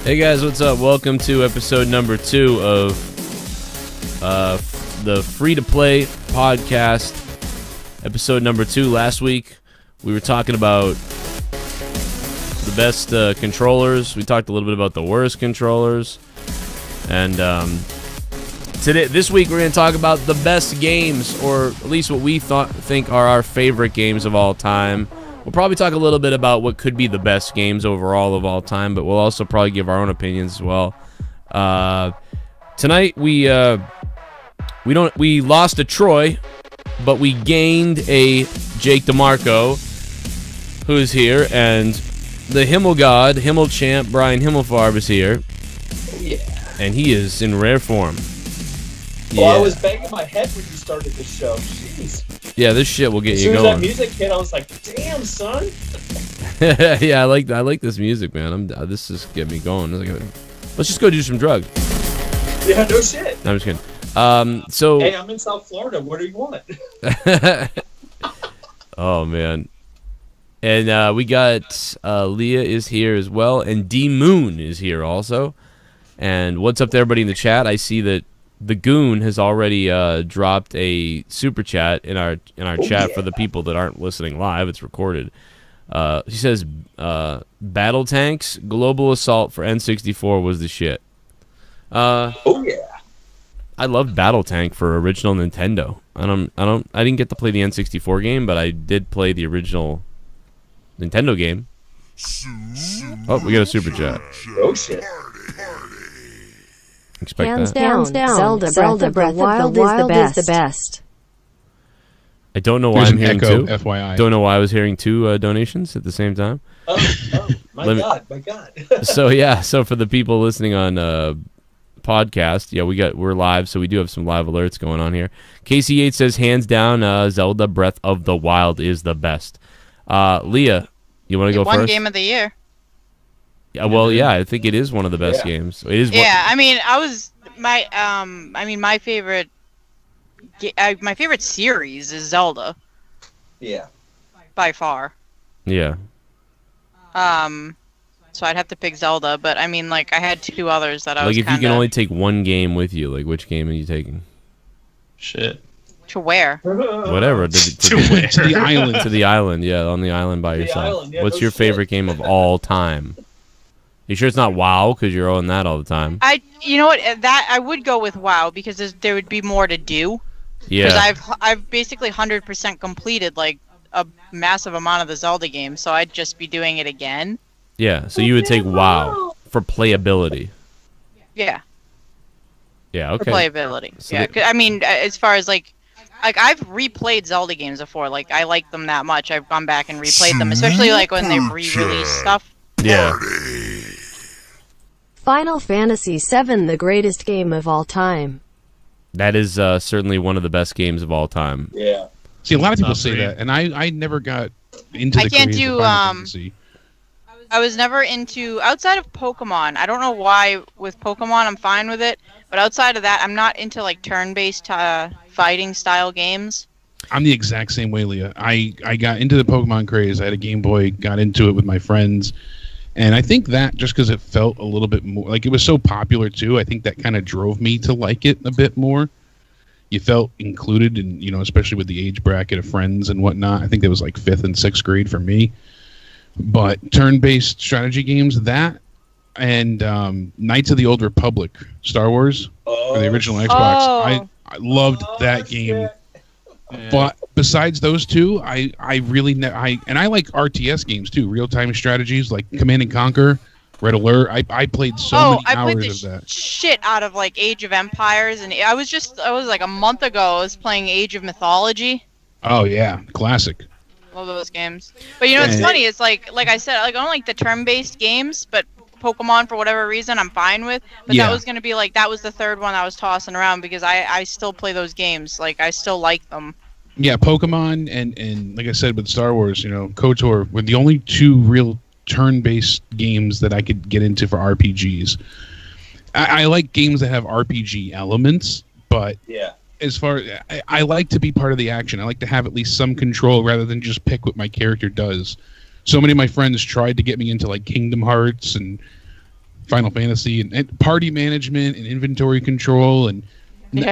Hey guys, what's up? Welcome to episode number 2 of the free-to-play podcast. Episode number 2. Last week, we were talking about the best controllers. We talked a little bit about the worst controllers. And this week, we're going to talk about the best games, or at least what we think are our favorite games of all time. We'll probably talk a little bit about what could be the best games overall of all time, but we'll also probably give our own opinions as well. Tonight we lost to Troy, but we gained a Jake DeMarco, who is here, and the Himmel God, Himmel Champ, Brian Himmelfarb is here. Yeah. And he is in rare form. Well, I was banging my head when you started the show. Jeez. Yeah, this shit will get you going. As soon as that music hit, I was like, "Damn, son." Yeah, I like this music, man. This is getting me going. Let's just go do some drugs. Yeah, no shit. No, I'm just kidding. So. Hey, I'm in South Florida. What do you want? Oh man, and we got Leah is here as well, and D Moon is here also. And what's up to everybody in the chat? I see that the Goon has already dropped a super chat in our chat for the people that aren't listening live. It's recorded. He says, "Battle Tanks Global Assault for N64 was the shit." Oh yeah. I loved Battle Tank for original Nintendo. I didn't get to play the N64 game, but I did play the original Nintendo game. Oh, we got a super chat. Oh shit. Expect hands that. down, Zelda Breath of the Wild is the best. I don't know why I'm hearing echo, two. FYI. Don't know why I was hearing two donations at the same time. Oh my God. So for the people listening on podcast, yeah, we're live, so we do have some live alerts going on here. KC8 says hands down, Zelda Breath of the Wild is the best. Leah, you want to go first? One game of the year. Yeah, well, yeah, I think it is one of the best games. It is. Yeah, I mean, my favorite series is Zelda. Yeah. By far. Yeah. So I'd have to pick Zelda, but I mean, like, I had two others that I was like, if you can only take one game with you, like, which game are you taking? Shit. To where? Whatever. To the island. To the island, yeah, on the island by yourself. Island, yeah, What's your favorite game of all time? You sure it's not WoW, because you're on that all the time? You know what? That I would go with WoW because there would be more to do. Yeah. Because I've basically 100% completed like a massive amount of the Zelda games, so I'd just be doing it again. Yeah. So you would take WoW for playability. Yeah. Yeah. Okay. For playability. So yeah. I mean, as far as like I've replayed Zelda games before. Like I like them that much. I've gone back and replayed them, especially like when they re-release stuff. Yeah. Final Fantasy VII, the greatest game of all time. That is certainly one of the best games of all time. Yeah. See, a lot of people say that, and I never got into the craze of Final Fantasy. I was never into, outside of Pokemon, I don't know why with Pokemon I'm fine with it, but outside of that I'm not into like turn-based fighting style games. I'm the exact same way, Leah. I got into the Pokemon craze. I had a Game Boy, got into it with my friends. And I think that just because it felt a little bit more, like it was so popular too, I think that kind of drove me to like it a bit more. You felt included, and especially with the age bracket of friends and whatnot. I think that was like 5th and 6th grade for me. But turn-based strategy games, that and Knights of the Old Republic, Star Wars, for the original Xbox. I loved that game. Yeah. But besides those two, I really and I like RTS games too, real-time strategies like Command and Conquer, Red Alert. I played so many hours of that. Shit out of like Age of Empires, and I was like a month ago I was playing Age of Mythology. Oh yeah, classic. Love those games. But it's funny, it's like I said, like I don't like the turn-based games, but Pokemon for whatever reason I'm fine with. But that was gonna be like that was the third one I was tossing around because I still play those games. Like I still like them. Yeah, Pokemon and like I said with Star Wars, KOTOR were the only two real turn-based games that I could get into for RPGs. I like games that have RPG elements, but as far I like to be part of the action. I like to have at least some control rather than just pick what my character does. So many of my friends tried to get me into like Kingdom Hearts and Final Fantasy, and party management and inventory control, and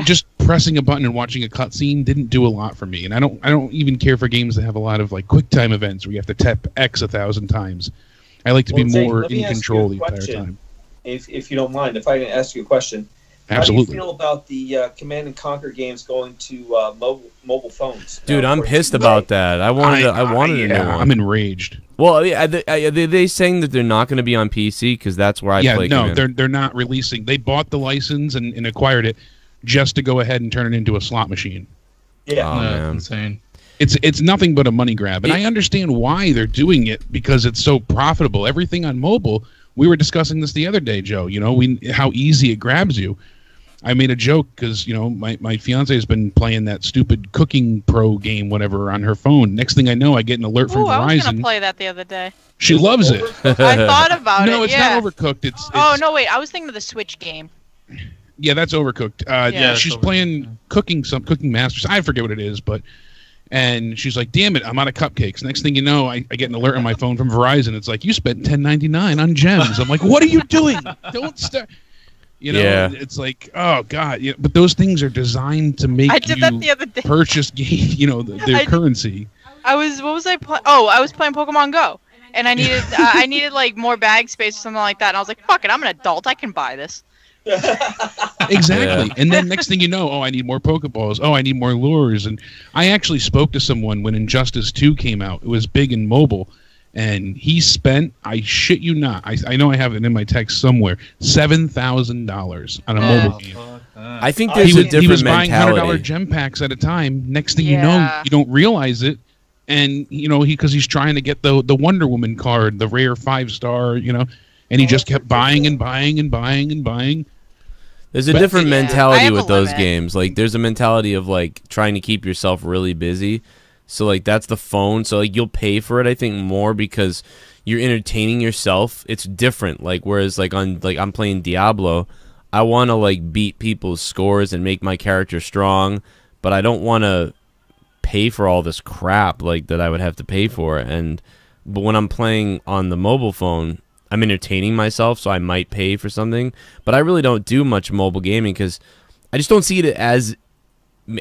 just pressing a button and watching a cutscene didn't do a lot for me. And I don't even care for games that have a lot of like quick time events where you have to tap X 1,000 times. I like to be more in control the entire time. If you don't mind, if I can ask you a question. Absolutely. How do you feel about the Command and Conquer games going to mobile phones? Dude, I'm pissed about that. I wanted a new one. I'm enraged. Well, are they saying that they're not going to be on PC because that's where I play? No, they're not releasing. They bought the license and acquired it just to go ahead and turn it into a slot machine. Yeah, man. Insane. It's nothing but a money grab, and I understand why they're doing it because it's so profitable. Everything on mobile. We were discussing this the other day, Joe. You know, how easy it grabs you. I made a joke because, you know, my fiance has been playing that stupid Cooking Pro game, whatever, on her phone. Next thing I know, I get an alert from Verizon. I was going to play that the other day. She loves it. I thought about it, No, it's not Overcooked. It's Oh, no, wait. I was thinking of the Switch game. Yeah, that's Overcooked. She's playing Cooking Masters. I forget what it is, but... And she's like, damn it, I'm out of cupcakes. Next thing you know, I get an alert on my phone from Verizon. It's like, you spent $10.99 on gems. I'm like, what are you doing? Don't start... You know, it's like, oh god! Yeah, but those things are designed to make that the other day. Purchase game. You know, their currency. What was I playing? Oh, I was playing Pokemon Go, and I needed like more bag space or something like that. And I was like, fuck it, I'm an adult, I can buy this. Exactly. And then next thing you know, I need more Pokeballs. I need more lures. And I actually spoke to someone when Injustice 2 came out. It was big in mobile. And he spent, I shit you not, I know I have it in my text somewhere, $7,000 on a mobile game. I think there's a different he was buying mentality. $100 gem packs at a time. Next thing you know, you don't realize it. And, you know, because he's trying to get the Wonder Woman card, the rare 5-star, you know, and he just kept buying and buying and buying and buying. There's a different mentality with those games. Like, there's a mentality of, like, trying to keep yourself really busy. So, like, that's the phone. So, like, you'll pay for it, I think, more because you're entertaining yourself. It's different. Like, whereas, like, I'm playing Diablo, I want to, like, beat people's scores and make my character strong, but I don't want to pay for all this crap, like, that I would have to pay for. But when I'm playing on the mobile phone, I'm entertaining myself, so I might pay for something. But I really don't do much mobile gaming because I just don't see it as...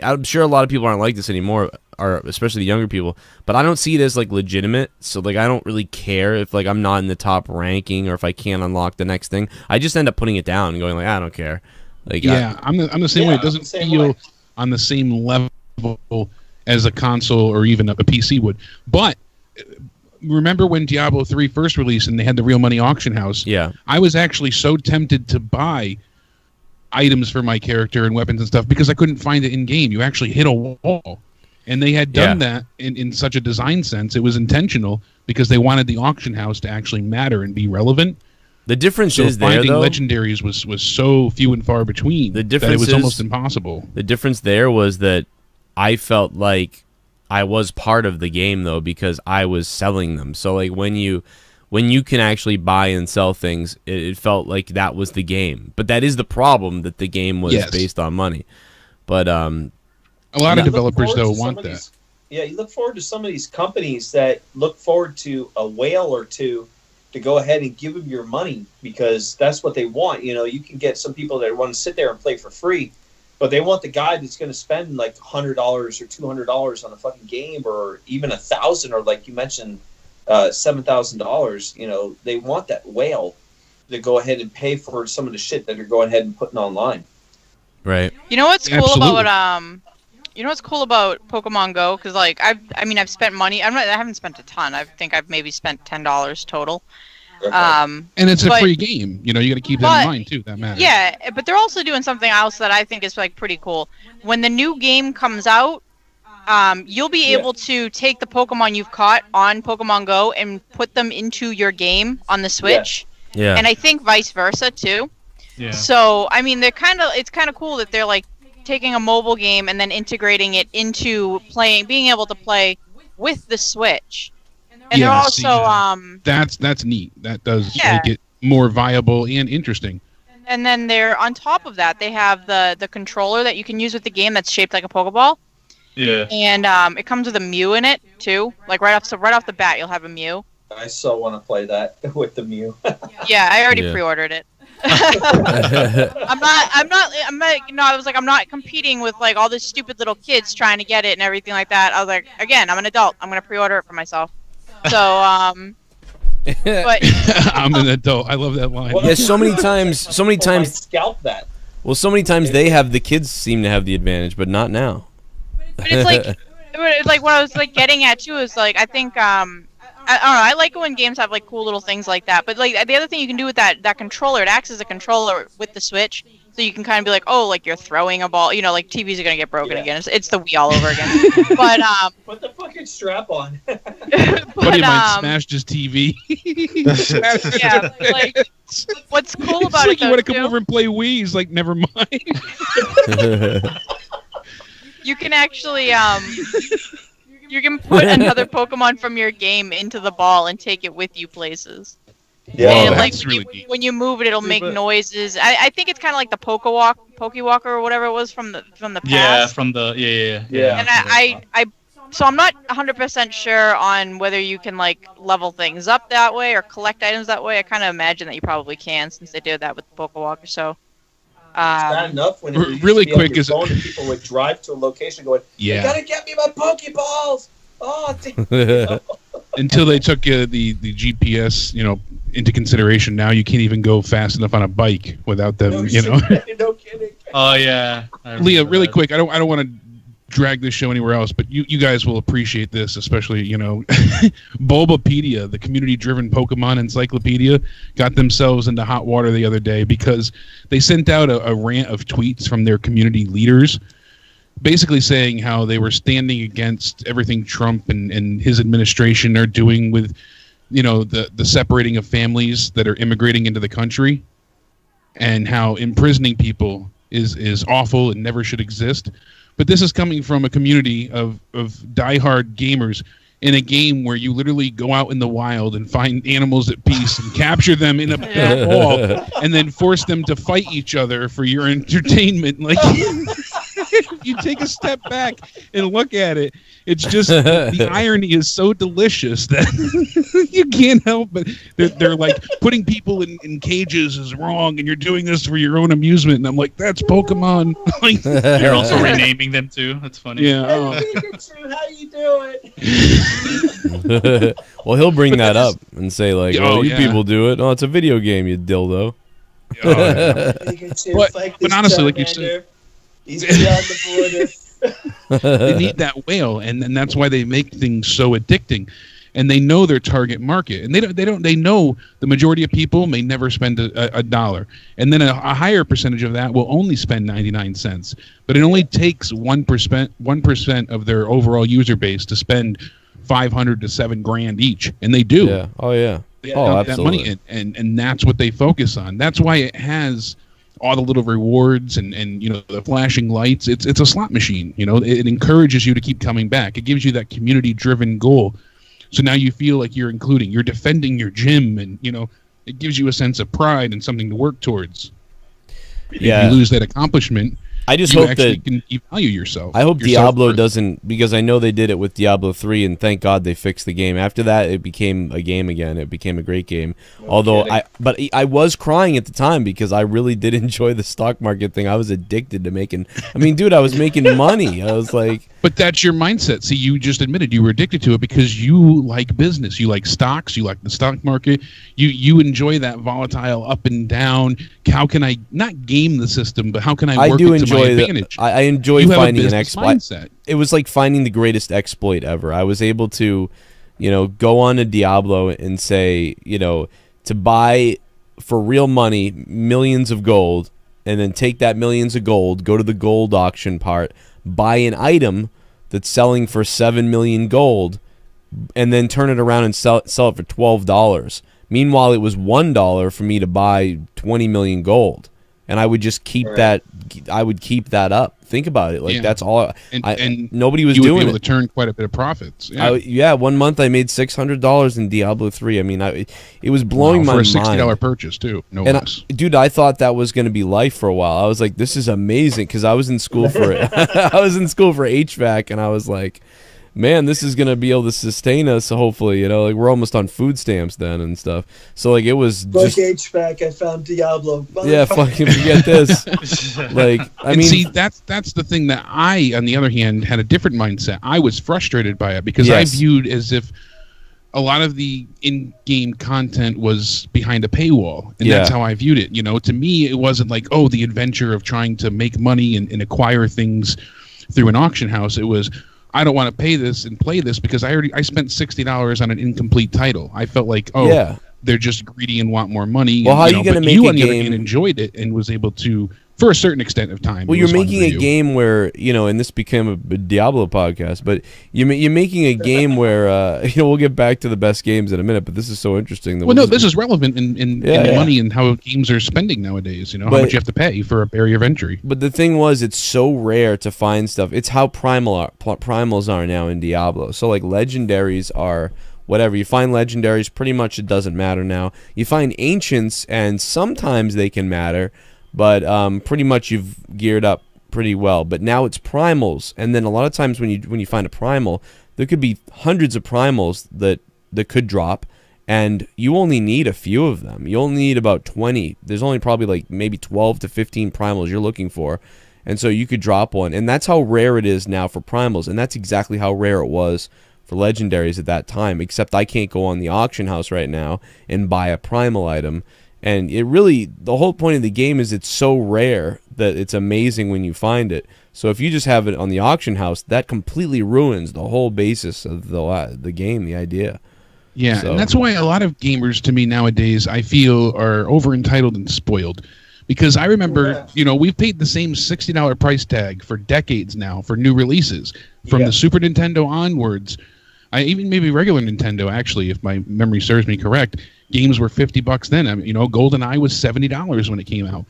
I'm sure a lot of people aren't like this anymore, or especially the younger people, but I don't see it as like legitimate. So like I don't really care if like I'm not in the top ranking or if I can't unlock the next thing. I just end up putting it down and going like I don't care. Like I'm the same way. It doesn't feel on the same level as a console or even a PC would. But remember when Diablo 3 first released and they had the Real Money Auction House? Yeah, I was actually so tempted to buy items for my character and weapons and stuff because I couldn't find it in game. You actually hit a wall, and they had done that in such a design sense. It was intentional because they wanted the auction house to actually matter and be relevant. The difference is there, finding though, legendaries was so few and far between that it was almost impossible. The difference there was that I felt like I was part of the game though because I was selling them. So like when you can actually buy and sell things, it felt like that was the game. But that is the problem, that the game was based on money. But a lot of developers, though, want that. You look forward to some of these companies that look forward to a whale or two to go ahead and give them your money because that's what they want. You know, you can get some people that want to sit there and play for free, but they want the guy that's going to spend like $100 or $200 on a fucking game or even $1,000 or like you mentioned, $7,000, you know, they want that whale to go ahead and pay for some of the shit that they're going ahead and putting online. Right. You know what's cool about Pokemon Go? Because like I've spent money. I haven't spent a ton. I think I've maybe spent $10 total. Okay. And it's a free game. You know, you got to keep that in mind too. That matters. Yeah, but they're also doing something else that I think is like pretty cool. When the new game comes out, you'll be able to take the Pokemon you've caught on Pokemon Go and put them into your game on the Switch. Yeah. And I think vice versa too. Yeah. So I mean, it's kind of cool that they're like taking a mobile game and then integrating it into being able to play with the Switch. And they're also that's neat. That does make it more viable and interesting. And then they're on top of that, they have the controller that you can use with the game that's shaped like a Pokeball. Yeah. And it comes with a Mew in it too. Like right off the bat, you'll have a Mew. I so want to play that with the Mew. Yeah, I already Yeah. pre-ordered it. I'm not, you know, I was like, I'm not competing with like all these stupid little kids trying to get it and everything like that. I was like, again, I'm an adult. I'm going to pre-order it for myself. So, but I'm an adult. I love that line. Well, Yeah, so many times. People might scalp that. Well, so many times the kids seem to have the advantage, but not now. But it's like what I was like getting at too is like I think I don't know, I like when games have like cool little things like that. But like the other thing you can do with that controller, it acts as a controller with the Switch, so you can kind of be like, oh, like you're throwing a ball. You know, like TVs are gonna get broken again. It's the Wii all over again. But put the fucking strap on. Buddy of mine smashed his TV. Yeah, like what's cool It's about like it you though, want to come too, over and play Wii. He's like, never mind. you can actually you can put another Pokemon from your game into the ball and take it with you places. Yeah, And Oh, like that's when, really you, neat. when you move it, it'll make noises. I think it's kind of like the Pokewalker or whatever it was from the past. Yeah, from the yeah. And so I'm not 100% sure on whether you can like level things up that way or collect items that way. I kind of imagine that you probably can since they did that with the Pokewalker. So, It's bad enough when it used to Really be on quick your is- phone and people would drive to a location going, Yeah. "You gotta get me my Pokeballs!" Oh, Until they took the GPS, into consideration. Now you can't even go fast enough on a bike without them. no, no kidding. Oh yeah. I Leah, remember really that. quick. I don't want to drag this show anywhere else, but you guys will appreciate this, especially Bulbapedia, the community-driven Pokemon encyclopedia, got themselves into hot water the other day because they sent out a rant of tweets from their community leaders, basically saying how they were standing against everything Trump and his administration are doing with, the separating of families that are immigrating into the country, and how imprisoning people is awful and never should exist. But this is coming from a community of diehard gamers in a game where you literally go out in the wild and find animals at peace and capture them in a ball and then force them to fight each other for your entertainment. Like, if you take a step back and look at it, it's just the irony is so delicious that you can't help but they're like putting people in cages is wrong, and you're doing this for your own amusement. And I'm like, that's Pokemon. Like, You're also renaming them too. That's funny. yeah. Hey, Pikachu, how you doing? Well, he'll bring that up and say like, Oh, "Oh, you yeah. people do it. Oh, it's a video game, you dildo." Pikachu, But- fight but this honestly, like you said- Charmander. He's beyond the border. They need that whale, and that's why they make things so addicting. And they know their target market, and they know the majority of people may never spend a dollar, and then a higher percentage of that will only spend 99 cents. But it only takes 1% of their overall user base to spend 500 to $7,000 each, and they do. Yeah. Oh yeah. Yeah. Oh, Dump that absolutely. money in, and that's what they focus on. That's why it has all the little rewards and the flashing lights. It's a slot machine. It encourages you to keep coming back. It gives you that community driven goal. So now you feel like you're defending your gym, and it gives you a sense of pride and something to work towards. Yeah. If you lose that accomplishment, I just you hope actually that can value yourself. I hope yourself Diablo first. doesn't, because I know they did it with Diablo 3, and thank God they fixed the game. After that, it became a game again. It became a great game. Although I was crying at the time because I really did enjoy the stock market thing. I was addicted to making. I mean, dude, I was making money. I was like, But that's your mindset. See, you just admitted you were addicted to it because you like business. You like stocks. You like the stock market. You enjoy that volatile up and down. How can I not game the system, but how can I work do it to my enjoy advantage? I enjoy You have a finding an business exploit. mindset. It was like finding the greatest exploit ever. I was able to, go on to Diablo and say, to buy for real money millions of gold, and then take that millions of gold, go to the gold auction part, buy an item that's selling for 7 million gold, and then turn it around and sell it for $12. Meanwhile, it was $1 for me to buy 20 million gold, and I would just keep that. I would keep that up. Think about it. Like, Yeah. that's all. And Nobody was you would doing be able it. to turn quite a bit of profits. Yeah. One month I made $600 in Diablo 3. I mean, it was blowing Wow, my for a $60 mind. purchase too. No And less. dude, I thought that was going to be life for a while. I was like, this is amazing, because I was in school for I was in school for HVAC, and I was like, man, this is gonna be able to sustain us. Hopefully, you know, like we're almost on food stamps then and stuff. So like it was just HVAC. I found Diablo. Yeah, fucking forget this. Like, I mean, see, that's the thing that I, on the other hand, had a different mindset. I was frustrated by it because Yes. I viewed as if a lot of the in-game content was behind a paywall, and that's how I viewed it. You know, to me, it wasn't like, oh, the adventure of trying to make money and acquire things through an auction house. It was, I don't want to pay this and play this because I spent $60 on an incomplete title. I felt like, they're just greedy and want more money. Well, how are you going to make a on the other game? hand, enjoyed it and was able to, for a certain extent of time. Well, you're making a game where, you know, and this became a Diablo podcast, but you're making a game where, you know, we'll get back to the best games in a minute, but this is so interesting. Well, no, this is relevant in money and how games are spending nowadays, you know, how much you have to pay for a barrier of entry. But the thing was, it's so rare to find stuff. It's how primals are now in Diablo. So, like, legendaries are whatever. You find legendaries, pretty much it doesn't matter now. You find ancients, and sometimes they can matter, but pretty much you've geared up pretty well. But now it's primals, and then a lot of times when you find a primal, there could be hundreds of primals that could drop, and you only need a few of them. You only need about 20. There's only probably like maybe 12 to 15 primals you're looking for, and so you could drop one. And that's how rare it is now for primals, and that's exactly how rare it was for legendaries at that time, except I can't go on the auction house right now and buy a primal item. And it really, the whole point of the game is it's so rare that it's amazing when you find it. So if you just have it on the auction house, that completely ruins the whole basis of the game, the idea. Yeah, So- and that's why a lot of gamers, to me nowadays, I feel are over-entitled and spoiled. Because I remember, you know, we've paid the same $60 price tag for decades now for new releases. From the Super Nintendo onwards, even maybe regular Nintendo, actually, if my memory serves me correct, games were $50 then. I mean, you know, GoldenEye was $70 when it came out.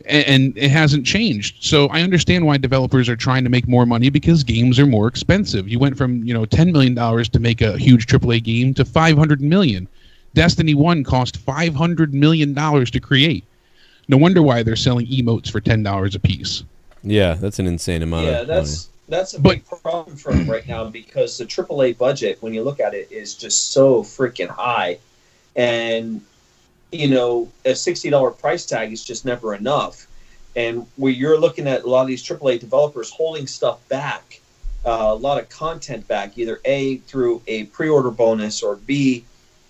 And it hasn't changed. So I understand why developers are trying to make more money because games are more expensive. You went from, you know, $10 million to make a huge AAA game to $500 million. Destiny 1 cost $500 million to create. No wonder why they're selling emotes for $10 a piece. Yeah, that's an insane amount of money. That's a big problem for them right now because the AAA budget, when you look at it, is just so freaking high. And, you know, a $60 price tag is just never enough. And where you're looking at a lot of these AAA developers holding stuff back, a lot of content back, either A, through a pre-order bonus, or B,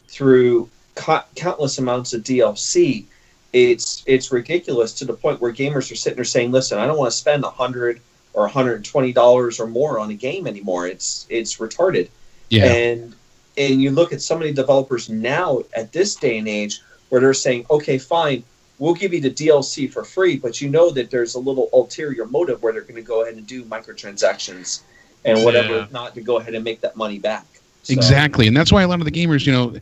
through countless amounts of DLC. It's ridiculous to the point where gamers are sitting there saying, listen, I don't want to spend $100 or $120 or more on a game anymore. It's retarded. Yeah. And you look at some of the developers now at this day and age where they're saying, okay, fine, we'll give you the DLC for free, but you know that there's a little ulterior motive where they're going to go ahead and do microtransactions and whatever, not to go ahead and make that money back. So, exactly. And that's why a lot of the gamers, you know,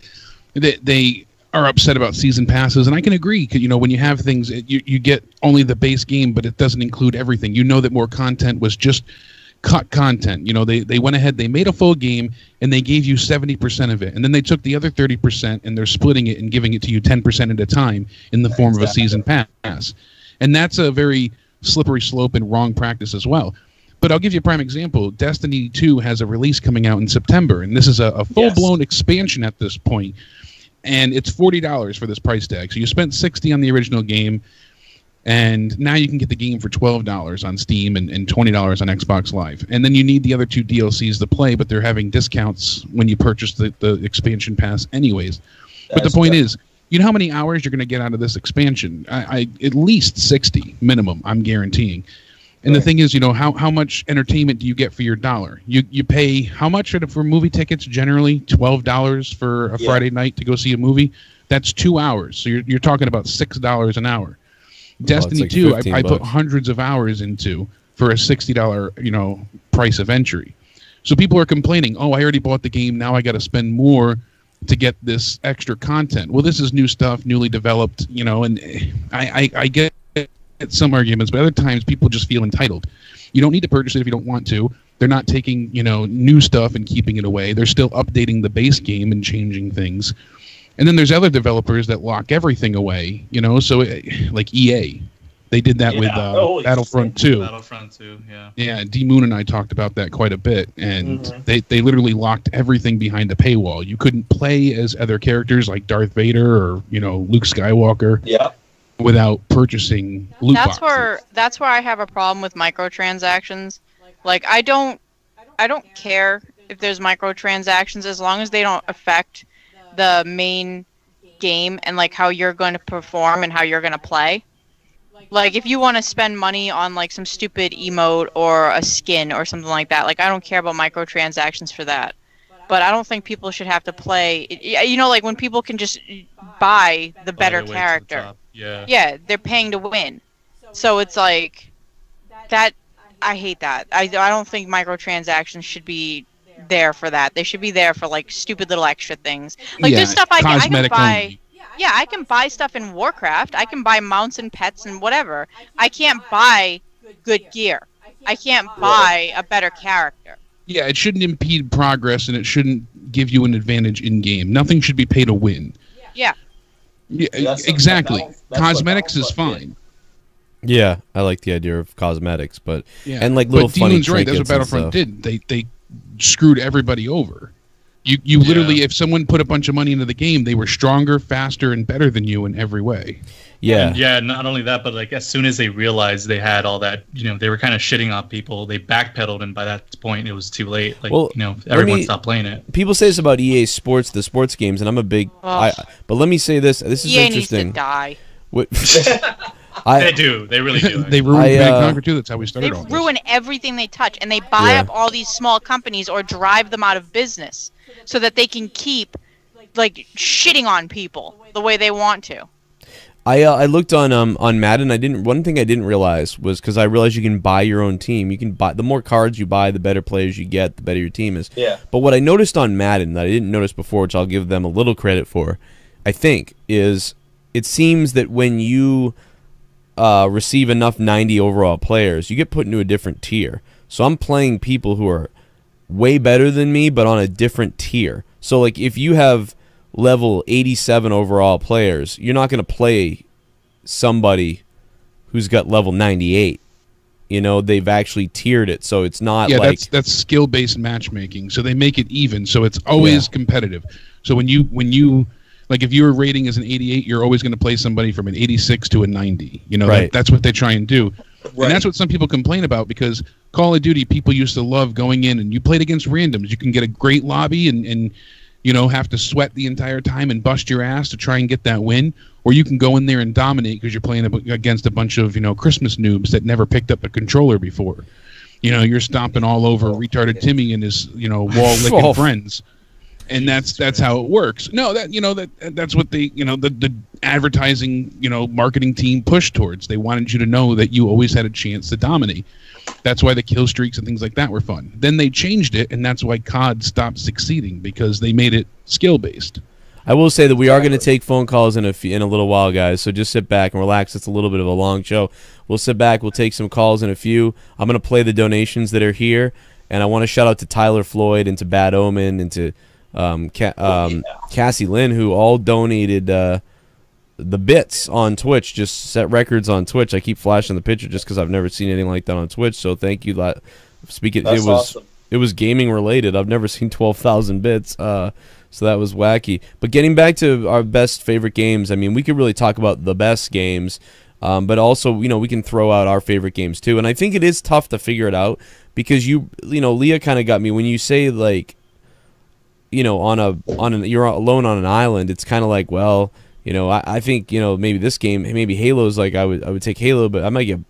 they are upset about season passes, and I can agree. You know, when you have things, you get only the base game, but it doesn't include everything. You know that more content was just cut content. You know, they went ahead, they made a full game, and they gave you 70% of it, and then they took the other 30% and they're splitting it and giving it to you 10% at a time in the form of a season pass. And that's a very slippery slope and wrong practice as well. But I'll give you a prime example. Destiny 2 has a release coming out in September, and this is a full-blown expansion at this point. And it's $40 for this price tag. So you spent $60 on the original game, and now you can get the game for $12 on Steam and $20 on Xbox Live. And then you need the other two DLCs to play, but they're having discounts when you purchase the expansion pass anyways. But the point is, you know how many hours you're going to get out of this expansion? I at least 60 minimum, I'm guaranteeing. And the thing is, you know, how much entertainment do you get for your dollar? You pay how much for movie tickets generally? $12 for a Friday night to go see a movie? That's 2 hours. So you're talking about $6 an hour. Destiny like 2, I put $15. hundreds of hours into for a $60, you know, price of entry. So people are complaining, oh, I already bought the game, now I got to spend more to get this extra content. Well, this is new stuff, newly developed, you know, and I get some arguments, but other times people just feel entitled. You don't need to purchase it if you don't want to. They're not taking, you know, new stuff and keeping it away. They're still updating the base game and changing things. And then there's other developers that lock everything away, you know, so like EA. They did that with Battlefront 2. Battlefront 2, yeah. Yeah, D Moon and I talked about that quite a bit, and they literally locked everything behind a paywall. You couldn't play as other characters like Darth Vader or Luke Skywalker. Yeah. Without purchasing loot boxes. That's where I have a problem with microtransactions. Like I don't care if there's microtransactions as long as they don't affect the main game and like how you're going to perform and how you're going to play. Like if you want to spend money on like some stupid emote or a skin or something like that, like I don't care about microtransactions for that. But I don't think people should have to play. Like when people can just buy the better character. Yeah, they're paying to win. So it's like that. I hate that. I don't think microtransactions should be there for that. They should be there for like stupid little extra things. Like there's stuff I can buy. Only. Yeah, I can buy stuff in Warcraft. I can buy mounts and pets and whatever. I can't buy good gear. I can't buy a better character. Yeah, it shouldn't impede progress, and it shouldn't give you an advantage in game. Nothing should be pay to win. Yeah. Yeah, exactly. Cosmetics is fine. Yeah, I like the idea of cosmetics, but and like little funny trinkets. Right, that's what Battlefront did. They screwed everybody over. You literally, if someone put a bunch of money into the game, they were stronger, faster, and better than you in every way. Yeah. And yeah, not only that, but like as soon as they realized they had all that, they were kind of shitting on people. They backpedaled, and by that point, it was too late. Like, everyone stopped playing it. People say this about EA Sports, the sports games, and I'm a big. But let me say this. This is EA interesting. Needs to die. They do. They really do. They ruined Command & Conquer 2. That's how we started. They ruin everything they touch, and they buy up all these small companies or drive them out of business so that they can keep like shitting on people the way they want to. I looked on Madden. One thing I didn't realize was because I realized you can buy your own team. You can buy the more cards you buy, the better players you get, the better your team is. Yeah. But what I noticed on Madden that I didn't notice before, which I'll give them a little credit for, I think, is it seems that when you receive enough 90 overall players, you get put into a different tier. So I'm playing people who are way better than me, but on a different tier. So like if you have level 87 overall players, you're not going to play somebody who's got level 98. They've actually tiered it, so it's not like that's skill-based matchmaking. So they make it even, so it's always competitive. So when you like if you're rating as an 88, you're always going to play somebody from an 86 to a 90. Right. That's what they try and do. Right. And that's what some people complain about, because Call of Duty, people used to love going in and you played against randoms. You can get a great lobby and have to sweat the entire time and bust your ass to try and get that win. Or you can go in there and dominate because you're playing against a bunch of, Christmas noobs that never picked up a controller before. You're stomping all over retarded Timmy and his, wall-licking friends. And that's how it works. No, that's what the advertising, marketing team pushed towards. They wanted you to know that you always had a chance to dominate. That's why the kill streaks and things like that were fun. Then they changed it, and that's why COD stopped succeeding, because they made it skill-based. I will say that we are going to take phone calls in a little while, guys, so just sit back and relax. It's a little bit of a long show. We'll sit back. We'll take some calls in a few. I'm going to play the donations that are here, and I want to shout out to Tyler Floyd and to Bad Omen and to Cassie Lynn, who all donated the bits on Twitch, just set records on Twitch. I keep flashing the picture just because I've never seen anything like that on Twitch, so thank you. Awesome. It was gaming related. I've never seen 12,000 bits, so that was wacky. But getting back to our best favorite games, I mean, we could really talk about the best games, but also, we can throw out our favorite games too. And I think it is tough to figure it out, because Leah kind of got me when you say like, you're alone on an island. It's kind of like, well, I think maybe this game, maybe Halo's like I would take Halo, but I might get,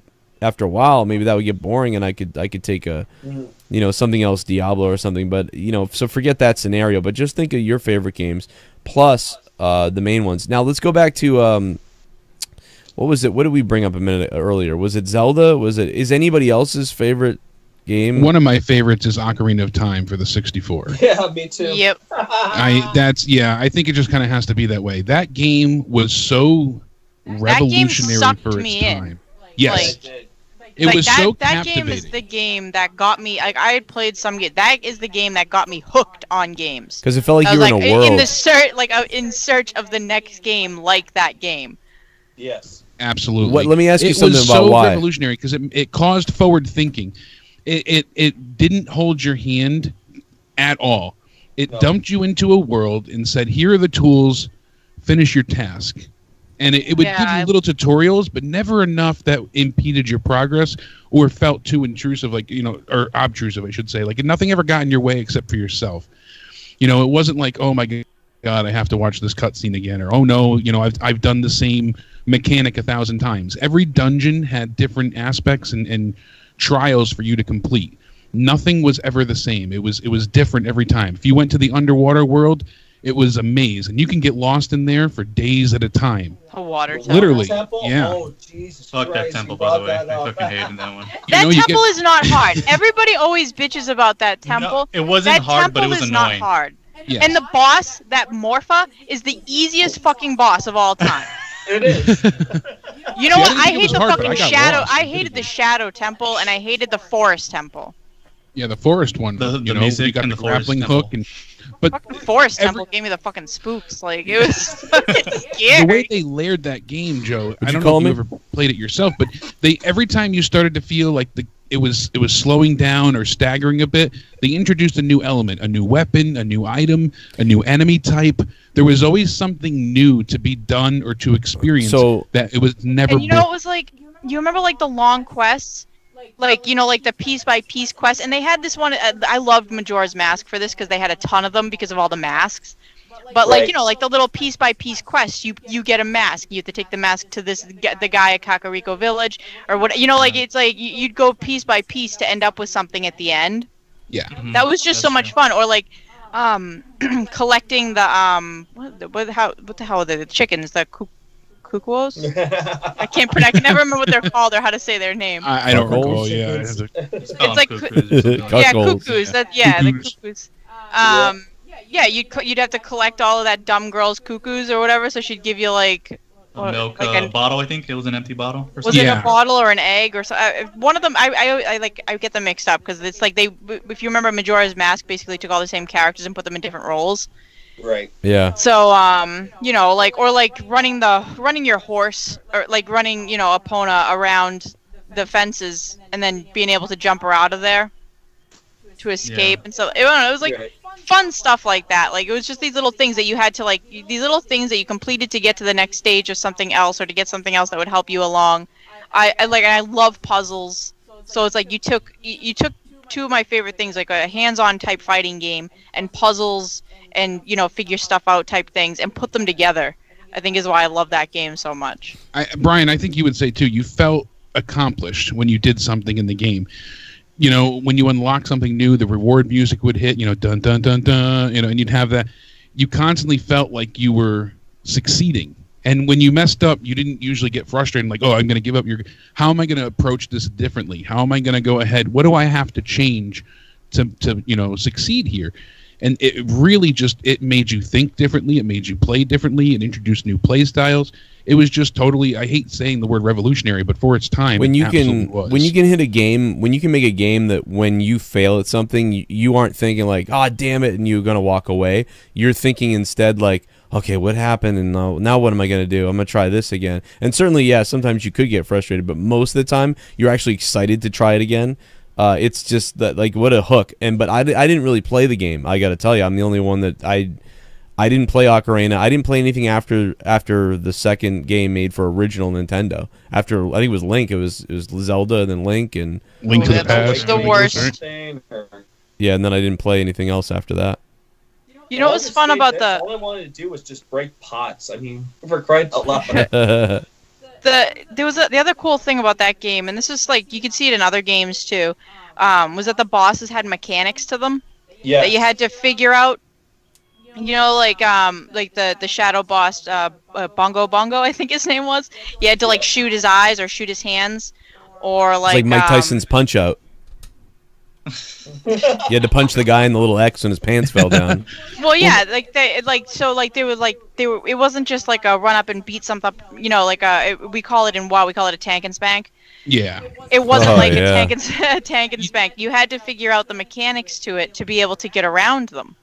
after a while, maybe that would get boring, and I could take a something else, Diablo or something. But so forget that scenario. But just think of your favorite games plus the main ones. Now let's go back to what was it? What did we bring up a minute earlier? Was it Zelda? Is anybody else's favorite game? One of my favorites is Ocarina of Time for the 64. Yeah, me too. Yep. I think it just kind of has to be that way. That game was so revolutionary for its time. Yes. It was so captivating. That game is the game that got me. Like, I had played some game. That is the game that got me hooked on games. Because it felt like you were in a world. In search of the next game like that game. Yes. Absolutely. Let me ask you something about why. It was so why. revolutionary because it caused forward thinking. It didn't hold your hand at all. It dumped you into a world and said, here are the tools, finish your task. And it would give you little tutorials, but never enough that impeded your progress or felt too intrusive, or obtrusive, I should say. Like, nothing ever got in your way except for yourself. It wasn't like, oh my God, I have to watch this cutscene again, or oh no, I've done the same mechanic 1,000 times. Every dungeon had different aspects and trials for you to complete. Nothing was ever the same. It was different every time. If you went to the underwater world, it was a maze, and you can get lost in there for days at a time. A water temple. Literally, temple? yeah. Oh, Jesus Fuck Christ, that temple, you by the brought way. I that fucking up. hated that one. That temple is not hard. Everybody always bitches about that temple. No, it wasn't that hard, but it temple was is annoying. not hard. Yeah. And the boss, that Morpha, is the easiest fucking boss of all time. It is. You know See, what? I I didn't think it hate was the hard, but fucking I got shadow. lost. I hated the shadow temple, and I hated the forest temple. Yeah, the forest one. The you music got and the the forest grappling temple. hook, but Fucking forest temple gave me the fucking spooks. Like, it was fucking scary. the way they layered that game, Joe, I don't know call if you me? ever played it yourself, but every time you started to feel like it was slowing down or staggering a bit, they introduced a new element, a new weapon, a new item, a new enemy type. There was always something new to be done or to experience that it was never. And it was like, you remember like the long quests? Like, like the piece by piece quest, and they had this one. I loved Majora's Mask for this because they had a ton of them because of all the masks. But like, like the little piece by piece quests, you get a mask. You have to take the mask to the guy at Kakariko Village, or what? Like it's like you'd go piece by piece to end up with something at the end. Yeah, that was just so much fun. Or like, collecting the what the hell are they? The chickens, the Kukuos? I can never remember what they're called or how to say their name. I don't recall. Yeah, it's like cuckoos. Cuckoos. The cuckoos. Yeah, you'd have to collect all of that dumb girl's cuckoos or whatever, so she'd give you like a milk bottle. I think it was an empty bottle. Was it a bottle or an egg or so? One of them, I get them mixed up because it's like if you remember, Majora's Mask basically took all the same characters and put them in different roles. Right. Yeah. So running your horse or like running Epona around the fences and then being able to jump her out of there to escape and so it was like fun stuff like that. Like it was just these little things that you had to these little things that you completed to get to the next stage of something else or to get something else that would help you along. I love puzzles. So it's like you took two of my favorite things, like a hands-on type fighting game and puzzles and figure stuff out type things and put them together. I think is why I love that game so much. Brian, I think you would say too, you felt accomplished when you did something in the game. When you unlock something new, the reward music would hit, dun dun dun dun, and you'd have that. You constantly felt like you were succeeding. And when you messed up, you didn't usually get frustrated, like, oh, I'm going to give up. How am I going to approach this differently? How am I going to go ahead? What do I have to change to succeed here? And it really it made you think differently. It made you play differently. It introduced new play styles. It was just totally, I hate saying the word revolutionary, but for its time, when you can hit a game, when you can make a game that when you fail at something, you aren't thinking like, oh, damn it, and you're going to walk away. You're thinking instead like, okay, what happened? And now what am I going to do? I'm going to try this again. And certainly, yeah, sometimes you could get frustrated, but most of the time, you're actually excited to try it again. It's just that, like, what a hook. But I didn't really play the game. I got to tell you, I'm the only one that I didn't play Ocarina. I didn't play anything after the second game made for original Nintendo. After I think it was Link. It was Zelda and then Link and Link to the Past. The worst. Yeah, and then I didn't play anything else after that. You know what was fun about all I wanted to do was just break pots. I mean, for crying out loud. The other cool thing about that game, and this is like you could see it in other games too, was that the bosses had mechanics to them. Yeah. That you had to figure out. Like the shadow boss, Bongo, I think his name was. You had to like shoot his eyes or shoot his hands, or it's like Mike Tyson's Punch Out. You had to punch the guy in the little X when his pants fell down. Well, yeah, it wasn't just like a run up and beat something up. We call it in WoW, we call it a tank and spank. Yeah. It wasn't a tank and spank. You had to figure out the mechanics to it to be able to get around them.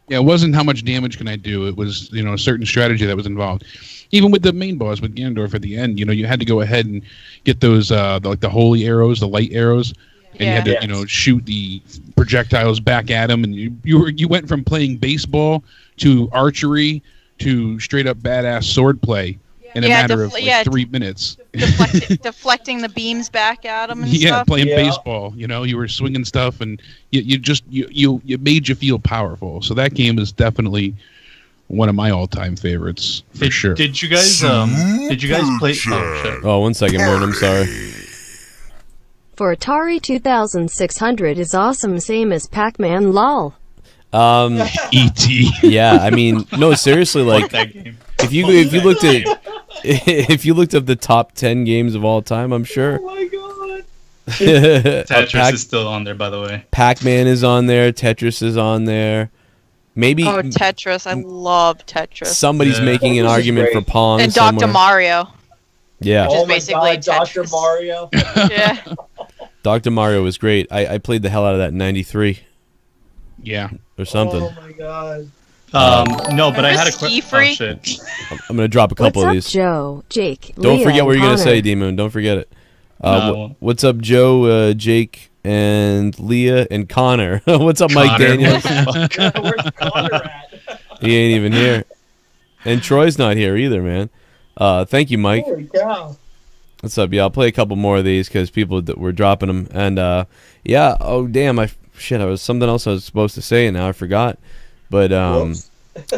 Yeah, it wasn't how much damage can I do. It was, a certain strategy that was involved. Even with the main boss, with Ganondorf at the end, you had to go ahead and get those, the holy arrows, the light arrows, and you had to, shoot the projectiles back at him. And you went from playing baseball to archery to straight up badass sword play in a matter of 3 minutes. Deflecting the beams back at him and stuff. Playing baseball. You were swinging stuff, and it made you feel powerful. So that game is definitely one of my all-time favorites for sure. Did you guys play? Oh, 1 second, Morton. I'm sorry. For Atari 2600 is awesome, same as Pac-Man. Lol. E.T. Yeah, I mean, no, seriously, like that game. if you looked up the top 10 games of all time, I'm sure. Oh my god. Tetris is still on there, by the way. Pac-Man is on there. Tetris is on there. Maybe. Oh, Tetris! I love Tetris. Somebody's making an argument for Pong. And Dr. Mario. Yeah. Oh my basically god, Dr. Tetris. Mario. Yeah. Dr. Mario was great. I played the hell out of that in '93. Yeah. Or something. Oh my god. No, but I had a question. Free? Oh, shit. I'm gonna drop a couple What's of up, these. Joe, Jake, Don't Leah, forget what and you're gonna Connor? say, D-Moon. Don't forget it. No. What's up, Joe, Jake, and Leah, and Connor? What's up, Mike Connor. Daniels? Where's Connor at? He ain't even here. And Troy's not here either, man. Thank you, Mike. Holy cow. What's up? Yeah, I'll play a couple more of these because people were dropping them. And yeah, oh damn, I was something else I was supposed to say and now I forgot. But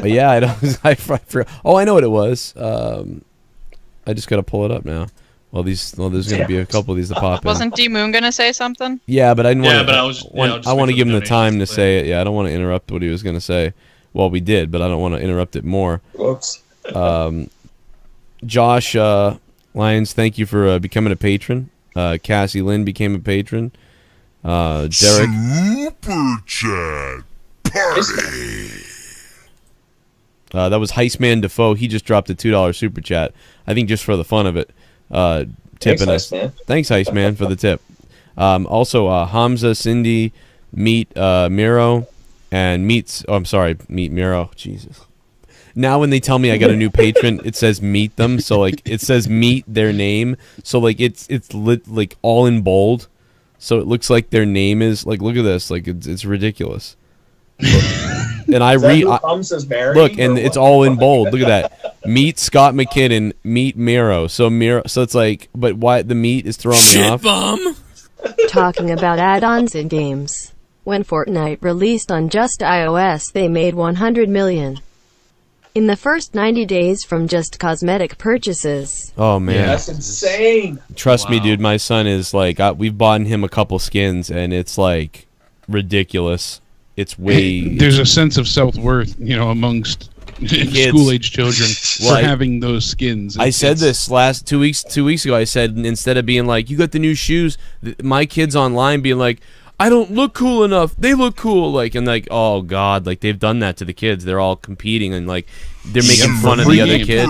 yeah, I forgot. Oh, I know what it was. I just gotta pull it up now. There's gonna be a couple of these that pop in. Wasn't D-Moon gonna say something? Yeah, but I didn't want. Yeah, but I want to give him the time to play. say it. Yeah, I don't want to interrupt what he was gonna say. Well, we did, but I don't want to interrupt it more. Whoops. Josh Lyons, thank you for becoming a patron. Cassie Lynn became a patron. Derek. Super chat party. That was Heistman Defoe. He just dropped a $2 super chat. I think just for the fun of it. Tipping us. Thanks, Heistman, for the tip. Also, Hamza, Cindy, Meet Miro, and Meet Miro. Jesus. Now when they tell me I got a new patron, it says meet them. So like it says meet their name. So like it's lit like all in bold. So it looks like their name is like, look at this. Like it's ridiculous. And I read look, and it's all in bold. Look at that. Meet Scott McKinnon. Meet Miro. So it's like, but why the meet is throwing me off? ShiBUM. Talking about add-ons in games. When Fortnite released on just iOS, they made 100 million. In the first 90 days from just cosmetic purchases. Oh man, that's insane. Trust me, dude. My son is like, we've bought him a couple skins, and it's like ridiculous. It's way. There's a sense of self-worth, amongst school-age children for having those skins. I said this last 2 weeks ago. I said instead of being like, you got the new shoes, my kids online being like, I don't look cool enough. They look cool, like, and like, oh god, like they've done that to the kids. They're all competing and like they're making fun of the other kid.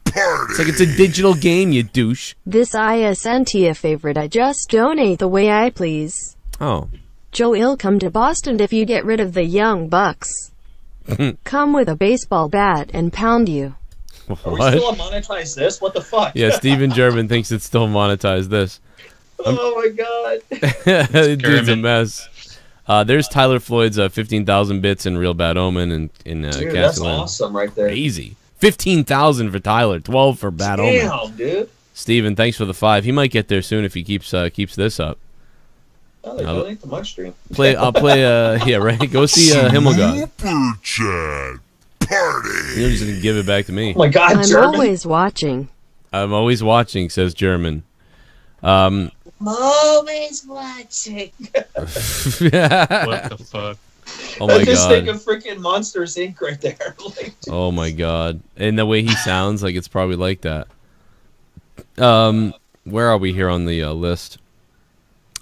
It's like it's a digital game, you douche. This isn't a favorite. I just donate the way I please. Oh. Joe, will come to Boston if you get rid of the young bucks. Come with a baseball bat and pound you. Are we still monetize this? What the fuck? Yeah, Steven German thinks it's still monetized this. Oh my god. Dude's a mess. There's Tyler Floyd's 15,000 bits in Real Bad Omen and in Dude, that's awesome right there. Crazy. 15,000 for Tyler, 12 for Bad Omen. Damn, dude. Steven, thanks for the 5. He might get there soon if he keeps this up. Oh, they donate to my stream. I'll play yeah, right. Go see Himmelgod. Super chat party. You're just gonna give it back to me. Oh my god, I'm German. always watching. I'm always watching, says German. I'm always watching. What the fuck? Oh my I just god. think of freaking Monsters Inc. right there. Like, oh my god. And the way he sounds, like it's probably like that. Where are we here on the list?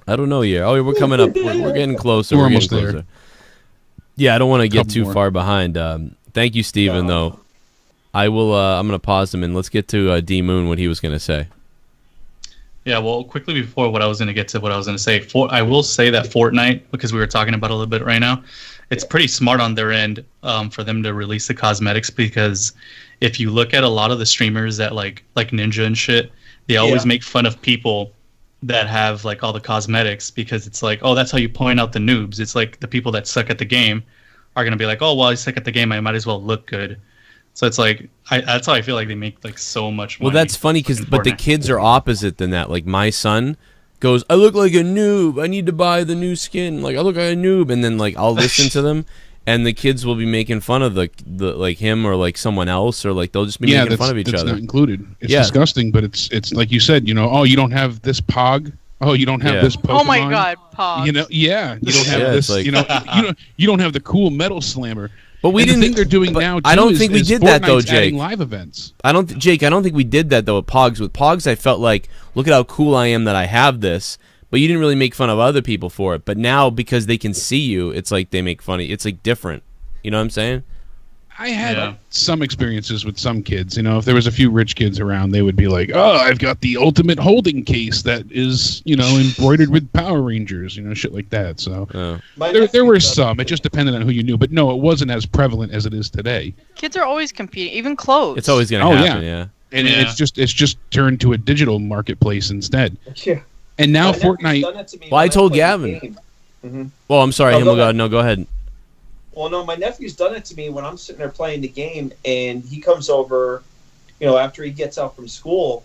I don't know yet. Oh, we're coming up. We're getting closer. We're getting almost closer. there. Yeah, I don't want to get too more. far behind. Thank you, Steven, though. I will. I'm gonna pause him and let's get to D Moon. What he was gonna say. Yeah, well, quickly before what I was going to get to what I was going to say, I will say that Fortnite, because we were talking about it a little bit right now, it's pretty smart on their end for them to release the cosmetics, because if you look at a lot of the streamers that like Ninja and shit, they always make fun of people that have like all the cosmetics, because it's like, oh, that's how you point out the noobs. It's like the people that suck at the game are going to be like, oh, well, I suck at the game, I might as well look good. So it's like, that's how I feel like they make like so much money. Well, that's funny but the kids are opposite than that. Like my son goes, I look like a noob. I need to buy the new skin. Like I look like a noob, and then like I'll listen to them, and the kids will be making fun of the like him or like someone else, or like they'll just be making fun of each other. Not included. It's disgusting, but it's like you said. You know, oh, you don't have this Pog. Oh, you don't have this Pokemon. Oh my God, Pog. You know, you don't have this. Like, you don't have the cool Metal Slammer. But we didn't. The thing they're doing now. I don't think we did that though, Jake. Live events. I don't think we did that though with Pogs. With Pogs, I felt like, look at how cool I am that I have this. But you didn't really make fun of other people for it. But now, because they can see you, it's like they make fun of you. It's like different. You know what I'm saying? I had some experiences with some kids. You know, if there was a few rich kids around, they would be like, "Oh, I've got the ultimate holding case that is, you know, embroidered with Power Rangers." You know, shit like that. So there were some. It just depended on who you knew. But no, it wasn't as prevalent as it is today. Kids are always competing, even clothes. It's always going to happen. Yeah. And it's just turned to a digital marketplace instead. Yeah. And now Fortnite. Well, I told Gavin. Well, I'm sorry. Go ahead. Well, no, my nephew's done it to me when I'm sitting there playing the game, and he comes over, you know, after he gets out from school,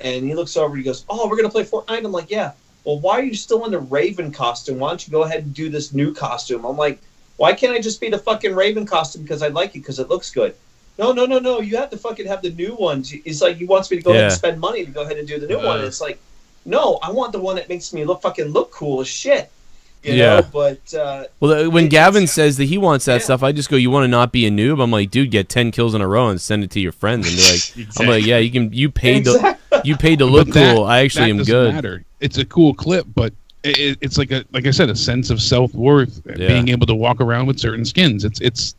and he looks over and he goes, "Oh, we're going to play Fortnite?" I'm like, "Yeah." "Well, why are you still in the Raven costume? Why don't you go ahead and do this new costume?" I'm like, "Why can't I just be the fucking Raven costume because I like it, because it looks good?" No. You have to fucking have the new ones. It's like he wants me to go ahead and spend money to go ahead and do the new one. And it's like, no, I want the one that makes me look cool as shit. You know, but well, when Gavin says that he wants that stuff, I just go, "You want to not be a noob?" I'm like, "Dude, get 10 kills in a row and send it to your friends and be like," I'm like, "Yeah, you can. You paid to look cool. I actually am good." Matter. It's a cool clip, but it's like I said, a sense of self-worth, being able to walk around with certain skins. It's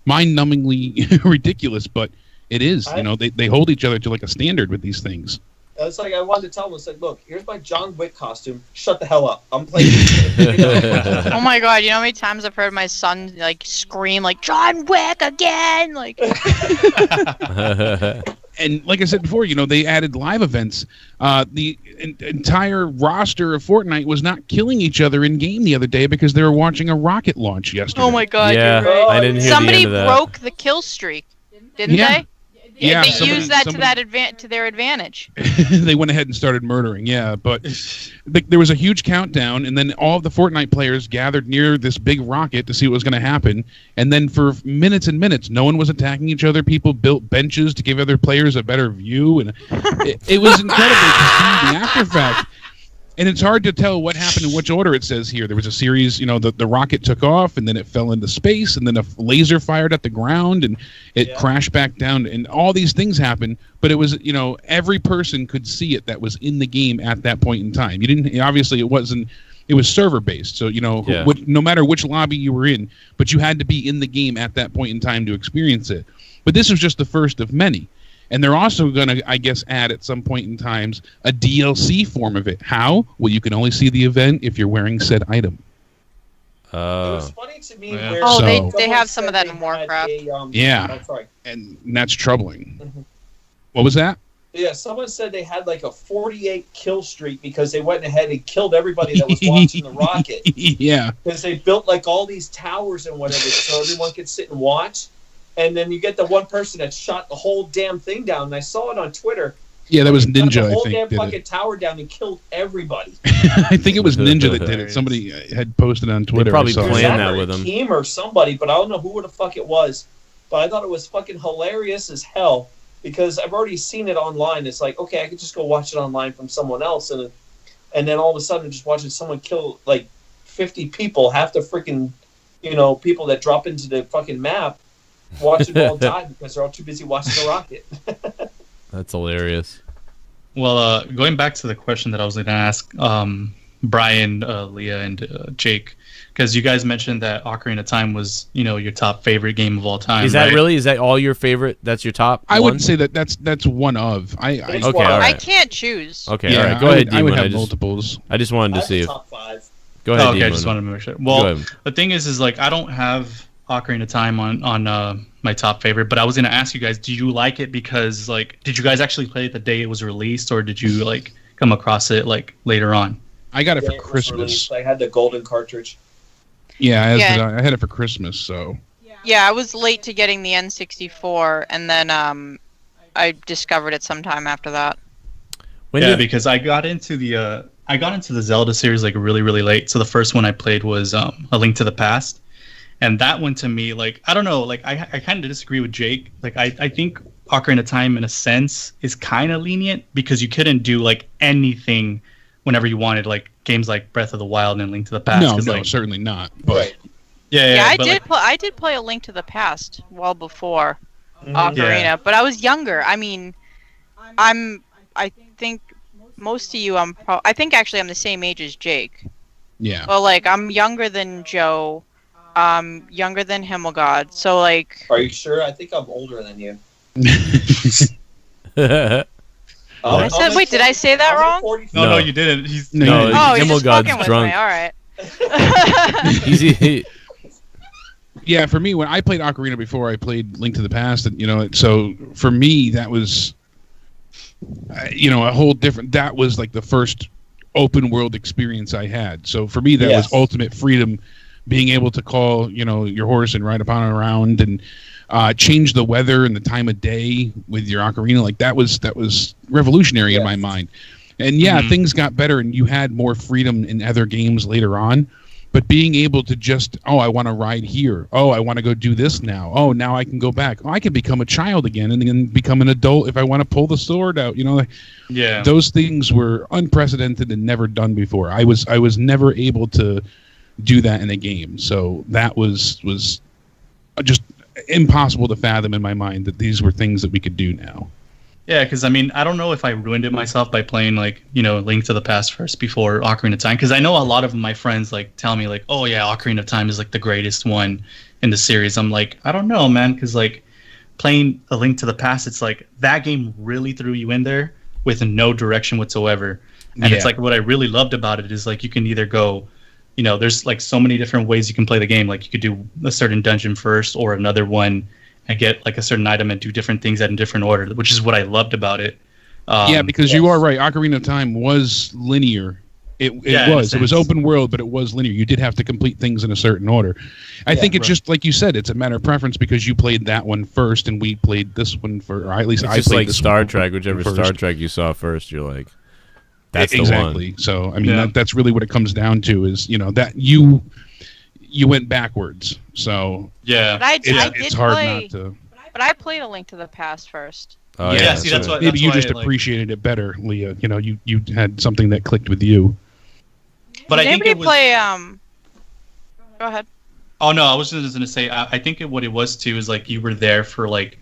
mind-numbingly ridiculous, but it is. You know, they hold each other to like a standard with these things. It's like I wanted to tell him, it's like, "Look, here's my John Wick costume. Shut the hell up. I'm playing." Oh my God! You know how many times I've heard my son like scream like "John Wick again!" Like. And like I said before, you know, they added live events. The entire roster of Fortnite was not killing each other in game the other day because they were watching a rocket launch yesterday. Oh my God! Yeah, you're right. I didn't hear Somebody the end of that. broke the kill streak, didn't they? Yeah, they used that to their advantage. They went ahead and started murdering, but there was a huge countdown, and then all of the Fortnite players gathered near this big rocket to see what was going to happen, and then for minutes and minutes, no one was attacking each other. People built benches to give other players a better view, and it was incredible to see the after fact. And it's hard to tell what happened in which order it says here. There was a series, you know, the rocket took off, and then it fell into space, and then a laser fired at the ground, and it crashed back down, and all these things happened. But it was, you know, every person could see it that was in the game at that point in time. You didn't, obviously, it wasn't. It was server based, so you know, no matter which lobby you were in, but you had to be in the game at that point in time to experience it. But this was just the first of many. And they're also going to, I guess, add at some point in times a DLC form of it. How? Well, you can only see the event if you're wearing said item. It was funny to me where they have some of that in Warcraft. And that's troubling. Mm-hmm. What was that? Yeah, someone said they had like a 48 kill streak because they went ahead and killed everybody that was watching the rocket. Yeah. Because they built like all these towers and whatever so everyone could sit and watch. And then you get the one person that shot the whole damn thing down. And I saw it on Twitter. Yeah, that was Ninja, I think. The whole damn fucking tower down and killed everybody. I think it was Ninja that did it. Somebody had posted on Twitter. They probably planned that with him. KEEM or somebody, but I don't know who the fuck it was. But I thought it was fucking hilarious as hell because I've already seen it online. It's like, okay, I could just go watch it online from someone else. And then all of a sudden just watching someone kill like 50 people, half the freaking, you know, people that drop into the fucking map. Watch them all die because they're all too busy watching the rocket. That's hilarious. Well, going back to the question that I was going to ask, Brian, Leah, and Jake, because you guys mentioned that Ocarina of Time was, your top favorite game of all time. Is that right? really? Is that all your favorite? That's your top? I one? wouldn't say that's one of. Okay, all I right. can't choose. Okay, Yeah, all right. Go ahead, I would D-Moon. have multiples. I just wanted I to have see the if. top 5. Go ahead, Okay, I D-Moon. just wanted to make sure. Go Well, ahead. the thing is like I don't have Ocarina of Time on my top favorite, but I was gonna ask you guys, do you like it because like did you guys actually play it the day it was released, or did you like come across it like later on? I got it Yeah, for it was Christmas. released. I had the golden cartridge. Yeah, Yeah. I had it for Christmas, so. Yeah, I was late to getting the N64, and then I discovered it sometime after that. Because I got into the Zelda series like really really late. So the first one I played was A Link to the Past, and that one to me, like I don't know, like I kind of disagree with Jake. Like I think Ocarina of Time in a sense is kind of lenient because you couldn't do like anything whenever you wanted, like games like Breath of the Wild and Link to the Past. No, like, certainly not. But Right. Yeah, I but, did. like, I did play A Link to the Past well before Mhm. Ocarina, but I was younger. I mean, I think most of you, I think actually I'm the same age as Jake. yeah. Well, like I'm younger than Joe, younger than Himmelgod. So like, Are you sure? I think I'm older than you. I said, wait, did I say that wrong? no, you didn't. He's No, Oh, you're just Himmelgod's fucking with drunk. me. All right. Easy. Yeah, for me, when I played Ocarina before I played Link to the Past, and so for me that was, a whole different. That was like the first open world experience I had. So for me, that was ultimate freedom, being able to call your horse and ride upon it around and change the weather and the time of day with your Ocarina. Like that was revolutionary in my mind. And things got better, and you had more freedom in other games later on. But being able to just, I want to ride here. Oh, I want to go do this now. Oh, now I can go back. Oh, I can become a child again and then become an adult if I want to pull the sword out. Those things were unprecedented and never done before. I was never able to do that in a game. So that was just impossible to fathom in my mind that these were things that we could do now. Yeah, because I mean, I don't know if I ruined it myself by playing like Link to the Past first before Ocarina of Time, because I know a lot of my friends like tell me like, oh yeah, Ocarina of Time is like the greatest one in the series. I'm like, I don't know, man, because like playing A Link to the Past, it's like that game really threw you in there with no direction whatsoever, and it's like what I really loved about it is like you can either go, there's like so many different ways you can play the game. Like you could do a certain dungeon first or another one and get like a certain item and do different things in different order, which is what I loved about it. Because you are right. Ocarina of Time was linear. It was open world, but it was linear. You did have to complete things in a certain order. I think it's just like you said, it's a matter of preference because you played that one first and we played this one or at least It's I just played like this Star one Trek, whichever first. Star Trek you saw first, you're like, that's exactly. the one. So I mean that's really what it comes down to is that you went backwards. So yeah, But it's hard not to. But I played A Link to the Past first. Oh, yeah, see, that's what. Maybe you just like, appreciated it better, Leah. You had something that clicked with you. But Did I think anybody it was, play Go ahead. Oh no, I was just gonna say. I think what it was too is like you were there for like,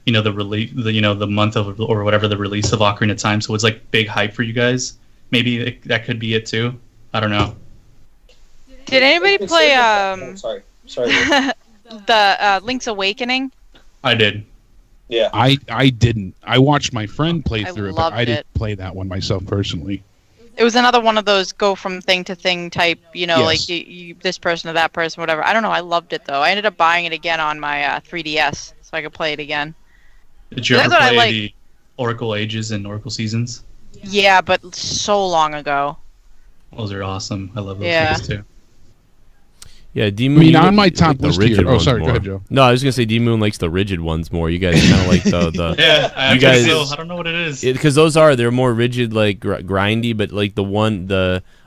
the release, the month of or whatever the release of Ocarina of Time. So it's like big hype for you guys. Maybe that could be it too. I don't know. Did anybody play Sorry. the Link's Awakening? I did. Yeah. I didn't. I watched my friend play I through it, but loved I didn't it. play that one myself personally. It was another one of those go from thing to thing type, Yes. like you this person to that person, whatever. I don't know. I loved it though. I ended up buying it again on my 3DS so I could play it again. Did you That's ever what I play like. the Oracle Ages and Oracle Seasons? Yeah, but so long ago. Those are awesome. I love those Yeah. games too. Yeah, D-Moon. I mean, you on my like top the list rigid here. Oh, ones sorry. Go more. ahead, Joe. No, I was gonna say D-Moon likes the rigid ones more. You guys kind of like the Yeah, I You guys- I don't know what it is. because they're more rigid, like grindy, but like the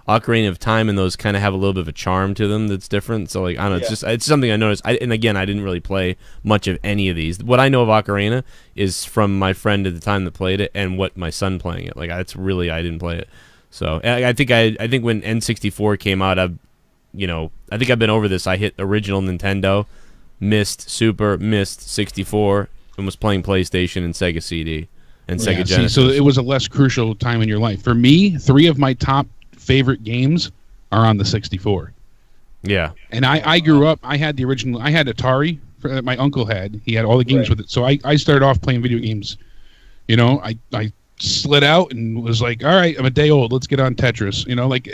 Ocarina of Time and those kind of have a little bit of a charm to them that's different. So like I don't know, it's something I noticed. And again, I didn't really play much of any of these. What I know of Ocarina is from my friend at the time that played it and what my son playing it. Like that's really I didn't play it. So and I think when N64 came out, I think I've been over this. I hit original Nintendo, missed Super, missed 64, and was playing PlayStation and Sega CD and Sega See, Genesis. so it was a less crucial time in your life. For me, 3 of my top favorite games are on the 64. Yeah. And I grew up. I had the original. I had Atari that my uncle had. He had all the games with it. So I started off playing video games. You know, I slid out and was like, all right, I'm a day old. Let's get on Tetris. You know, like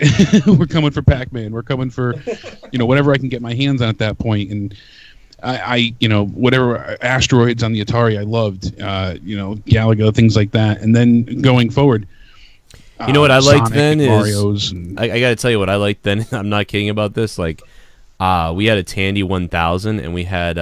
we're coming for Pac-Man. We're coming for, you know, whatever I can get my hands on at that point. And I you know, whatever Asteroids on the Atari I loved, you know, Galaga, things like that. And then going forward, you know what I liked then is Mario's I got to tell you what I liked then. I'm not kidding about this. Like, we had a Tandy 1000, and we had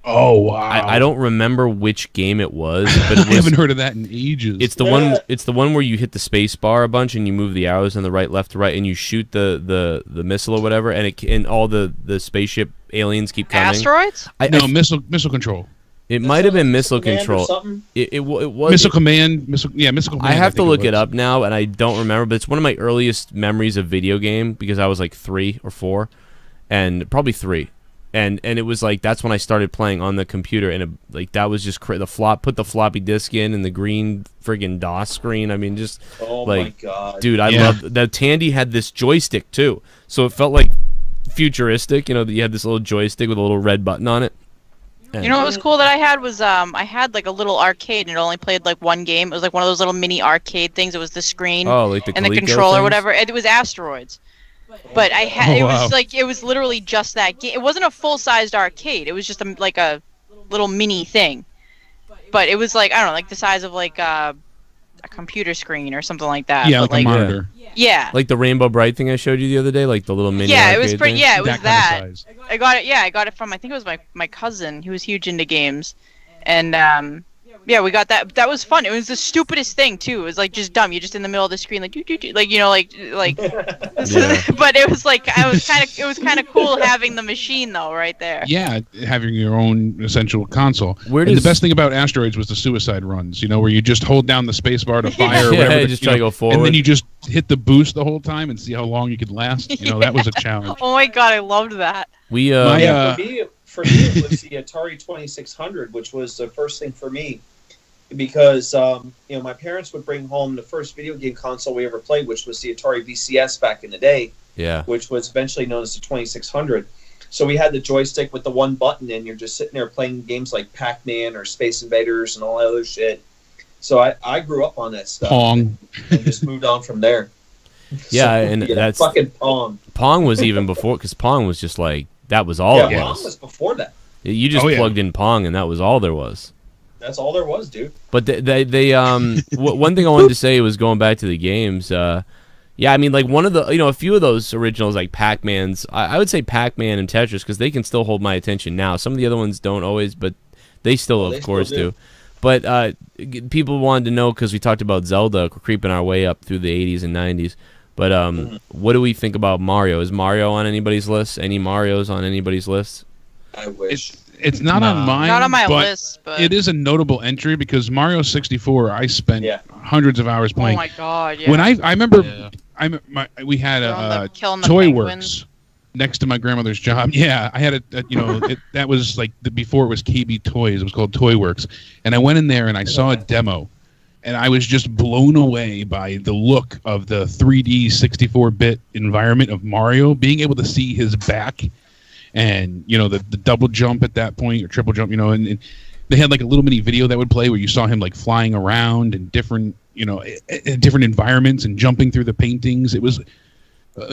oh wow! I don't remember which game it was, but I haven't heard of that in ages. It's the one. It's the one where you hit the space bar a bunch and you move the arrows on the right, left to right, and you shoot the missile or whatever, and all the spaceship aliens keep coming. Asteroids? Missile control. It might have been missile control. It was missile command. Missile command. I have to look it up now, and I don't remember, but it's one of my earliest memories of video game because I was like 3 or 4, and probably 3. And it was like that's when I started playing on the computer, and like that was just put the floppy disk in and the green friggin' DOS screen. I mean, just my god, dude, I loved the Tandy had this joystick too, so it felt like futuristic. You know, that you had this little joystick with a little red button on it. You know what was cool that I had was I had like a little arcade and it only played like one game. It was like one of those little mini arcade things. It was the screen like the and the controller or whatever. It was Asteroids. But I had it was like it was literally just that game. It wasn't a full-sized arcade. It was just like a little mini thing. But it was like I don't know, like the size of like a computer screen or something like that. Yeah, but like a monitor. Yeah. Like the Rainbow Bright thing I showed you the other day, like the little mini. Yeah, it was pretty. Yeah, it was that. Kind of size. I got it. Yeah, I got it from I think it was my cousin who was huge into games, and yeah, we got that. That was fun. It was the stupidest thing too. It was like just dumb. You're just in the middle of the screen, like like you know, like. Yeah. But it was like it was kind of cool having the machine though, right there. Yeah, having your own essential console. And the best thing about Asteroids was the suicide runs. You know, where you just hold down the space bar to fire, or whatever. Just try to go forward, and then you just hit the boost the whole time and see how long you could last. You know, that was a challenge. Oh my god, I loved that. For me, it was the Atari 2600, which was the first thing for me. Because you know, my parents would bring home the first video game console we ever played, which was the Atari VCS back in the day. Yeah. Which was eventually known as the 2600. So we had the joystick with the one button, and you're just sitting there playing games like Pac-Man or Space Invaders and all that other shit. So I grew up on that stuff. Pong. And just moved on from there. Yeah, and that's fucking Pong. Pong was even before, because Pong was just like that was all it was. Pong was before that. You just plugged in Pong, and that was all there was. That's all there was, dude. But they one thing I wanted to say was going back to the games. Yeah, I mean, like one of the a few of those originals like Pac-Man's. I would say Pac-Man and Tetris because they can still hold my attention now. Some of the other ones don't always, but they still, of course, do. But people wanted to know because we talked about Zelda creeping our way up through the 80s and 90s. But what do we think about Mario? Is Mario on anybody's list? Any Marios on anybody's list? I wish. It's not on mine. Not on my list, but it is a notable entry because Mario 64. I spent hundreds of hours playing. Oh my god! Yeah. When I remember, we had Toy Works next to my grandmother's job. Yeah, I had that was like before it was KB Toys. It was called Toy Works, and I went in there and I saw a demo, and I was just blown away by the look of the 3D 64-bit environment of Mario, being able to see his back. And the double jump at that point or triple jump, and they had like a little mini video that would play where you saw him like flying around in different different environments and jumping through the paintings. It was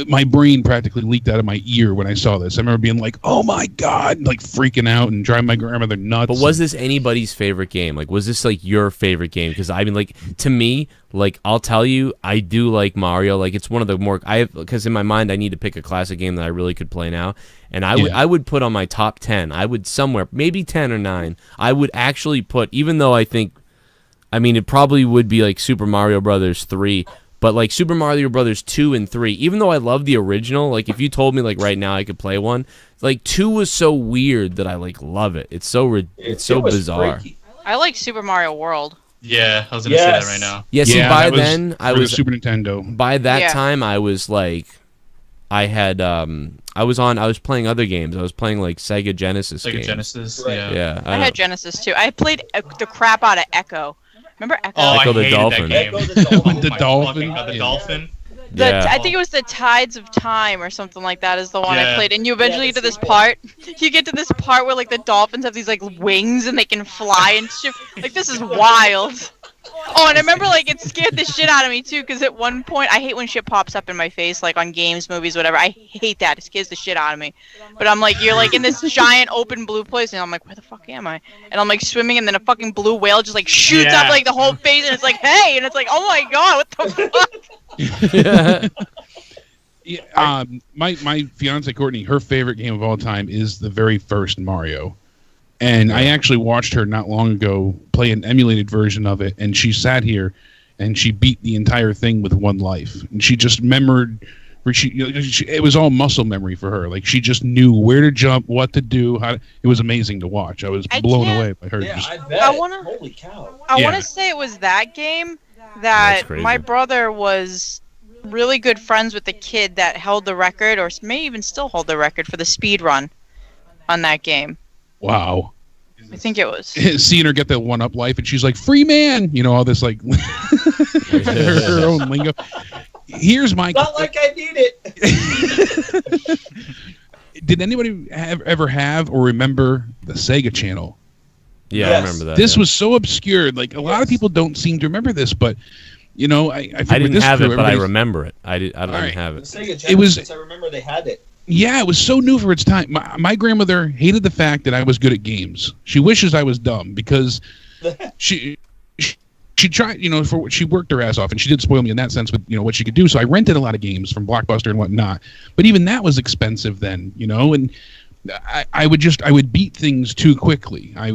my brain practically leaked out of my ear when I saw this. I remember being like, "Oh my god!" like freaking out and driving my grandmother nuts. But was this anybody's favorite game? Like, was this like your favorite game? Because I mean, like to me, like I'll tell you, I do like Mario. Like it's one of the more because in my mind I need to pick a classic game that I really could play now. And I would put on my top 10. I would somewhere maybe 10 or 9. I would actually put, even though I think, I mean, it probably would be like Super Mario Brothers 3. But like Super Mario Brothers 2 and 3, even though I love the original, like if you told me like right now I could play one, like 2 was so weird that I like love it. It's so bizarre. Freaky. I like Super Mario World. Yeah, I was gonna say that right now. Yeah, see, by then I was Super Nintendo. By that time I was like, I had I was playing other games. I was playing like Sega Genesis games. Genesis, right. Yeah. I had Genesis too. I played the crap out of Echo. Remember Echo? Oh, Echo I the hated Dolphin. that game. Echo the Dolphin. The Dolphin. The Dolphin. I think it was the Tides of Time or something like that is the one I played. And you eventually get to this part. You get to this part where like the dolphins have these like wings and they can fly and shit. Like this is wild. Oh, and I remember like it scared the shit out of me too, because at one point I hate when shit pops up in my face, like on games, movies, whatever. I hate that. It scares the shit out of me. But I'm like, you're like in this giant open blue place, and I'm like, where the fuck am I? And I'm like swimming, and then a fucking blue whale just like shoots up like the whole face, and it's like, hey, and it's like, oh my god, what the fuck? My fiance Courtney, her favorite game of all time is the very first Mario. And I actually watched her not long ago play an emulated version of it, and she sat here and she beat the entire thing with one life. And she just remembered, it was all muscle memory for her. Like she just knew where to jump, what to do. It was amazing to watch. I was blown away by her. Yeah, I bet. Holy cow. I want to say it was that game that my brother was really good friends with the kid that held the record, or may even still hold the record for the speed run on that game. Wow. I think it was. Seeing her get that one-up life, and she's like, free man! You know, all this, like, her own lingo. Here's my... Not like I need it! Did anybody ever have or remember the Sega Channel? Yeah, I remember that. This was so obscure. Like, a lot of people don't seem to remember this, but, you know, I didn't have it, but I remember it. I don't have it. The Sega Genesis, I remember they had it. Yeah, it was so new for its time. My grandmother hated the fact that I was good at games. She wishes I was dumb because she tried, you know, she worked her ass off, and she did spoil me in that sense with, you know, what she could do. So I rented a lot of games from Blockbuster and whatnot. But even that was expensive then, you know, and I would beat things too quickly. I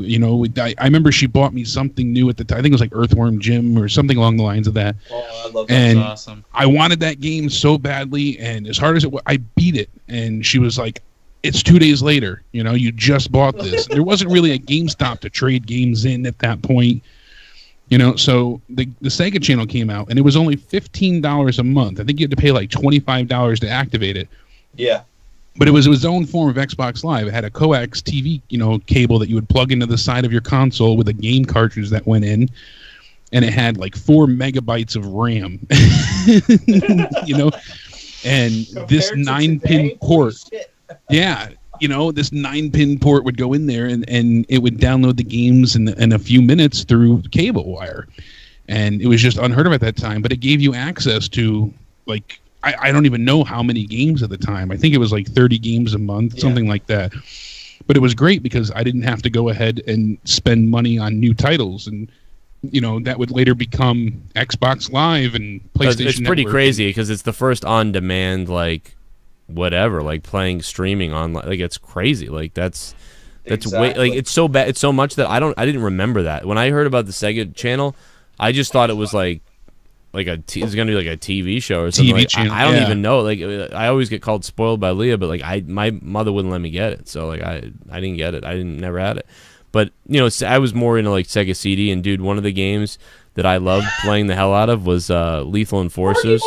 remember she bought me something new at the time. I think it was like Earthworm Jim or something along the lines of that. Oh, I love that. And that's awesome. I wanted that game so badly, and as hard as it was, I beat it. And she was like, it's 2 days later. You know, you just bought this. There wasn't really a GameStop to trade games in at that point. You know, so the Sega Channel came out, and it was only $15 a month. I think you had to pay like $25 to activate it. Yeah. But it was its own form of Xbox Live. It had a coax TV, you know, cable that you would plug into the side of your console with a game cartridge that went in, and it had like 4 megabytes of RAM. You know, and this 9-pin port. Yeah, you know, this 9-pin port would go in there, and it would download the games in a few minutes through cable wire, and it was just unheard of at that time. But it gave you access to like. I don't even know how many games at the time. I think it was like 30 games a month, something like that. But it was great because I didn't have to go ahead and spend money on new titles. And, you know, that would later become Xbox Live and PlayStation It's pretty Network. crazy because it's the first on-demand, like, whatever, like playing streaming online. Like, it's crazy. Like, that's way, like, it's so bad. It's so much that I didn't remember that. When I heard about the Sega Channel, I just thought it was like it's gonna be like a TV show or something. TV channel, I don't even know. Like I always get called spoiled by Leah, but like my mother wouldn't let me get it, so like I didn't get it. Never had it. But you know, I was more into like Sega CD, and dude, one of the games that I loved playing the hell out of was Lethal Enforcers.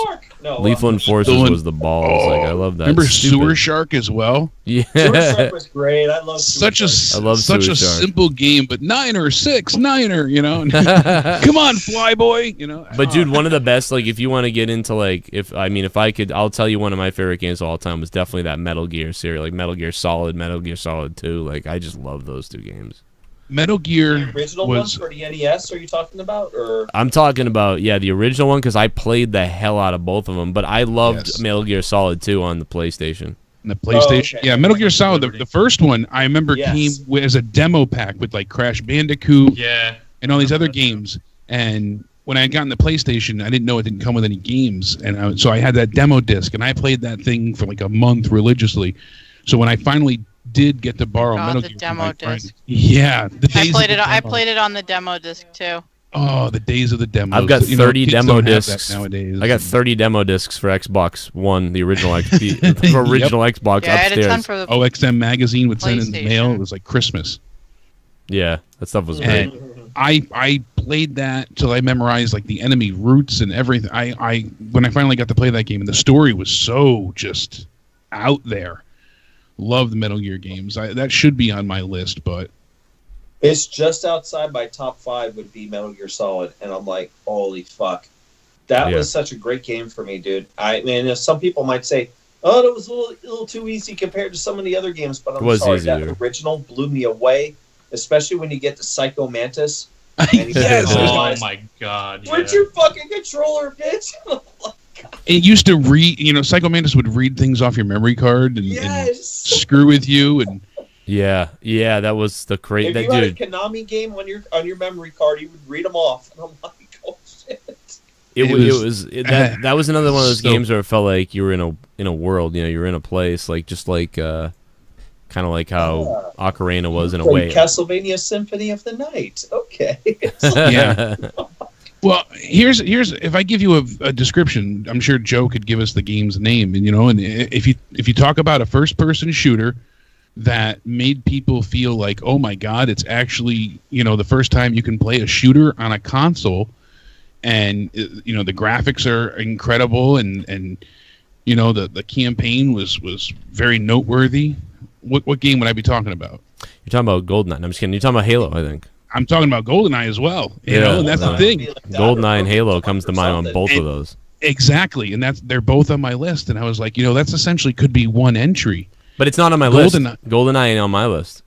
Lethal Enforcers was the balls. Like I love that. Remember Sewer Shark as well? Yeah, Sewer Shark was great. I love such a Sewer Shark. simple game, but 9er, you know. Come on, Flyboy, you know. But dude, one of the best. Like if you want to get into like, if I could, I'll tell you one of my favorite games of all time was definitely that Metal Gear series, like Metal Gear Solid, Metal Gear Solid 2. Like I just love those two games. Metal Gear the original one for the NES, are you talking about? Or I'm talking about, the original one, because I played the hell out of both of them, but I loved Metal Gear Solid 2 on the PlayStation. The PlayStation, yeah, Metal Gear Solid, the first one, I remember came as a demo pack with like Crash Bandicoot and all these other games, and when I had gotten the PlayStation, I didn't know it didn't come with any games, and so I had that demo disc, and I played that thing for like a month religiously. So when I finally did get to borrow Metal Gear, the demo disc. Yeah, I played it on the demo disc too. Oh, the days of the demos. I've got 30 demo discs nowadays. I got 30 demo discs for Xbox One, the original original Xbox upstairs. I had a ton for the OXM magazine would send in the mail. It was like Christmas. Yeah, that stuff was great. I played that till I memorized like the enemy routes and everything. When I finally got to play that game, and the story was so just out there. Love the Metal Gear games. That should be on my list, but it's just outside my top 5 would be Metal Gear Solid, and I'm like, holy fuck. That was such a great game for me, dude. I mean, some people might say, "Oh, that was a little too easy compared to some of the other games," but I'm sorry, that original blew me away, especially when you get to Psycho Mantis. Oh my god! Where's your fucking controller, bitch? It used to read, Psycho Mantis would read things off your memory card and screw with you. And yeah, that was the crazy. If you had a Konami game on your memory card, you would read them off, and I'm like, oh shit. That was another one of those games where it felt like you were in a world, you were in a place, like kind of like how Ocarina was in a way. Castlevania Symphony of the Night. Okay. Yeah. Well, here's if I give you a description, I'm sure Joe could give us the game's name, and and if you talk about a first-person shooter that made people feel like, oh my god, it's actually the first time you can play a shooter on a console, and the graphics are incredible, and the campaign was very noteworthy. What game would I be talking about? You're talking about GoldenEye. I'm just kidding. You're taling about Halo, I think. I'm talking about GoldenEye as well. And that's the thing. GoldenEye and Halo comes to mind on both of those. Exactly, and they're both on my list. And I was like, that's essentially could be one entry. But it's not on my list. GoldenEye ain't on my list.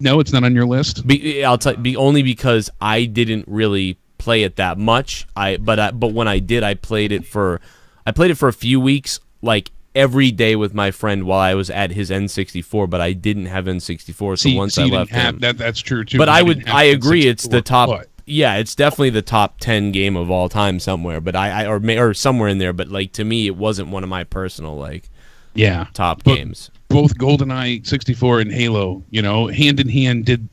No, it's not on your list. I'll tell you, only because I didn't really play it that much. But when I did, I played it for a few weeks, like every day with my friend while I was at his N64, but I didn't have N64, so once I left him. That's true too. But I agree, it's the top. Yeah, it's definitely the top 10 game of all time somewhere. But or somewhere in there. But like to me, it wasn't one of my personal top games. Both GoldenEye 64 and Halo, hand in hand did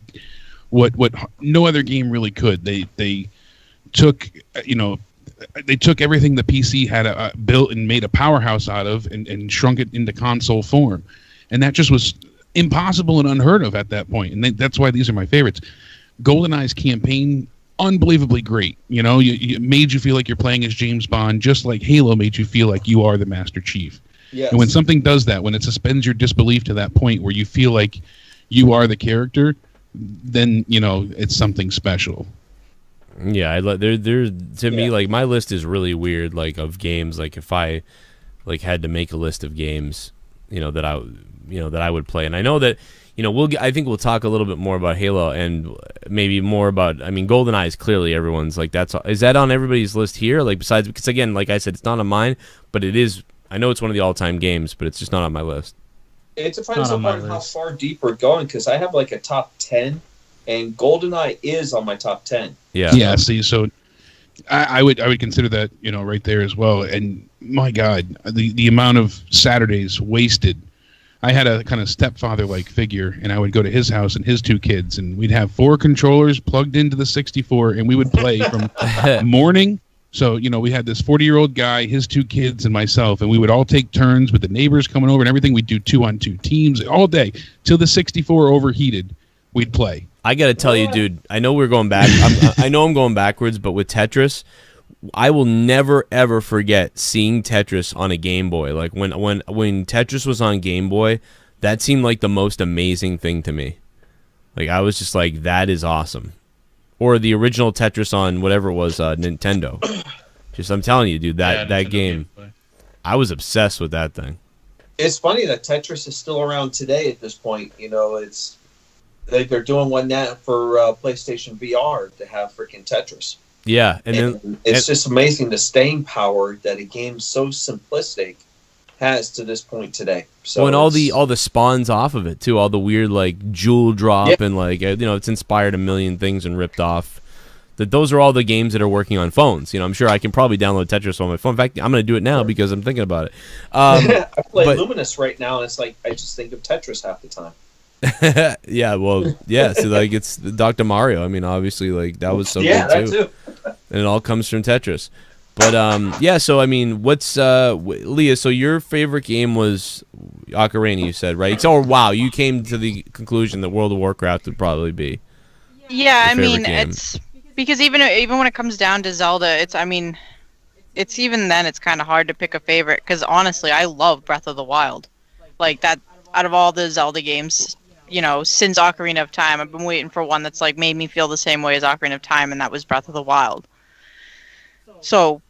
what no other game really could. They took They took everything the PC had built and made a powerhouse out of and shrunk it into console form. And that just was impossible and unheard of at that point. And that's why these are my favorites. GoldenEye's campaign, unbelievably great. It made you feel like you're playing as James Bond, just like Halo made you feel like you are the Master Chief. Yes. And when something does that, when it suspends your disbelief to that point where you feel like you are the character, then, it's something special. Yeah, to me, like, my list is really weird, like, of games. Like, if I had to make a list of games, that I would play. And I know that, I think we'll talk a little bit more about Halo and maybe more about, GoldenEye is clearly everyone's, like, is that on everybody's list here? Like, besides, because again, like I said, it's not on mine, but it is, I know it's one of the all-time games, but it's just not on my list. It depends on how far deep we're going, because I have, like, a top 10. And GoldenEye is on my top 10. Yeah. Yeah. See, so I would consider that right there as well. And my God, the amount of Saturdays wasted. I had a kind of stepfather-like figure, and I would go to his house and his two kids, and we'd have 4 controllers plugged into the 64, and we would play from morning. So we had this 40-year-old guy, his 2 kids, and myself, and we would all take turns with the neighbors coming over and everything. We'd do 2-on-2 teams all day till the 64 overheated. We'd play. I gotta tell you, dude. I know we're going back. I know I'm going backwards, but with Tetris, I will never ever forget seeing Tetris on a Game Boy. Like when Tetris was on Game Boy, that seemed like the most amazing thing to me. Like I was just like, that is awesome. Or the original Tetris on whatever it was, Nintendo. Just I'm telling you, dude, that game, I was obsessed with that thing. It's funny that Tetris is still around today at this point. It's. They're doing one now for PlayStation VR to have freaking Tetris. Yeah, and then it's just amazing the staying power that a game so simplistic has to this point today. So and all the spawns off of it too, all the weird like jewel drop and like it's inspired a million things and ripped off. Those are all the games that are working on phones. I'm sure I can probably download Tetris on my phone. In fact, I'm going to do it now because I'm thinking about it. I play Luminous right now, and it's like I just think of Tetris half the time. Yeah, well, yeah. So like, it's Dr. Mario. Obviously, like that was so good too. And it all comes from Tetris. But yeah. So what's Leah? So your favorite game was Ocarina, you said, right? So wow, you came to the conclusion that World of Warcraft would probably be. Yeah, it's because even when it comes down to Zelda, it's even then it's kind of hard to pick a favorite because honestly, I love Breath of the Wild. Like that, out of all the Zelda games. Since Ocarina of Time, I've been waiting for one that's like made me feel the same way as Ocarina of Time, and that was Breath of the Wild. So,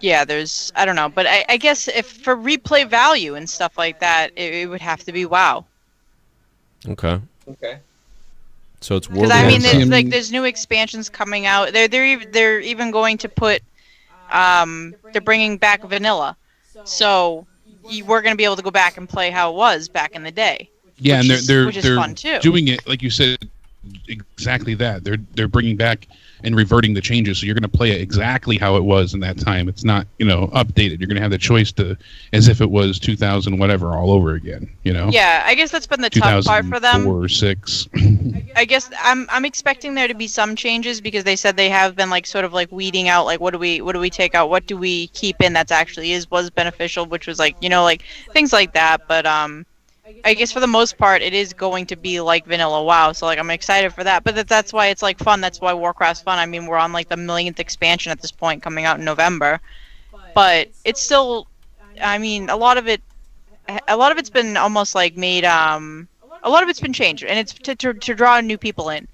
yeah, there's I don't know, but I guess if for replay value and stuff like that, it would have to be WoW. Okay. Okay. So it's Because I mean, there's new expansions coming out. They're even going to put they're bringing back vanilla, so we're going to be able to go back and play how it was back in the day. Yeah, and they're fun too. Doing it like you said, exactly that. They're bringing back and reverting the changes, so you're going to play it exactly how it was in that time. It's not updated. You're going to have the choice to as if it was 2000 whatever all over again. Yeah, I guess that's been the tough part for them. 2004 or 6. I guess I'm expecting there to be some changes because they said they have been like sort of like weeding out like what do we take out, what do we keep in that's actually was beneficial, which was like like things like that. But I guess for the most part, it is going to be like vanilla WoW, so like I'm excited for that. But that's why it's like fun. That's why Warcraft's fun. I mean, we're on like the millionth expansion at this point, coming out in November. But it's still, I mean, a lot of it's been almost like made. A lot of it's been changed, and it's to draw new people in,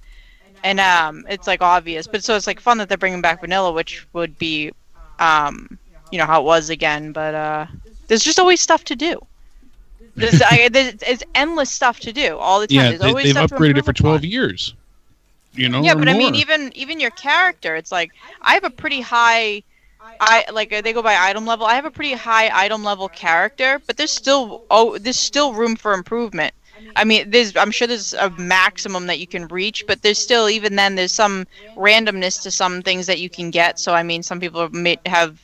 and it's like obvious. But so it's like fun that they're bringing back vanilla, which would be, how it was again. But there's just always stuff to do. There's endless stuff to do all the time. Yeah, There's always they've stuff to upgraded it for improve 12 years. Yeah, or but I mean, more. even your character, it's like I have a pretty hide. They go by item level. I have a pretty high item level character, but there's still room for improvement. I mean, I'm sure there's a maximum that you can reach, but there's still, even then, there's some randomness to some things that you can get. So I mean, some people may have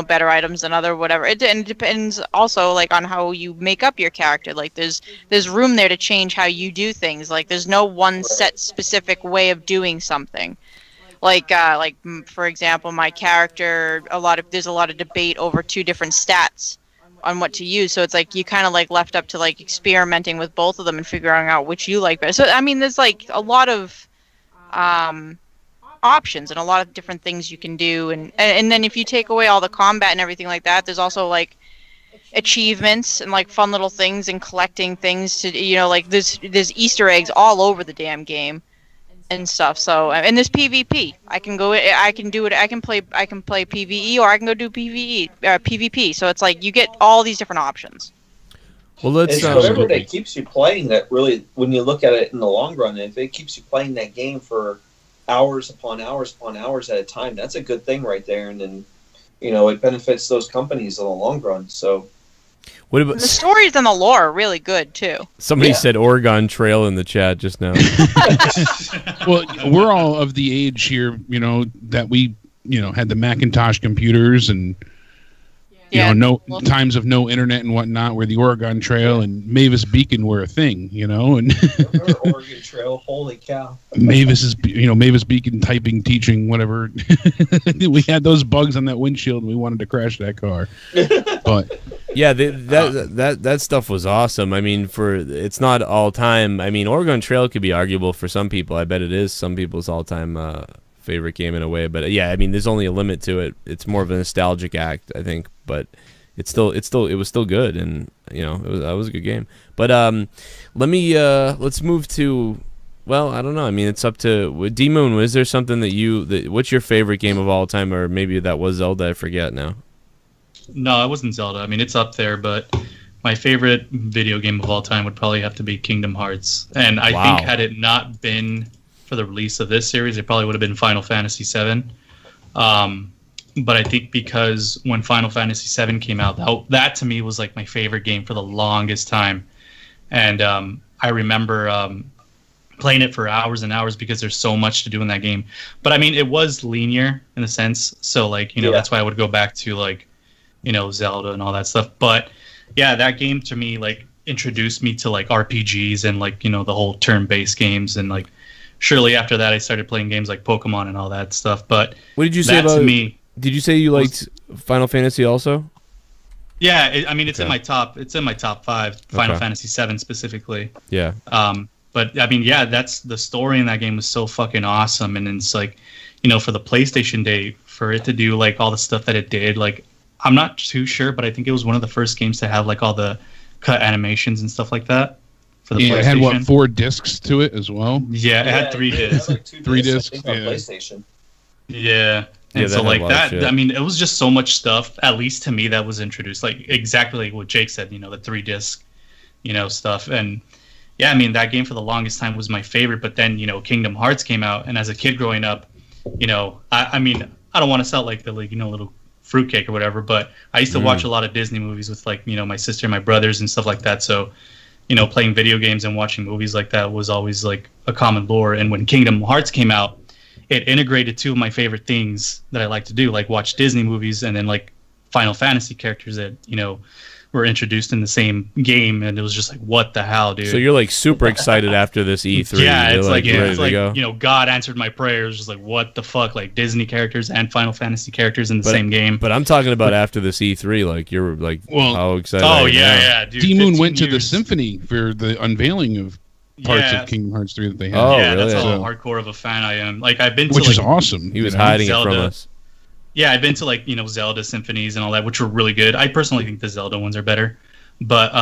better items than other whatever. It depends also like on how you make up your character. Like there's room there to change how you do things. Like there's no one set specific way of doing something. Like for example, my character, there's a lot of debate over 2 different stats on what to use. So it's like you kind of like left up to like experimenting with both of them and figuring out which you like better. So I mean, there's like a lot of options and a lot of different things you can do, and then if you take away all the combat and everything like that, there's also like achievements and like fun little things and collecting things to like there's Easter eggs all over the damn game and stuff. So and there's PvP. I can play PvE, or I can go do PvP. So it's like you get all these different options. Well, it's whatever that keeps you playing that really, when you look at it in the long run, if it keeps you playing that game for hours upon hours upon hours at a time, that's a good thing right there. And then it benefits those companies in the long run. So what about the stories and the lore are really good too. Somebody said Oregon Trail in the chat just now. Well, we're all of the age here that we had the Macintosh computers and times of no internet and whatnot, where the Oregon Trail and Mavis Beacon were a thing, and Oregon Trail, holy cow! Mavis Beacon typing, teaching, whatever. We had those bugs on that windshield, and we wanted to crash that car. But yeah, that stuff was awesome. I mean, it's not all time. I mean, Oregon Trail could be arguable for some people. I bet it is some people's all time favorite game in a way. But yeah, I mean, there's only a limit to it. It's more of a nostalgic act, I think. But it was still good, and that was a good game. But let's move to, well, I don't know. I mean, it's up to D-Moon. Was there something what's your favorite game of all time, or maybe that was Zelda? I forget now. No, it wasn't Zelda. I mean, it's up there, but my favorite video game of all time would probably have to be Kingdom Hearts. And I think had it not been for the release of this series, it probably would have been Final Fantasy VII. But I think because when Final Fantasy VII came out, that to me was like my favorite game for the longest time. And I remember playing it for hours and hours because there's so much to do in that game. But I mean, it was linear in a sense. So like, that's why I would go back to like, Zelda and all that stuff. But yeah, that game to me like introduced me to like RPGs and like, the whole turn-based games. And like, surely after that, I started playing games like Pokemon and all that stuff. But what did you say about me? Did you say you liked Final Fantasy also? Yeah, it's in my top. It's in my top 5. Final Fantasy VII specifically. Yeah. But I mean, yeah, that's the story in that game was so fucking awesome, and it's like, for the PlayStation day, for it to do like all the stuff that it did, like I'm not too sure, but I think it was one of the first games to have like all the cut animations and stuff like that. For the PlayStation. It had 4 discs to it as well. Yeah, it had 3 discs. Like 3 discs. on PlayStation. Yeah. And so like that, I mean, it was just so much stuff, at least to me, that was introduced. Like exactly like what Jake said, you know, the 3-disc, you know, stuff. And yeah, I mean, that game for the longest time was my favorite. But then, you know, Kingdom Hearts came out, and as a kid growing up, you know, I mean, I don't want to sound like the, like, you know, little fruitcake or whatever, but I used to watch a lot of Disney movies with, like, you know, my sister and my brothers and stuff like that. So, you know, playing video games and watching movies like that was always like a common lore. And when Kingdom Hearts came out, it integrated two of my favorite things that I like to do, like watch Disney movies and then like Final Fantasy characters that, you know, were introduced in the same game, and it was just like, what the hell, dude? So you're like super excited after this E3. Yeah, you're it's like go. You know, God answered my prayers. Just like, what the fuck, like Disney characters and Final Fantasy characters in the same game. But I'm talking about after this E3, like you're like, how excited? Oh yeah, dude. D-Moon went to the Symphony for the unveiling of parts of Kingdom Hearts 3 that they had. Oh, yeah, really? That's how hardcore of a fan I am. Like I've been to, which like, is awesome. He was hiding Zelda. it from us. Yeah, I've been to, like, you know, Zelda symphonies and all that, which were really good. I personally think the Zelda ones are better. But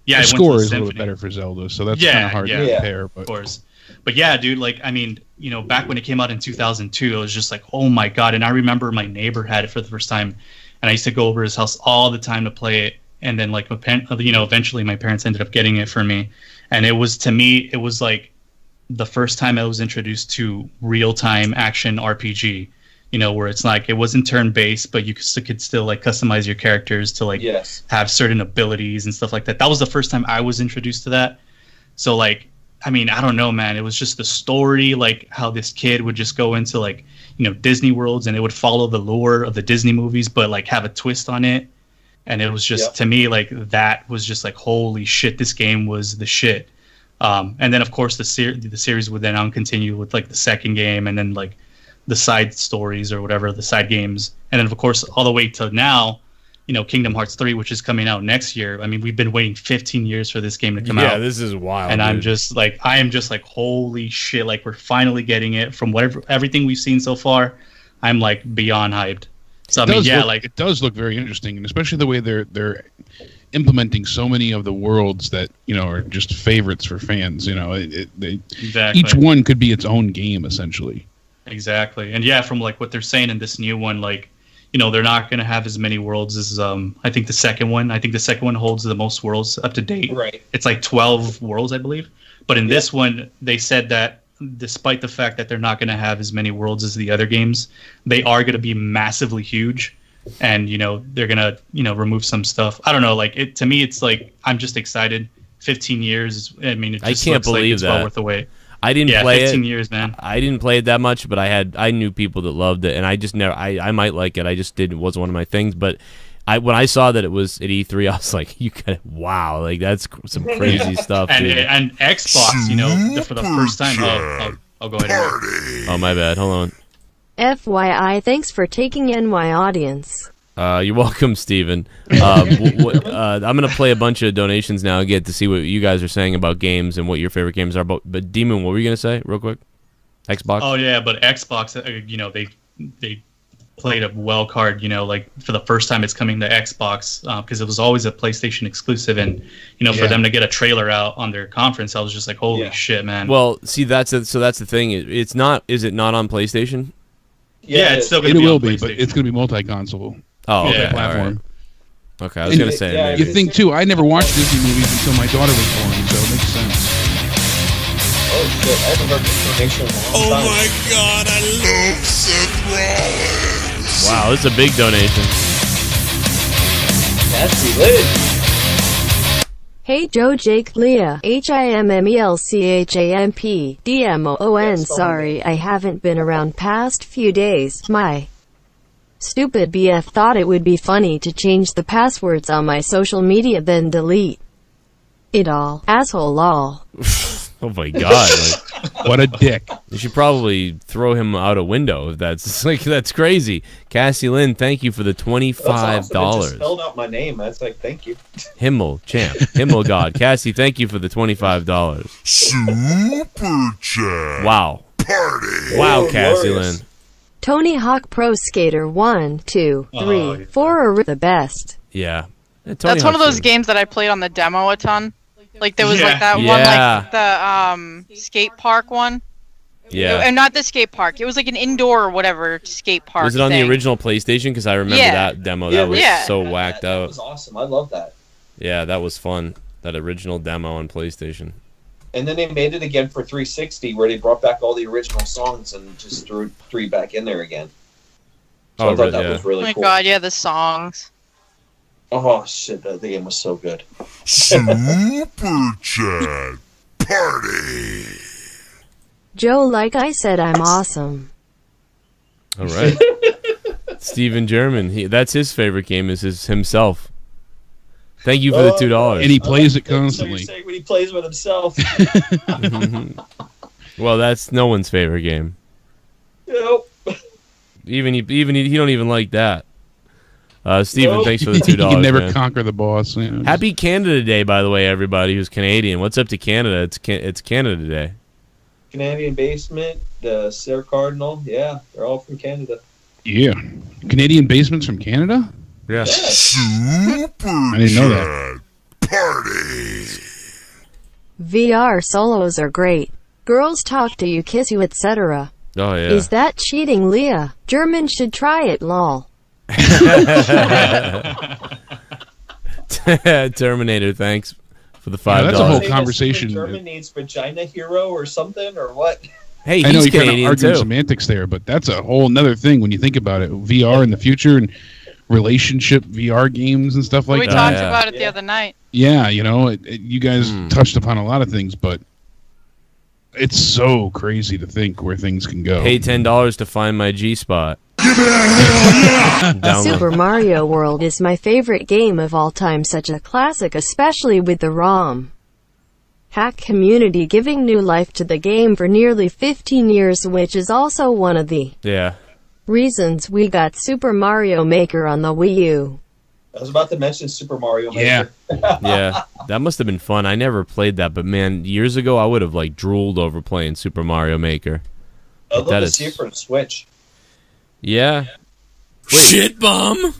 yeah, the score is a little bit better for Zelda, so that's kind of hard to compare. But of course, but yeah, dude, like, I mean, you know, back when it came out in 2002, it was just like, oh my god. And I remember my neighbor had it for the first time, and I used to go over his house all the time to play it. And then, like, you know, eventually my parents ended up getting it for me, and it was, to me, it was like the first time I was introduced to real-time action RPG. You know, where it's like, it wasn't turn-based, but you could still like customize your characters to like have certain abilities and stuff like that. That was the first time I was introduced to that. So like, I mean, I don't know, man. It was just the story, like how this kid would just go into, like, you know, Disney worlds, and it would follow the lore of the Disney movies, but like have a twist on it. And it was just, to me, like, that was just like, holy shit, this game was the shit. And then of course the series would then on continue with like the second game, and then like the side stories or whatever, the side games, and then of course all the way to now, you know, Kingdom Hearts 3, which is coming out next year. I mean, we've been waiting 15 years for this game to come out. Yeah, this is wild. And dude. I am just like, holy shit, like, we're finally getting it. From everything we've seen so far, I'm like beyond hyped. So I mean, yeah, like, it does look very interesting, and especially the way they're implementing so many of the worlds that, you know, are just favorites for fans. You know, exactly. Each one could be its own game essentially. Exactly. And yeah, from like what they're saying in this new one, like, you know, they're not going to have as many worlds as I think the second one. I think the second one holds the most worlds up to date. Right. It's like 12 worlds, I believe. But in this one, they said that despite the fact that they're not going to have as many worlds as the other games, they are going to be massively huge. And, you know, they're going to, you know, remove some stuff. I don't know. Like, to me, it's like, I'm just excited. 15 years. I mean, it just looks like it's well worth the wait. I didn't play 15 it. Years, man. I didn't play it that much, but I knew people that loved it, and I just never. I might like it. I just didn't. It wasn't one of my things. But when I saw that it was at E3, I was like, "You got wow! Like, that's some crazy stuff." And Xbox, you know, for the first time. I'll go ahead. Oh, my bad. Hold on. FYI, thanks for taking NY audience. You're welcome, Steven. I'm going to play a bunch of donations now and get to see what you guys are saying about games and what your favorite games are. But Demon, what were you going to say real quick? Xbox? Oh, yeah, but Xbox, you know, they played a well card, you know, like for the first time it's coming to Xbox, because it was always a PlayStation exclusive. And, you know, for them to get a trailer out on their conference, I was just like, holy shit, man. Well, see, that's the thing. Is it not on PlayStation? Yeah, it's still going to be on will be, PlayStation. but it's going to be multi-console. Oh, okay. Platform. Right. Okay, I was going to say. You think, too, I never watched Disney movies until my daughter was born, so it makes sense. Oh, shit. I haven't heard this donation in a long time. Oh, my God. I love Seth Rollins. Wow, this is a big donation. That's lit. Hey Joe, Jake, Leah, HIMMELCHAMP, DMOON. Sorry, I haven't been around past few days. My stupid BF thought it would be funny to change the passwords on my social media then delete it all. Asshole lol. Oh my god. What a dick. You should probably throw him out a window if that's crazy. Cassie Lynn, thank you for the $25. That's awesome. It just spelled out my name. That's like, thank you. Himmel, champ. Himmel God. Cassie, thank you for the $25. Super chat. Wow. Party. Wow, Cassie Lynn. Tony Hawk Pro Skater 1, 2, 3, 4 are the best. Yeah. That's one of those games that I played on the demo a ton. Like there was like that one, like the skate park one. Yeah. And not the skate park. It was like an indoor or whatever skate park. Was it on thing. the original PlayStation? Because I remember that demo. Yeah, That was so whacked out. That was awesome. I love that. Yeah, that was fun. That original demo on PlayStation. And then they made it again for 360, where they brought back all the original songs and just threw three back in there again. So I thought that was really cool. Oh my god, yeah, the songs. Oh shit, the game was so good. Super Chat Party. Joe, like I said, I'm awesome. All right. Steven German. That's his favorite game. Is himself. Thank you for the $2. And he plays it constantly. So you're saying when he plays with himself. Well, that's no one's favorite game. Nope. Even he don't even like that. Steven, thanks for the $2. You can never man. conquer the boss. You know, Happy Canada Day, by the way, everybody who's Canadian. What's up to Canada? It's Canada Day. Canadian Basement, the Sarah Cardinal, yeah, they're all from Canada. Yeah. Canadian basements from Canada? Yeah. Super I didn't know that. Party. VR solos are great. Girls talk to you, kiss you, etc. Oh yeah. Is that cheating, Leah? Germans should try it, lol. Terminator, thanks for the $5. Yeah, that's a whole Say conversation. German needs vagina hero or something, or what? Hey, I know he's you kind of Canadian arguing too. semantics there, but that's a whole nother thing when you think about it. VR in the future and relationship VR games and stuff like We that. talked yeah. about it the other night. Yeah, you know, you guys touched upon a lot of things, but it's so crazy to think where things can go. Pay $10 to find my G spot. Super Mario World is my favorite game of all time, such a classic, especially with the ROM. Hack community giving new life to the game for nearly 15 years, which is also one of the Yeah. reasons we got Super Mario Maker on the Wii U. I was about to mention Super Mario Yeah. Maker. Yeah. That must have been fun. I never played that, but man, years ago I would have like drooled over playing Super Mario Maker. I'd love That to is- see it for the Switch. Yeah. ShiBUM.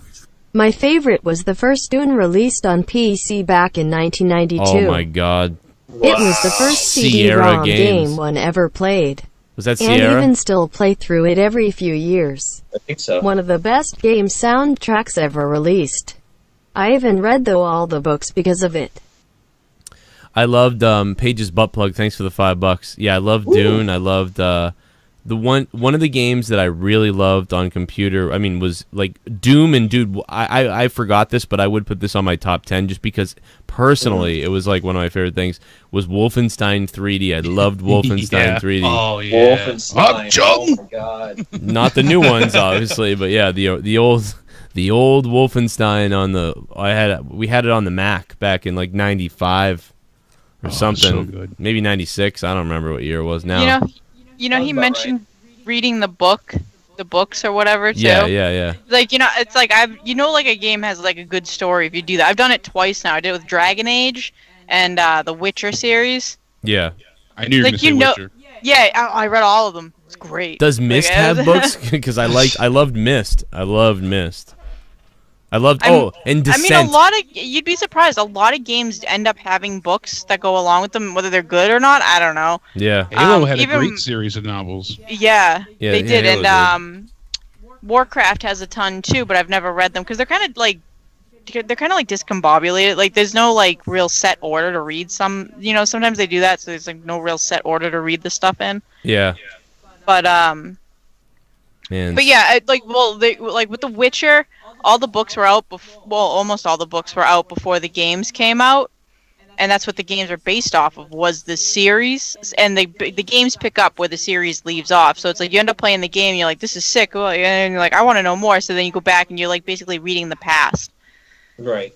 My favorite was the first Dune released on PC back in 1992. Oh my god. It was the first Sierra CD-ROM games. game one ever played. Was that And Sierra? even still play through it every few years. I think so. One of the best game soundtracks ever released. I even read all the books because of it. I loved Paige's butt plug. Thanks for the $5. Yeah, I loved Dune. I loved the one of the games that I really loved on computer. I mean, was like Doom and dude. I forgot this, but I would put this on my top 10 just because personally it was like one of my favorite things. Was Wolfenstein 3D. I loved Wolfenstein Yeah. 3D. Oh yeah. Wolfenstein. Oh my god. Not the new ones, obviously, but yeah, the old Wolfenstein on the. We had it on the Mac back in like '95 or something. so good. Maybe '96. I don't remember what year it was now. You know, he Sounds about mentioned reading the books or whatever too. Yeah. Like, you know, it's like like a game has like a good story if you do that. I've done it twice now. I did it with Dragon Age and the Witcher series. Yeah. I knew you were Like, going to say you know- Witcher. Yeah, I read all of them. It's great. Does Myst Like, have books? Because I loved Myst. I loved Myst. And Descent. I mean, you'd be surprised. A lot of games end up having books that go along with them, whether they're good or not. I don't know. Yeah. Halo had even- a great series of novels. Yeah, Yeah, they did. Halo And Warcraft has a ton too, but I've never read them because they're kind of like discombobulated. Like, there's no like real set order to read some. You know, sometimes they do that, so there's like no real set order to read the stuff in. Yeah. But Man. But yeah, with The Witcher, all the books were out. Almost all the books were out before the games came out, and that's what the games are based off of. Was the series, and the games pick up where the series leaves off. So it's like you end up playing the game, you're like, this is sick, and you're like, I want to know more. So then you go back and you're like basically reading the past. Right.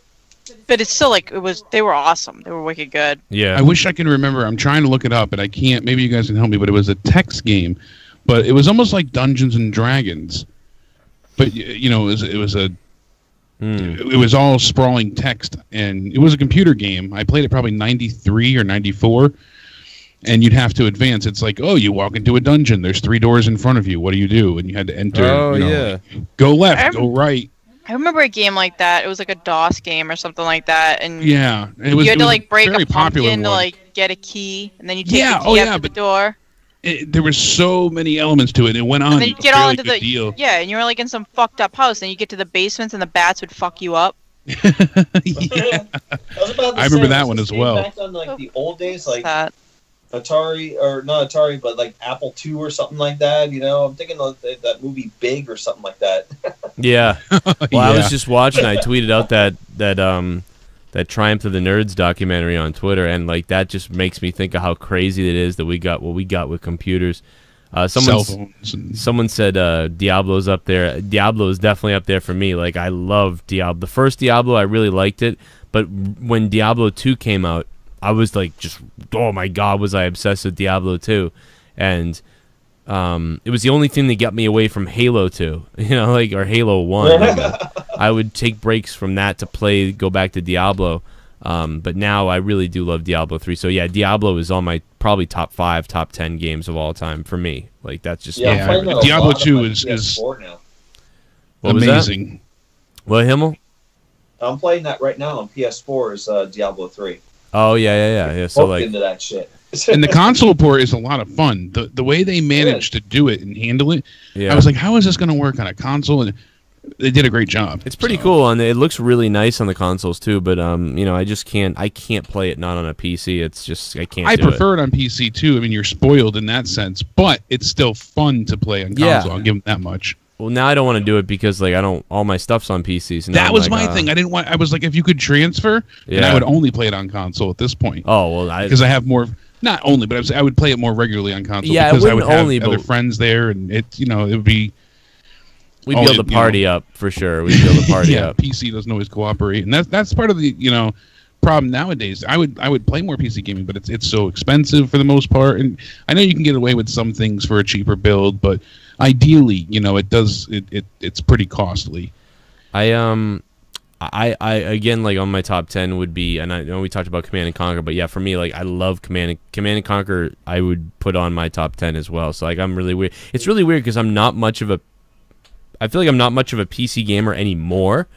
But it's still like they were awesome. They were wicked good. Yeah. I wish I can remember. I'm trying to look it up, and I can't. Maybe you guys can help me. But it was a text game, but it was almost like Dungeons and Dragons. But you know, it was all sprawling text, and it was a computer game. I played it probably 93 or 94, and you'd have to advance. It's like, oh, you walk into a dungeon. There's 3 doors in front of you. What do you do? And you had to enter. Oh, you know, yeah. Go left. Go right. I remember a game like that. It was like a DOS game or something like that, and Yeah, it was. you had it to was like break very a popular pumpkin to one. like get a key, and then you take Yeah, the key after the but door. there was so many elements to it. It went on. And then you get all into the deal. yeah, and you were like in some fucked up house, and you get to the basements, and the bats would fuck you up. Yeah. I remember that one as well. Back on like the old days, like Atari, or not Atari, but like Apple II or something like that. You know, I'm thinking of that movie Big or something like that. Yeah. Well, Yeah. I was just watching. I tweeted out that Triumph of the Nerds documentary on Twitter, and like that just makes me think of how crazy it is that we got what we got with computers. Cell phones. Someone said Diablo's up there. Diablo is definitely up there for me. Like, I love Diablo. The first Diablo, I really liked it, but when Diablo 2 came out, I was like, just, oh my god, was I obsessed with Diablo 2. And it was the only thing that got me away from Halo 2, you know, like, or Halo 1. I would take breaks from that to go back to Diablo. But now I really do love Diablo 3. So yeah, Diablo is on my probably top 5, top 10 games of all time for me. Like, that's just Diablo 2 is now. amazing. What, Himmel? I'm playing that right now on PS4 is Diablo 3. Oh yeah. So like into that shit. And the console port is a lot of fun. The way they managed to do it and handle it, I was like, how is this going to work on a console? And they did a great job. It's pretty cool, and it looks really nice on the consoles too. But you know, I can't play it not on a PC. It's just I can't. I prefer it on PC too. I mean, you're spoiled in that sense, but it's still fun to play on console. I'll give them that much. Well, now I don't want to do it because like all my stuff's on PC. So that was my thing. I was like, if you could transfer, and I would only play it on console at this point. Oh well, because I have more. Not only, but I would play it more regularly on console. Yeah, because I would have other friends there, and it would be. We'd be able to party up for sure. We'd be able to party up. PC doesn't always cooperate, and that's part of the problem nowadays. I would play more PC gaming, but it's so expensive for the most part. And I know you can get away with some things for a cheaper build, but ideally, it's pretty costly. I again, like on my top 10 would be, and I know we talked about Command and Conquer, but yeah, for me, like I love Command and Conquer. I would put on my top 10 as well. So like I'm really weird. It's really weird because I feel like I'm not much of a PC gamer anymore,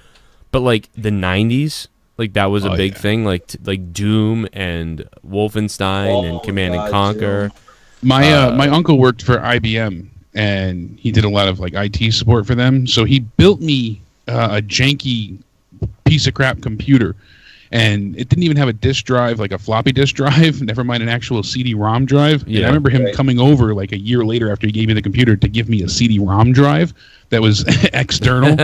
but like the 90s, like that was a big thing, like Doom and Wolfenstein and Command and Conquer. Doom. My uncle worked for IBM, and he did a lot of like IT support for them. So he built me a janky piece of crap computer, and it didn't even have a disk drive, like a floppy disk drive, never mind an actual CD-ROM drive. Yeah, and I remember him coming over like a year later after he gave me the computer to give me a CD-ROM drive that was external.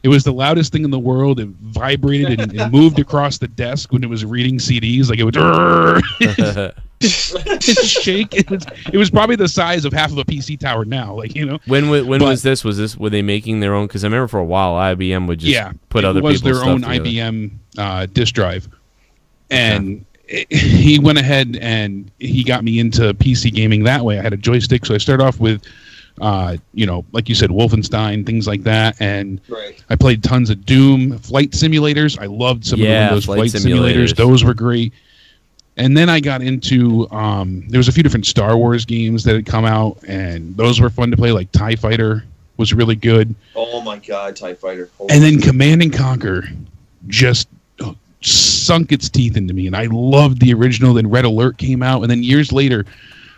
It was the loudest thing in the world. It vibrated and moved across the desk when it was reading CDs. Like it would shake. It was probably the size of half of a PC tower now. Like When was this? Were they making their own? Because I remember for a while IBM would just put other people's stuff together. It was their own IBM disk drive, and he went ahead and he got me into PC gaming that way. I had a joystick, so I started off with. Like you said, Wolfenstein, things like that, and I played tons of Doom flight simulators. I loved some of those flight simulators. Those were great. And then I got into there was a few different Star Wars games that had come out, and those were fun to play. Like TIE Fighter was really good. Oh my God, TIE Fighter! And then Command and Conquer just sunk its teeth into me, and I loved the original. Then Red Alert came out, and then years later.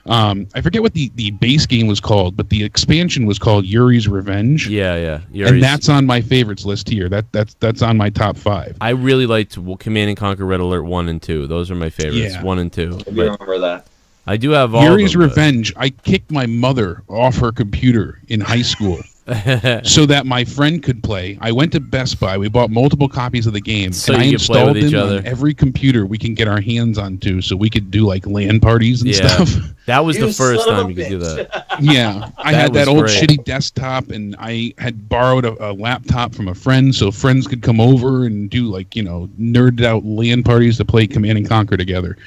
I forget what the base game was called, but the expansion was called Yuri's Revenge. Yeah. And that's on my favorites list here. That's on my top 5. I really liked Command and Conquer Red Alert 1 and 2. Those are my favorites, 1 and 2. I remember that. I do have all Yuri's of them, Revenge. I kicked my mother off her computer in high school so that my friend could play. I went to Best Buy. We bought multiple copies of the game, so and I installed them on every computer we can get our hands onto, so we could do like LAN parties and stuff. That was the first time you could do that. Yeah, I had that old shitty desktop, and I had borrowed a laptop from a friend, so friends could come over and do like nerded out LAN parties to play Command and Conquer together.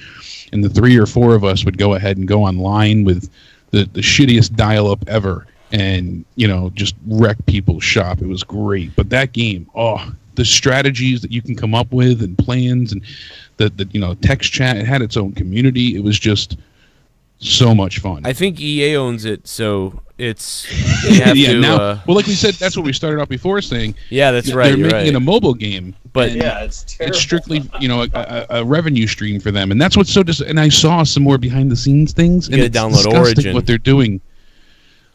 And the 3 or 4 of us would go ahead and go online with the shittiest dial-up ever. And just wreck people's shop. It was great. But that game, the strategies that you can come up with and plans and the text chat, it had its own community. It was just so much fun. I think EA owns it, so it's they have to, now. Well, like we said, that's what we started off before saying. Yeah, that's right. They're You're making it a mobile game, but it's terrible. It's strictly a revenue stream for them, and that's what's so. And I saw some more behind the scenes things, and it's download disgusting Origin. what they're doing.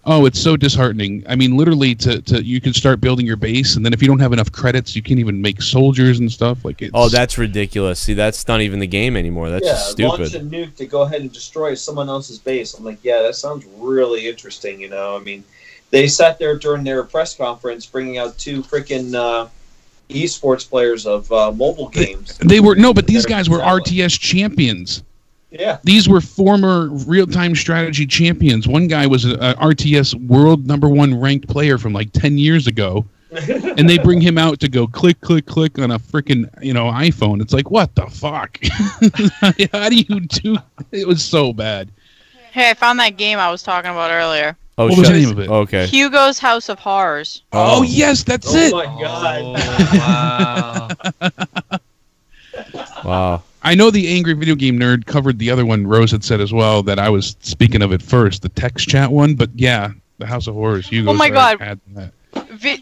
Oh, it's so disheartening. I mean, literally, to you can start building your base, and then if you don't have enough credits, you can't even make soldiers and stuff. Like, it's, that's ridiculous. See, that's not even the game anymore. That's just stupid. Launch a nuke to go ahead and destroy someone else's base. I'm like, yeah, that sounds really interesting. You know, I mean, they sat there during their press conference, bringing out 2 freaking esports players of mobile games. But these guys were RTS champions. Yeah. These were former real-time strategy champions. One guy was an RTS world #1 ranked player from like 10 years ago. And they bring him out to go click, click, click on a freaking, iPhone. It's like, what the fuck? How do you do? It was so bad. Hey, I found that game I was talking about earlier. Oh, what was the name of it? Okay. Hugo's House of Horrors. Oh yes, that's it. Oh my god. Wow. Wow. I know the Angry Video Game Nerd covered the other one Rose had said as well that I was speaking of it first, the text chat one, but yeah, the House of Horrors. Hugo's Oh my god. had that.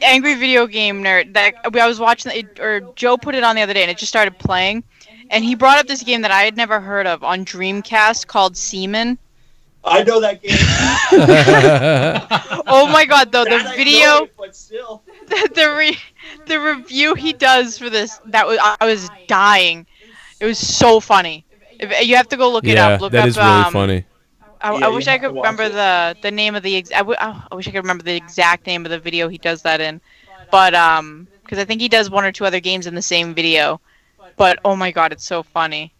Angry Video Game Nerd. That I was watching it, or Joe put it on the other day, and it just started playing. And he brought up this game that I had never heard of on Dreamcast called Seaman. I know that game. Oh my god, though, the That I video, know it, but still. the review he does for this, I was dying. It was so funny. You have to go look it up. Look that up, is really funny. I wish you I have to could watch remember the name of the I wish I could remember the exact name of the video he does that in, but because I think he does 1 or 2 other games in the same video. But oh my god, it's so funny.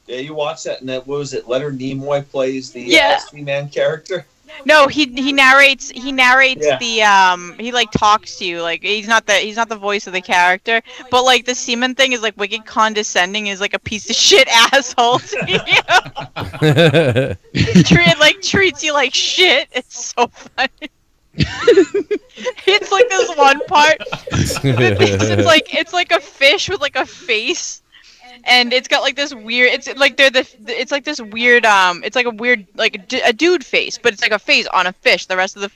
Yeah, you watch that, and what was it? Leonard Nimoy plays the Man character. No, he narrates Yeah. the he like talks to you, like he's not the voice of the character, but like the seaman thing is like wicked condescending, is like a piece of shit asshole to you. Treats you like shit. It's so funny. It's like this one part. It's like a fish with like a face. And it's got like this weird. It's like it's like this weird. It's like a weird, like a dude face, but it's like a face on a fish. The rest of the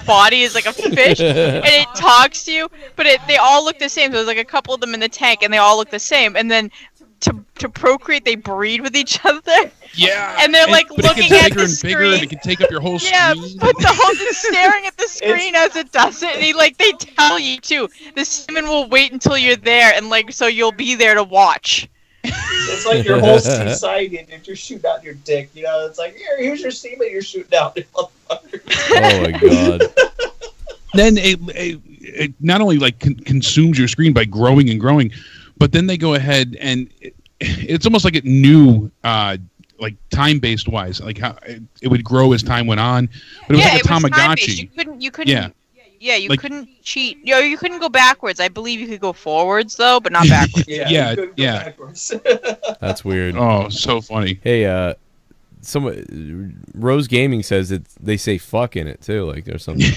body is like a fish, and it talks to you. But they all look the same. So there's like a couple of them in the tank, and they all look the same. And then to procreate, they breed with each other. Yeah. And they're like looking at the screen. Bigger, and it can take up your whole screen. Yeah, but the whole staring at the screen as it does it, and they tell you too. The seaman will wait until you're there, and like so you'll be there to watch. It's like your whole society, and if you're shooting out your dick, it's like, here's your semen, you're shooting out. Oh my god. Then it not only like consumes your screen by growing and growing, but then they go ahead and it's almost like it knew like time-based wise, like how it would grow as time went on. But it was like a Tamagotchi. You couldn't. Yeah, you couldn't cheat. You couldn't go backwards. I believe you could go forwards though, but not backwards. Yeah. Backwards. That's weird. Oh, so funny. Hey, Rose Gaming says that they say "fuck" in it too. Like there's something.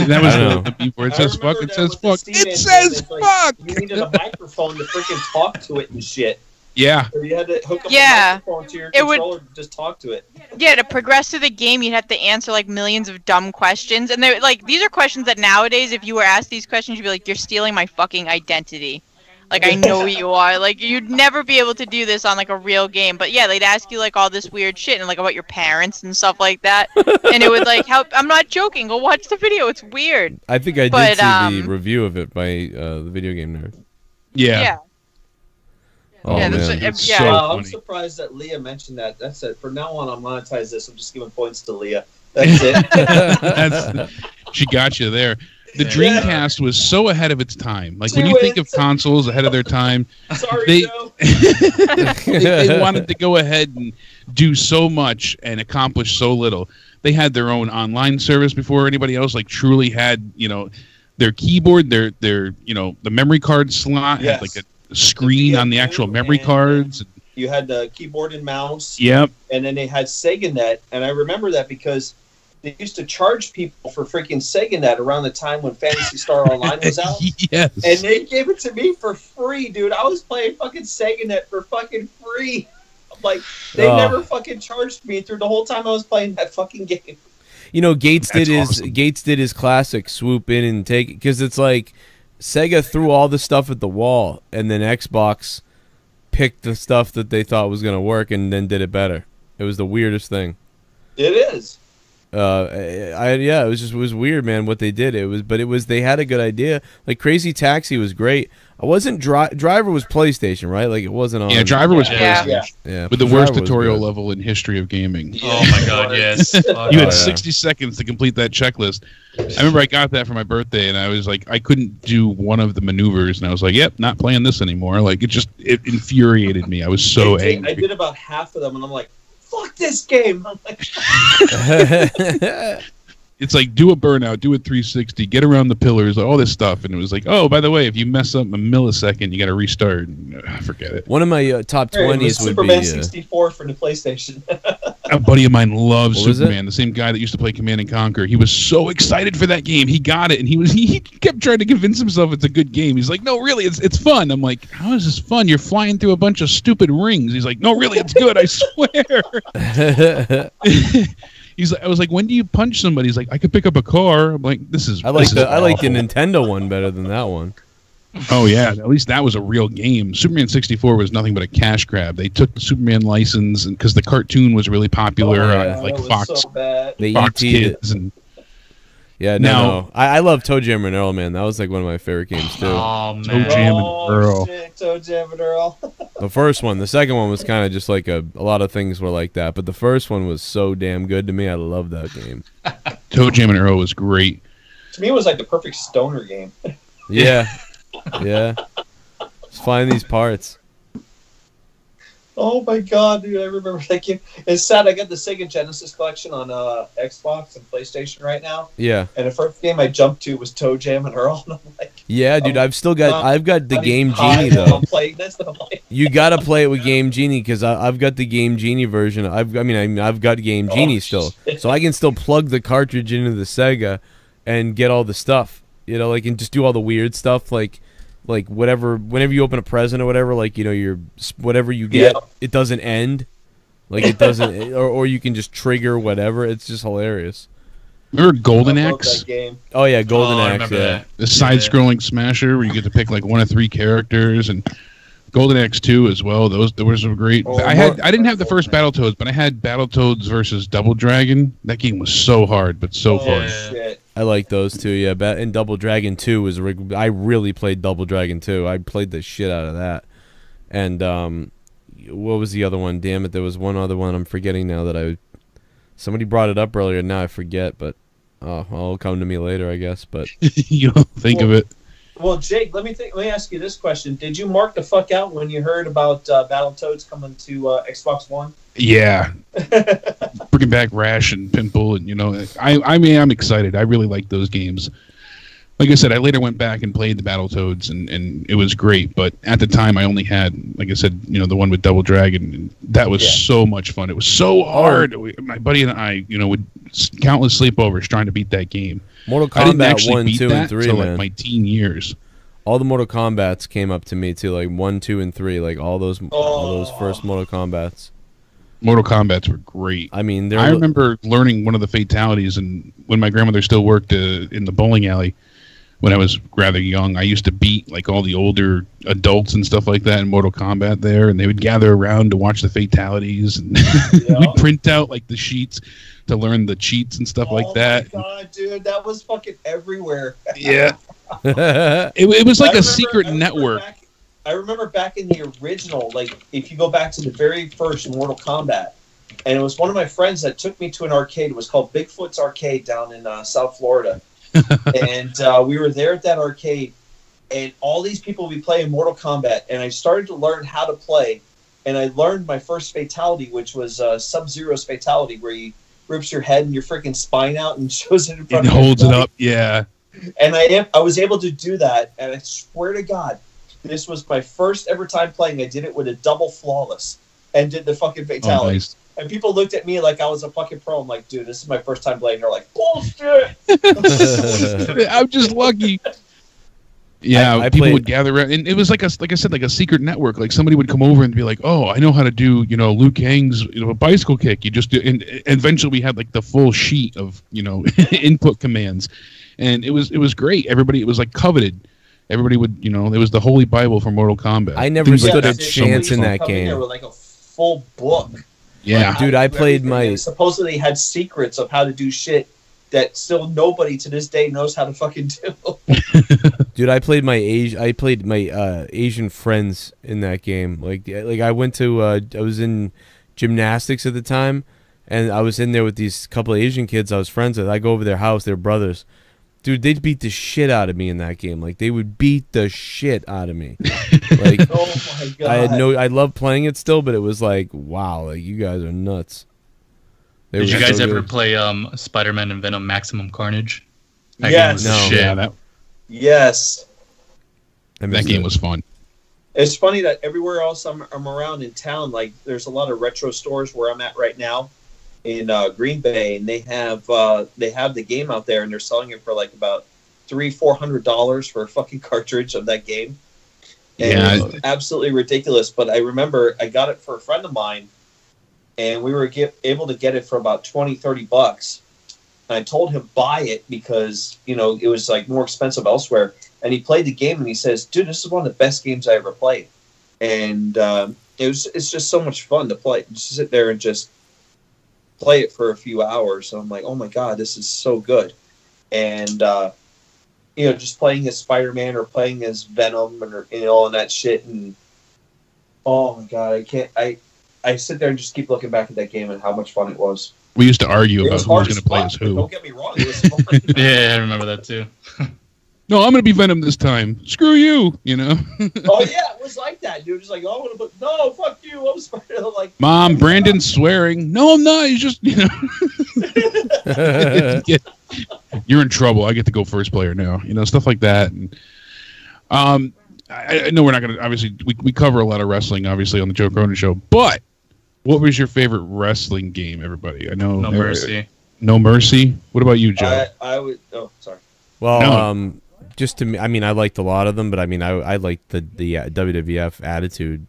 That was the beat where it says "fuck." It says "fuck." It says "fuck." You needed a microphone to freaking talk to it and shit. Yeah. So you had to hook up a microphone to your controller to just talk to it. Yeah, to progress through the game, you'd have to answer like millions of dumb questions, and they're like these are questions that nowadays, if you were asked these questions, you'd be like, "You're stealing my fucking identity." Like, I know you are. Like, you'd never be able to do this on, like, a real game. But, yeah, they'd ask you, like, all this weird shit and, like, about your parents and stuff like that. And it would, like, help. I'm not joking. Go watch the video. It's weird. I think I did see the review of it by the Video Game Nerd. Yeah. Oh, yeah, man. So I'm surprised that Leah mentioned that. That's it. From now on, I'll monetize this. I'm just giving points to Leah. That's it. She got you there. The Dreamcast was so ahead of its time. Like, when you think of consoles ahead of their time, Joe. they wanted to go ahead and do so much and accomplish so little. They had their own online service before anybody else, like, truly had, their keyboard, their the memory card slot had, like, a screen on the actual memory cards. You had the keyboard and mouse. Yep. And then they had SegaNet, and I remember that because they used to charge people for freaking SegaNet around the time when Phantasy Star Online was out. Yes. And they gave it to me for free, dude. I was playing fucking SegaNet for fucking free. Like, they never fucking charged me through the whole time I was playing that fucking game. You know, Gates did awesome. his classic swoop in and take it, because it's like Sega threw all the stuff at the wall, and then Xbox picked the stuff that they thought was going to work and then did it better. It was the weirdest thing. It is. It was weird, man, what they did. They had a good idea. Like Crazy Taxi was great. I wasn't Driver was PlayStation, right? Like it wasn't on. Yeah, Driver was Yeah. PlayStation. Yeah, With the Driver worst was tutorial good. level in history of gaming. Oh my god, yes. You had 60 seconds to complete that checklist. I remember I got that for my birthday, and I was like, I couldn't do one of the maneuvers, and I was like, yep, not playing this anymore. Like, it infuriated me. I was so angry. I did about half of them, and I'm like, fuck this game. I'm like, It's like, do a burnout, do a 360, get around the pillars, all this stuff. And it was like, oh, by the way, if you mess up a millisecond, you got to restart. Forget it. One of my top it was 20s would Superman be 64 for the PlayStation. A buddy of mine loves What was Superman, the same guy that used to play Command and Conquer. He was so excited for that game. He got it, and he kept trying to convince himself it's a good game. He's like, no, really, it's fun. I'm like, how is this fun? You're flying through a bunch of stupid rings. He's like, no, really, it's good, I swear. I was like, when do you punch somebody? He's like, I could pick up a car. I'm like, I like the Nintendo one better than that one. Oh yeah, at least that was a real game. Superman 64 was nothing but a cash grab. They took the Superman license, and because the cartoon was really popular, like Fox, so bad. They Fox ET'd it. Kids, and No. I love Toe Jam and Earl, man. That was like one of my favorite games too. Oh Toe man. Jam and Earl. Shit, Toe Jam and Earl. The first one. The second one was kind of just like a lot of things were like that, but the first one was so damn good to me. I love that game. Toe Jam and Earl was great. To me, it was like the perfect stoner game. Yeah. Yeah. Just find these parts. Oh my god, dude! I remember that game. It's sad. I got the Sega Genesis collection on Xbox and PlayStation right now. Yeah. And the first game I jumped to was Toe Jam and Earl. And I'm like, Yeah, dude, I've got the Game high Genie while though. I'm playing this, and I'm like, You gotta play it with Game Genie because I've got the Game Genie version. I've got Game Genie still, shit. so I can still plug the cartridge into the Sega and get all the stuff. You know, like and just do all the weird stuff, like whatever. Whenever you open a present or whatever, like your whatever you get, Yeah. it doesn't end. Like it doesn't, or you can just trigger whatever. It's just hilarious. Remember Golden I love Axe? that game. Oh yeah, Golden Oh, I Axe. remember Yeah. that. The side-scrolling smasher where you get to pick like one of 3 characters, and Golden Axe 2 as well. Those were great. Oh, I didn't have the first Battletoads, but I had Battletoads versus Double Dragon. That game was so hard, but so fun. Yeah. Shit. I like those two, yeah. And Double Dragon 2 was I really played Double Dragon 2. I played the shit out of that. And what was the other one? Damn it, there was one other one I'm forgetting now that somebody brought it up earlier. Now I forget, but it'll come to me later, I guess. But You don't think of it. Well, Jake, let me ask you this question: did you mark the fuck out when you heard about Battletoads coming to Xbox One? Yeah. Bringing back Rash and Pimple, and I'm excited. I really like those games. Like I said, I later went back and played the Battletoads, and it was great. But at the time, I only had, like I said, the one with Double Dragon. And that was so much fun. It was so hard. My buddy and I, would countless sleepovers trying to beat that game. Mortal I didn't Kombat actually 1, beat 2, that and 3, until man. like my teen years. All the Mortal Kombats came up to me too, like 1, 2, and 3, like all those first Mortal Kombats. Mortal Kombats were great. I mean, I remember learning one of the fatalities, and when my grandmother still worked in the bowling alley when I was rather young, I used to beat like all the older adults and stuff like that in Mortal Kombat there, and they would gather around to watch the fatalities, and we'd print out like the sheets to learn the cheats and stuff like that. Oh my god, dude, that was fucking everywhere. Yeah. It was like I a remember- secret network. I remember back in the original, like if you go back to the very first Mortal Kombat, and it was one of my friends that took me to an arcade. It was called Bigfoot's Arcade down in South Florida, and we were there at that arcade, and all these people would be playing Mortal Kombat, and I started to learn how to play, and I learned my first fatality, which was Sub-Zero's fatality, where he rips your head and your freaking spine out and shows it in front It of holds it everybody. up, yeah. And I was able to do that, and I swear to God, this was my first ever time playing. I did it with a double flawless and did the fucking fatality. Oh, nice. And people looked at me like I was a fucking pro. I'm like, dude, this is my first time playing. They're like, bullshit. I'm just lucky. Yeah, I people played- would gather around, and it was like I said, like a secret network. Like somebody would come over and be like, "Oh, I know how to do, Liu Kang's, bicycle kick." You just do, and eventually we had like the full sheet of, input commands, and it was great. Everybody, it was like coveted. Everybody would, it was the holy Bible for Mortal Kombat. I never Things like stood a that. chance in that Come in there game. with like a full book. Yeah, Dude, I played Everything. my- And supposedly had secrets of how to do shit that still nobody to this day knows how to fucking do. Dude, I played my Asian friends in that game. Like I went to I was in gymnastics at the time, and I was in there with these couple of Asian kids I was friends with. I go over their house, they're brothers. Dude, they'd beat the shit out of me in that game. Like they would beat the shit out of me. Like Oh my god! I love playing it still, but it was like, wow, like you guys are nuts. They Did were you guys so ever good. play Spider-Man and Venom Maximum Carnage? That Yes. game was the No. shit. yeah, Yes. I that missed game it. was fun. It's funny that everywhere else I'm around in town, like there's a lot of retro stores where I'm at right now in Green Bay, and they have the game out there, and they're selling it for like about $300-400 for a fucking cartridge of that game. And Yeah. it's absolutely ridiculous. But I remember I got it for a friend of mine, and we were able to get it for about $20-30. And I told him buy it because it was like more expensive elsewhere. And he played the game, and he says, "Dude, this is one of the best games I ever played." And it's just so much fun to play. Just sit there and just play it for a few hours. And I'm like, oh my god, this is so good. And just playing as Spider-Man or playing as Venom and all that shit. And oh my god, I can't. I sit there and just keep looking back at that game and how much fun it was. We used to argue It about was who was hard going as to play fuck, as but who. don't get me wrong, it was fun. Yeah, I remember that too. No, I'm going to be Venom this time. Screw you, Oh yeah, it was like that, dude. Just like, oh, I want to put no, fuck you. I'm Spider. Like, Mom, Brandon's swearing. No, I'm not. He's just, You're in trouble. I get to go first player now. Stuff like that. And, I know we're not going to, obviously, we cover a lot of wrestling, obviously, on the Joe Cronin Show. But what was your favorite wrestling game, everybody? I know. No Mercy. No Mercy? What about you, Joe? I would. Oh, sorry. Well, No. just to me, I mean, I liked a lot of them, but I mean, I liked the WWF Attitude.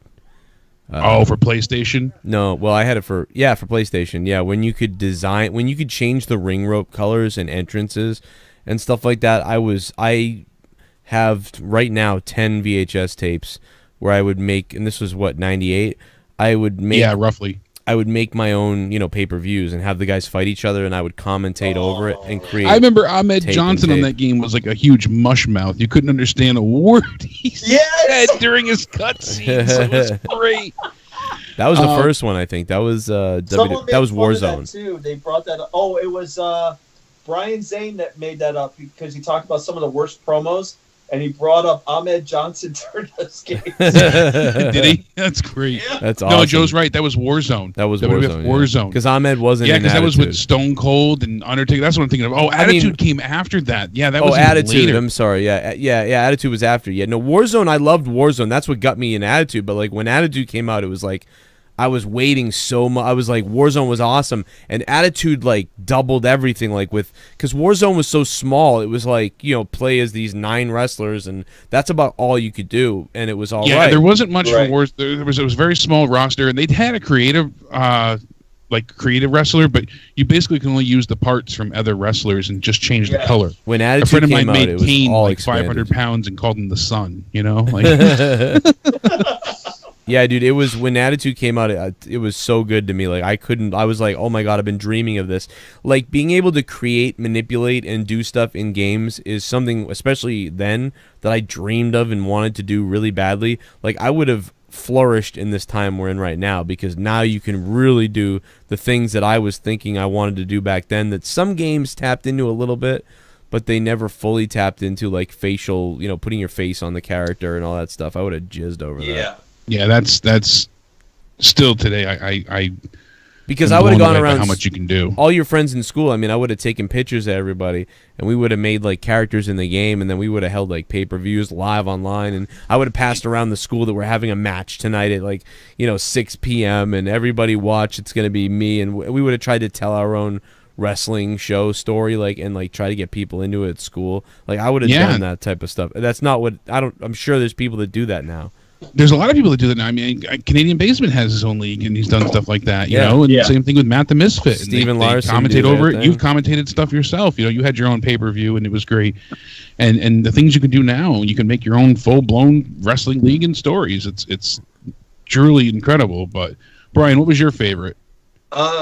For PlayStation? No, well, I had it for PlayStation. Yeah, when you could change the ring rope colors and entrances and stuff like that. I have right now 10 VHS tapes where I would make, and this was what, 98. I would make, Yeah, roughly. I would make my own, pay-per-views and have the guys fight each other, and I would commentate over it and create. I remember Ahmed tape Johnson and on tape. that game was like a huge mush mouth. You couldn't understand a word he Yes! said during his cutscenes. It was great. That was the first one, I think. That was Someone made that was fun of that, Warzone. too. They brought that up. Oh, it was Brian Zane that made that up because he talked about some of the worst promos, and he brought up Ahmed Johnson during those games. Did he? That's great. That's awesome. No, Joe's right. That was Warzone. That was WWF Warzone. Warzone. Because Ahmed wasn't. Yeah, in because that was with Attitude. Stone Cold and Undertaker. That's what I'm thinking of. Oh, Attitude came after that. Yeah, that was even Attitude. later. I'm sorry. Yeah. Attitude was after. Yeah, no, Warzone. I loved Warzone. That's what got me in Attitude. But like when Attitude came out, it was like I was waiting so much. I was like, Warzone was awesome, and Attitude like doubled everything. Like because Warzone was so small, it was like play as these 9 wrestlers, and that's about all you could do, and it was all Yeah, right. there wasn't much Right. for Wars. It was a very small roster, and they'd had a creative wrestler, but you basically can only use the parts from other wrestlers and just change the Yeah. color. When A Attitude friend of mine came out, made it was Kane all like 500 expanded. pounds and called him the Sun. Like Yeah, dude, it was when Attitude came out, it was so good to me. Like I was like, oh my god, I've been dreaming of this. Like being able to create, manipulate, and do stuff in games is something, especially then, that I dreamed of and wanted to do really badly. Like I would have flourished in this time we're in right now, because now you can really do the things that I was thinking I wanted to do back then, that some games tapped into a little bit, but they never fully tapped into, like facial, putting your face on the character and all that stuff. I would have jizzed over that. Yeah. yeah, that's still today. I Because am I would have blown gone away by around how much you can do. all your friends in school. I mean, I would have taken pictures of everybody, and we would have made like characters in the game, and then we would have held like pay-per-views live online, and I would have passed around the school that we're having a match tonight at like 6 p.m. and everybody watch. It's gonna be me, and we would have tried to tell our own wrestling show story, like, and like try to get people into it at school. Like, I would have done that type of stuff. That's not what I'm sure there's people that do that now. There's a lot of people that do that now. I mean, Canadian Basement has his own league, and he's done stuff like that, you know. And same thing with Matt the Misfit. Stephen Larson commentate over it. You've commentated stuff yourself. You know, you had your own pay-per-view, and it was great. And the things you can do now, you can make your own full-blown wrestling league and stories. It's truly incredible. But Brian, what was your favorite?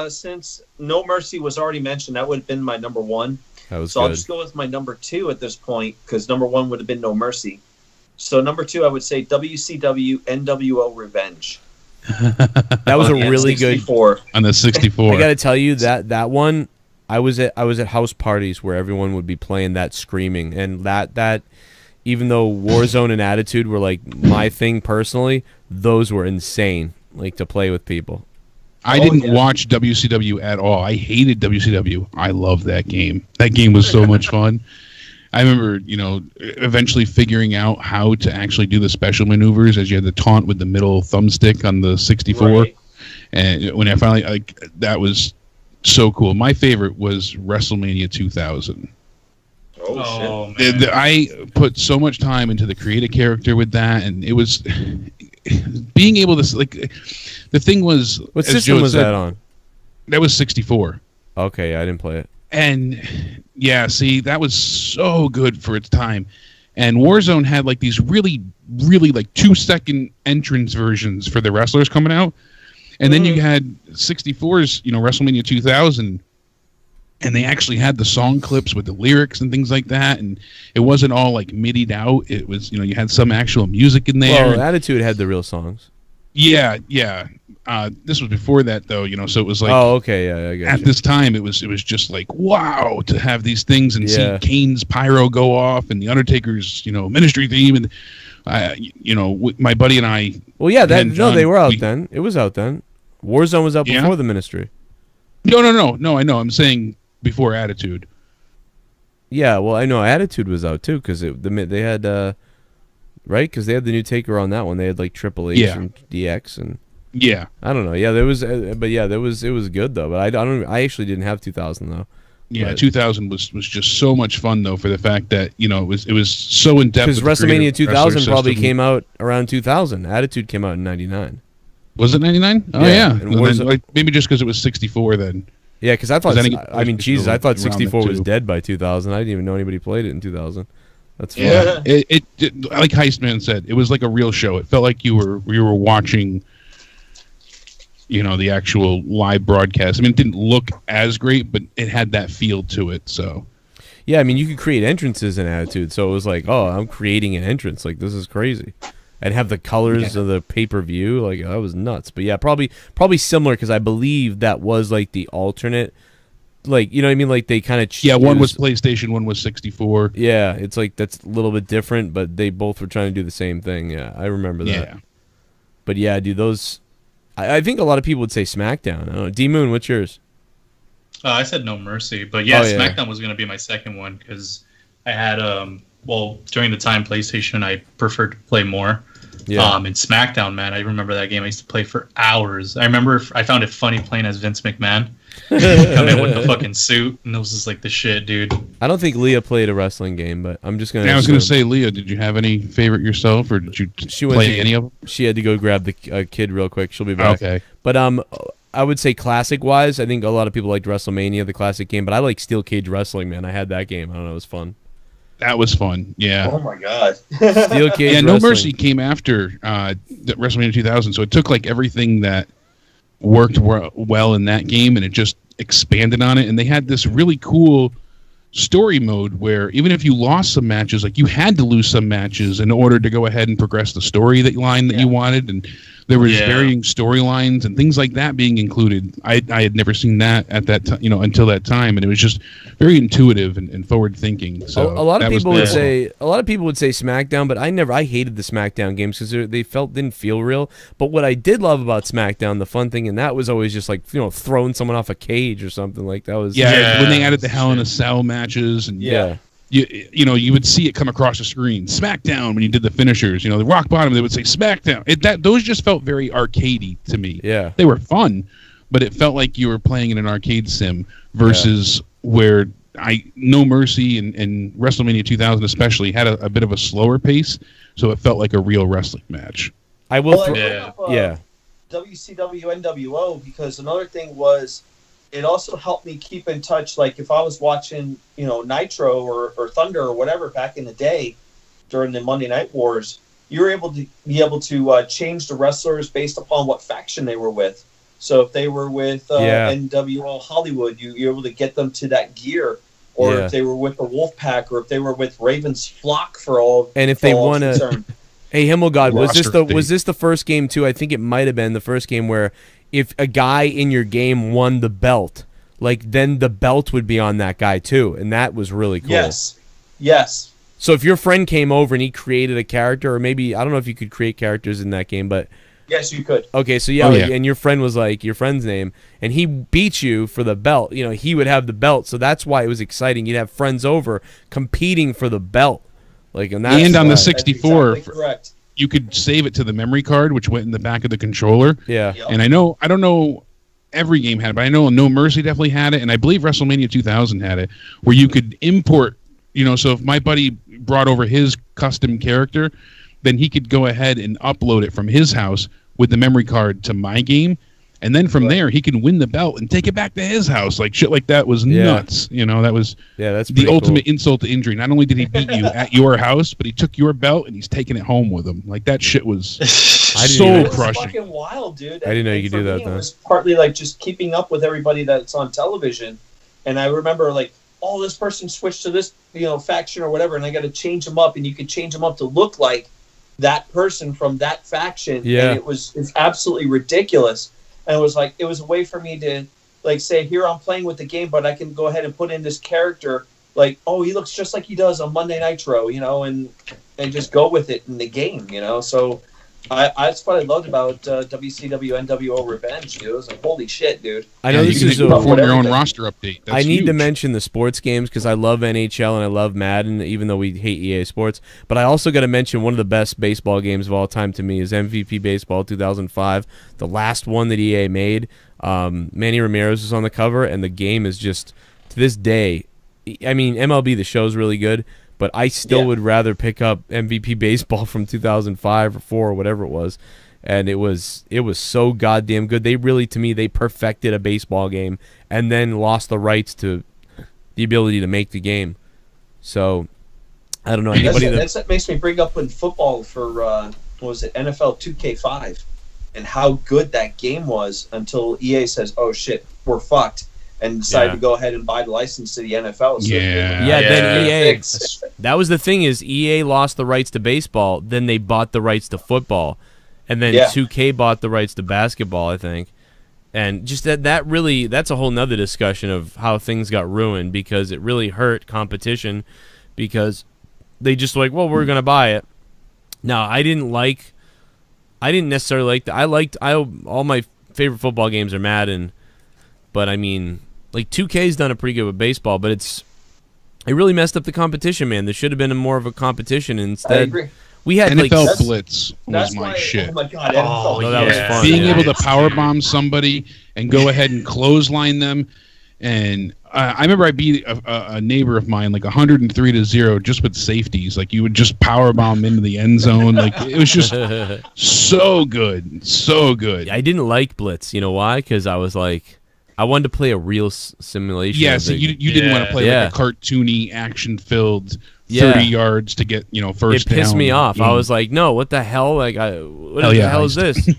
Since No Mercy was already mentioned, that would have been my number one. That was so good. I'll just go with my number two at this point, because number one would have been No Mercy. So number two, I would say WCW NWO Revenge. That was a really good on the 64. I got to tell you that one, I was at house parties where everyone would be playing that screaming, and that even though Warzone and Attitude were like my thing personally, those were insane, like to play with people. I didn't watch WCW at all. I hated WCW. I loved that game. That game was so much fun. I remember, you know, eventually figuring out how to actually do the special maneuvers, as you had the taunt with the middle thumbstick on the 64. Right. And when I finally, like, that was so cool. My favorite was WrestleMania 2000. Oh shit! Man. I put so much time into the creative character with that, and it was being able to, like, the thing was, what system was that on? That was 64. Okay, I didn't play it. And yeah, see, that was so good for its time. And Warzone had like these really, really like 2-second entrance versions for the wrestlers coming out. And then you had 64's, you know, WrestleMania 2000, and they actually had the song clips with the lyrics and things like that. And it wasn't all like midied out. It was, you know, you had some actual music in there. Well, Attitude had the real songs. Yeah. This was before that, though, you know, so it was like... Oh, okay, yeah, I got At this time, it was just like, wow, to have these things and see Kane's Pyro go off and the Undertaker's, you know, ministry theme, and, you know, my buddy and I... Well, yeah, they were out then. It was out then. Warzone was out before the ministry. No, I know. I'm saying before Attitude. Yeah, well, I know Attitude was out, too, because they had... right? Because they had the new Taker on that one. They had, like, Triple H and DX and... Yeah, I don't know. Yeah, there was, but yeah, it was good though. But I actually didn't have 2000 though. Yeah, but 2000 was just so much fun though, for the fact that, you know, it was so in depth. Because WrestleMania 2000 probably came out around 2000. Attitude came out in '99. Was it '99? Oh yeah. Then, like, maybe just because it was 64 then. Yeah, because I thought Jesus, I thought 64 was dead by 2000. I didn't even know anybody played it in 2000. That's fun. Yeah. It like Heistman said, it was like a real show. It felt like you were watching, you know, the actual live broadcast. I mean, it didn't look as great, but it had that feel to it. So, yeah, I mean, you could create entrances in Attitude, so it was like, oh, I'm creating an entrance. Like, this is crazy, and have the colors of the pay-per-view. Like, that was nuts. But yeah, probably similar, because I believe that was like the alternate. Like, you know what I mean? Like, they kind of one was PlayStation, one was 64. Yeah, it's like that's a little bit different, but they both were trying to do the same thing. Yeah, I remember that. Yeah. But yeah, dude, those. I think a lot of people would say Smackdown. I don't know. D-Moon, what's yours? I said No Mercy, but yeah, Smackdown was going to be my second one, because I had, during the time PlayStation, I preferred to play more. Yeah. And Smackdown, man, I remember that game. I used to play for hours. I remember I found it funny playing as Vince McMahon. Come in with the fucking suit, and it was just like the shit, dude. I don't think Leah played a wrestling game, but I'm just gonna. I was gonna say, Leah, did you have any favorite yourself, or did you play any of them? She had to go grab the kid real quick. She'll be back. Okay. But I would say classic wise, I think a lot of people liked WrestleMania, the classic game, but I like Steel Cage Wrestling, man. I had that game. I don't know, it was fun. That was fun, yeah. Oh my god. Steel Cage Wrestling. No Mercy came after WrestleMania 2000, so it took like everything that worked well in that game, and it just expanded on it. And they had this really cool story mode where even if you lost some matches, like, you had to lose some matches in order to go ahead and progress the story line that you wanted, and there was varying storylines and things like that being included. I had never seen that at that time, you know, until that time, and it was just very intuitive and forward thinking. So a lot of people would say SmackDown, but I hated the SmackDown games because they didn't feel real. But what I did love about SmackDown, the fun thing in that was always just like, you know, throwing someone off a cage or something like that was. Yeah, when they added the Hell in a Cell matches, and you know, you would see it come across the screen. SmackDown, when you did the finishers, you know, the rock bottom, they would say SmackDown. Those just felt very arcadey to me. Yeah, they were fun, but it felt like you were playing in an arcade sim versus where No Mercy and WrestleMania 2000 especially had a bit of a slower pace, so it felt like a real wrestling match. I will. WCW NWO, because another thing was, it also helped me keep in touch. Like if I was watching, Nitro or Thunder or whatever back in the day during the Monday Night Wars, you were able to change the wrestlers based upon what faction they were with. So if they were with NWO Hollywood, you were able to get them to that gear. Or if they were with the Wolfpack, or if they were with Raven's Flock for all. And if they want to, hey Himmelgod, was this the first game too? I think it might have been the first game where if a guy in your game won the belt, like then the belt would be on that guy too, and that was really cool. Yes. So if your friend came over and he created a character, or maybe I don't know if you could create characters in that game, but. Yes, you could. Okay, so and your friend was like your friend's name, and he beat you for the belt. He would have the belt, so that's why it was exciting. You'd have friends over competing for the belt, and on the 64, exactly correct. You could save it to the memory card, which went in the back of the controller. Yeah, and I don't know every game had it, but I know No Mercy definitely had it, and I believe WrestleMania 2000 had it, where you could import. So if my buddy brought over his custom character, then he could go ahead and upload it from his house with the memory card to my game, and then from there he can win the belt and take it back to his house. Like shit like that was nuts. That was that's the ultimate insult to injury. Not only did he beat you at your house, but he took your belt and he's taking it home with him. Like that shit was so crushing. It was fucking wild, dude. I didn't know you could do that. It was partly like just keeping up with everybody that's on television, and I remember like, this person switched to this faction or whatever, and I got to change them up, and you could change them up to look like that person from that faction, and it's absolutely ridiculous. And it was a way for me to say, here I'm playing with the game, but I can go ahead and put in this character, he looks just like he does on Monday Nitro, and just go with it in the game, So that's what I loved about WCW NWO Revenge, dude. It was like, holy shit, dude. I know this is perform your own roster update. That's I need huge. to mention the sports games because I love NHL and I love Madden, even though we hate EA Sports. But I also got to mention one of the best baseball games of all time to me is MVP Baseball 2005, the last one that EA made. Manny Ramirez was on the cover, and the game is just, to this day, I mean, MLB The Show is really good, but I still would rather pick up MVP Baseball from 2005 or 4 or whatever it was, and it was so goddamn good. They really, to me, they perfected a baseball game and then lost the rights to the ability to make the game. So I don't know anybody that makes me bring up in football for NFL 2K5 and how good that game was until EA says, "Oh shit, we're fucked." And decided to go ahead and buy the license to the NFL. So then EA. That was the thing is EA lost the rights to baseball, then they bought the rights to football, and then 2K bought the rights to basketball, I think. And just that really, that's a whole nother discussion of how things got ruined because it really hurt competition because they just we're going to buy it. Now, I didn't necessarily like that. All my favorite football games are Madden, but I mean, 2K's done it pretty good with baseball, but it really messed up the competition, man. There should have been more of a competition. Instead, I agree. We had NFL Blitz was my shit. Oh my god, that was fun. Being able to powerbomb somebody and go ahead and clothesline them, and I remember I beat a neighbor of mine 103-0 just with safeties. You would just powerbomb into the end zone. It was just so good, so good. I didn't like Blitz. You know why? Because I was I wanted to play a real simulation. Yeah, so you didn't want to play a cartoony, action-filled 30 yards to get first down. It pissed me off. I was like, no, what the hell? What the hell is this?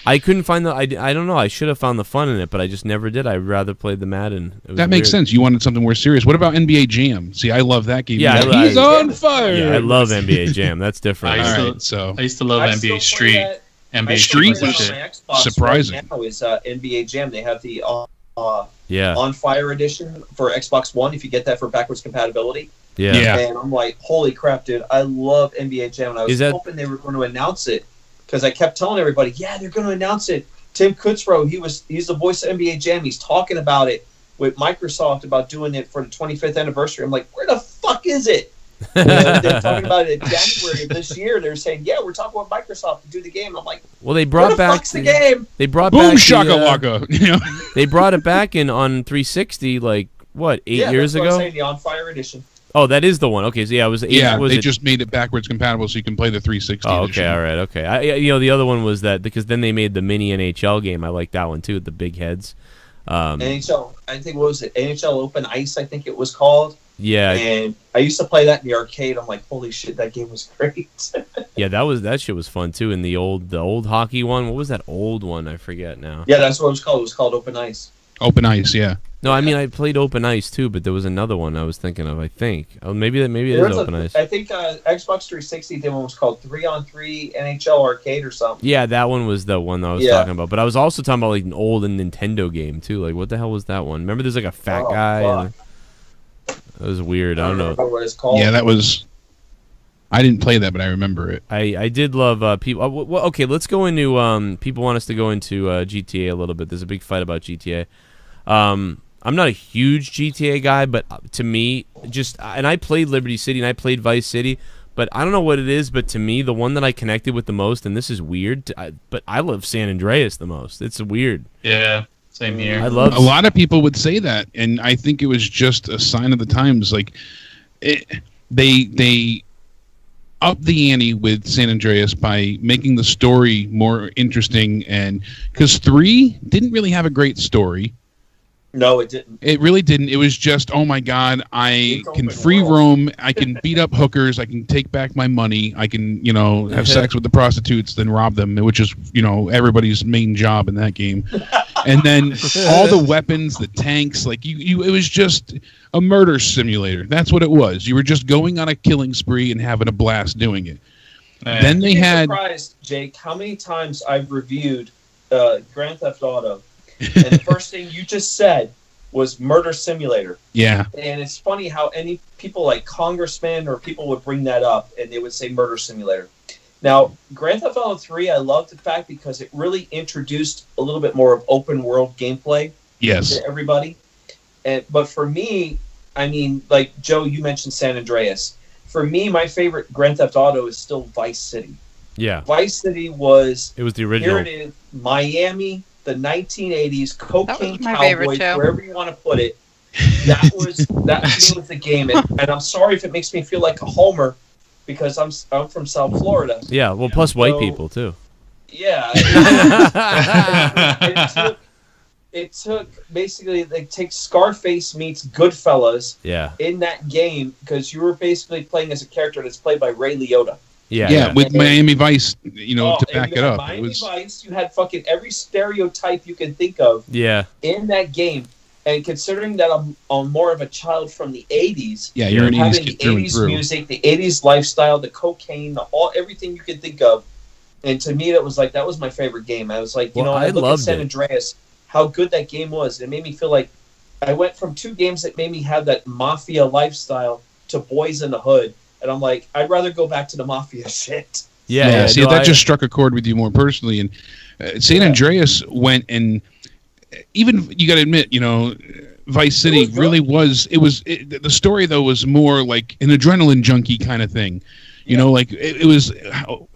I couldn't find I don't know. I should have found the fun in it, but I just never did. I'd rather play the Madden. That makes sense. You wanted something more serious. What about NBA Jam? See, I love that game. Yeah, he's on fire. Yeah, I love NBA Jam. That's different. I used to love NBA Street. NBA Street was surprising. Right now is NBA Jam. They have the On Fire edition for Xbox One. If you get that for backwards compatibility. Yeah. And I'm like, holy crap, dude! I love NBA Jam. And I was hoping they were going to announce it because I kept telling everybody, they're going to announce it. Tim Kutzrow, he's the voice of NBA Jam. He's talking about it with Microsoft about doing it for the 25th anniversary. I'm like, where the fuck is it? They're talking about it in January of this year. They're saying, "Yeah, we're talking about Microsoft to do the game." I'm like, well, they brought back the game. They brought Boom back shakalaka. They brought it back in on 360 like what 8 years that's ago. What I'm saying, the On Fire edition. Oh, that is the one. Okay, so yeah, it was 8. Yeah, was they it? just made it backwards compatible so you can play the 360. Oh, okay, edition. all right, okay. The other one was that because then they made the mini NHL game. I like that one too, with the big heads. NHL, I think what was it? NHL Open Ice, I think it was called. Yeah, and I used to play that in the arcade. I'm like, holy shit, that game was great. yeah, that shit was fun too. And the old hockey one. What was that old one? I forget now. Yeah, that's what it was called. It was called Open Ice. Open Ice, yeah. No, I mean I played Open Ice too, but there was another one I was thinking of. I think maybe it is Open Ice. I think Xbox 360 did one was called 3-on-3 NHL Arcade or something. Yeah, that one was the one I was talking about. But I was also talking about like an old Nintendo game too. Like what the hell was that one? Remember, there's like a fat guy. And that was weird. I don't know what it's called. Yeah, that was. I didn't play that, but I remember it. I did love people. Well, okay, let's go into people want us to go into GTA a little bit. There's a big fight about GTA. I'm not a huge GTA guy, but to me, and I played Liberty City and I played Vice City, but I don't know what it is, but to me, the one that I connected with the most, and this is weird, but I love San Andreas the most. It's weird. Yeah, same here. I love. A lot of people would say that, and I think it was just a sign of the times. Like, they upped the ante with San Andreas by making the story more interesting, and because 3 didn't really have a great story. No, it didn't. It really didn't. It was just, oh my God, I can free roam, I can beat up hookers, I can take back my money, I can, have sex with the prostitutes, then rob them, which is, everybody's main job in that game. And then all the weapons, the tanks, like it was just a murder simulator. That's what it was. You were just going on a killing spree and having a blast doing it. Man. Then they had. I'm surprised, Jake, how many times I've reviewed Grand Theft Auto. And the first thing you just said was Murder Simulator. Yeah. And it's funny how any people like congressmen or people would bring that up and they would say Murder Simulator. Now, Grand Theft Auto 3, I love the fact because it really introduced a little bit more of open world gameplay to everybody. But for me, I mean, like Joe, you mentioned San Andreas. For me, my favorite Grand Theft Auto is still Vice City. Yeah. Vice City was... It was the original. Here it is, Miami... The 1980s cocaine cowboys, wherever you want to put it. That to me was the game, and I'm sorry if it makes me feel like a homer because I'm from South Florida. Yeah, well, plus white people too. Yeah, it took basically they take Scarface meets Goodfellas. Yeah. In that game because you were basically playing as a character that's played by Ray Liotta. Yeah, with Miami Vice, to back it up. Miami Vice, you had fucking every stereotype you can think of in that game. And considering that I'm more of a child from the 80s, you're an 80s kid through and '80s through. music, the 80s lifestyle, the cocaine, everything you could think of. And to me, that was my favorite game. I was like, I look at San Andreas, how good that game was. It made me feel like I went from 2 games that made me have that mafia lifestyle to Boys in the Hood. And I'm like, I'd rather go back to the mafia shit. Yeah. See, that just struck a chord with you more personally. And San Andreas went and even you got to admit, Vice City really was. The story though was more like an adrenaline junkie kind of thing. Like it was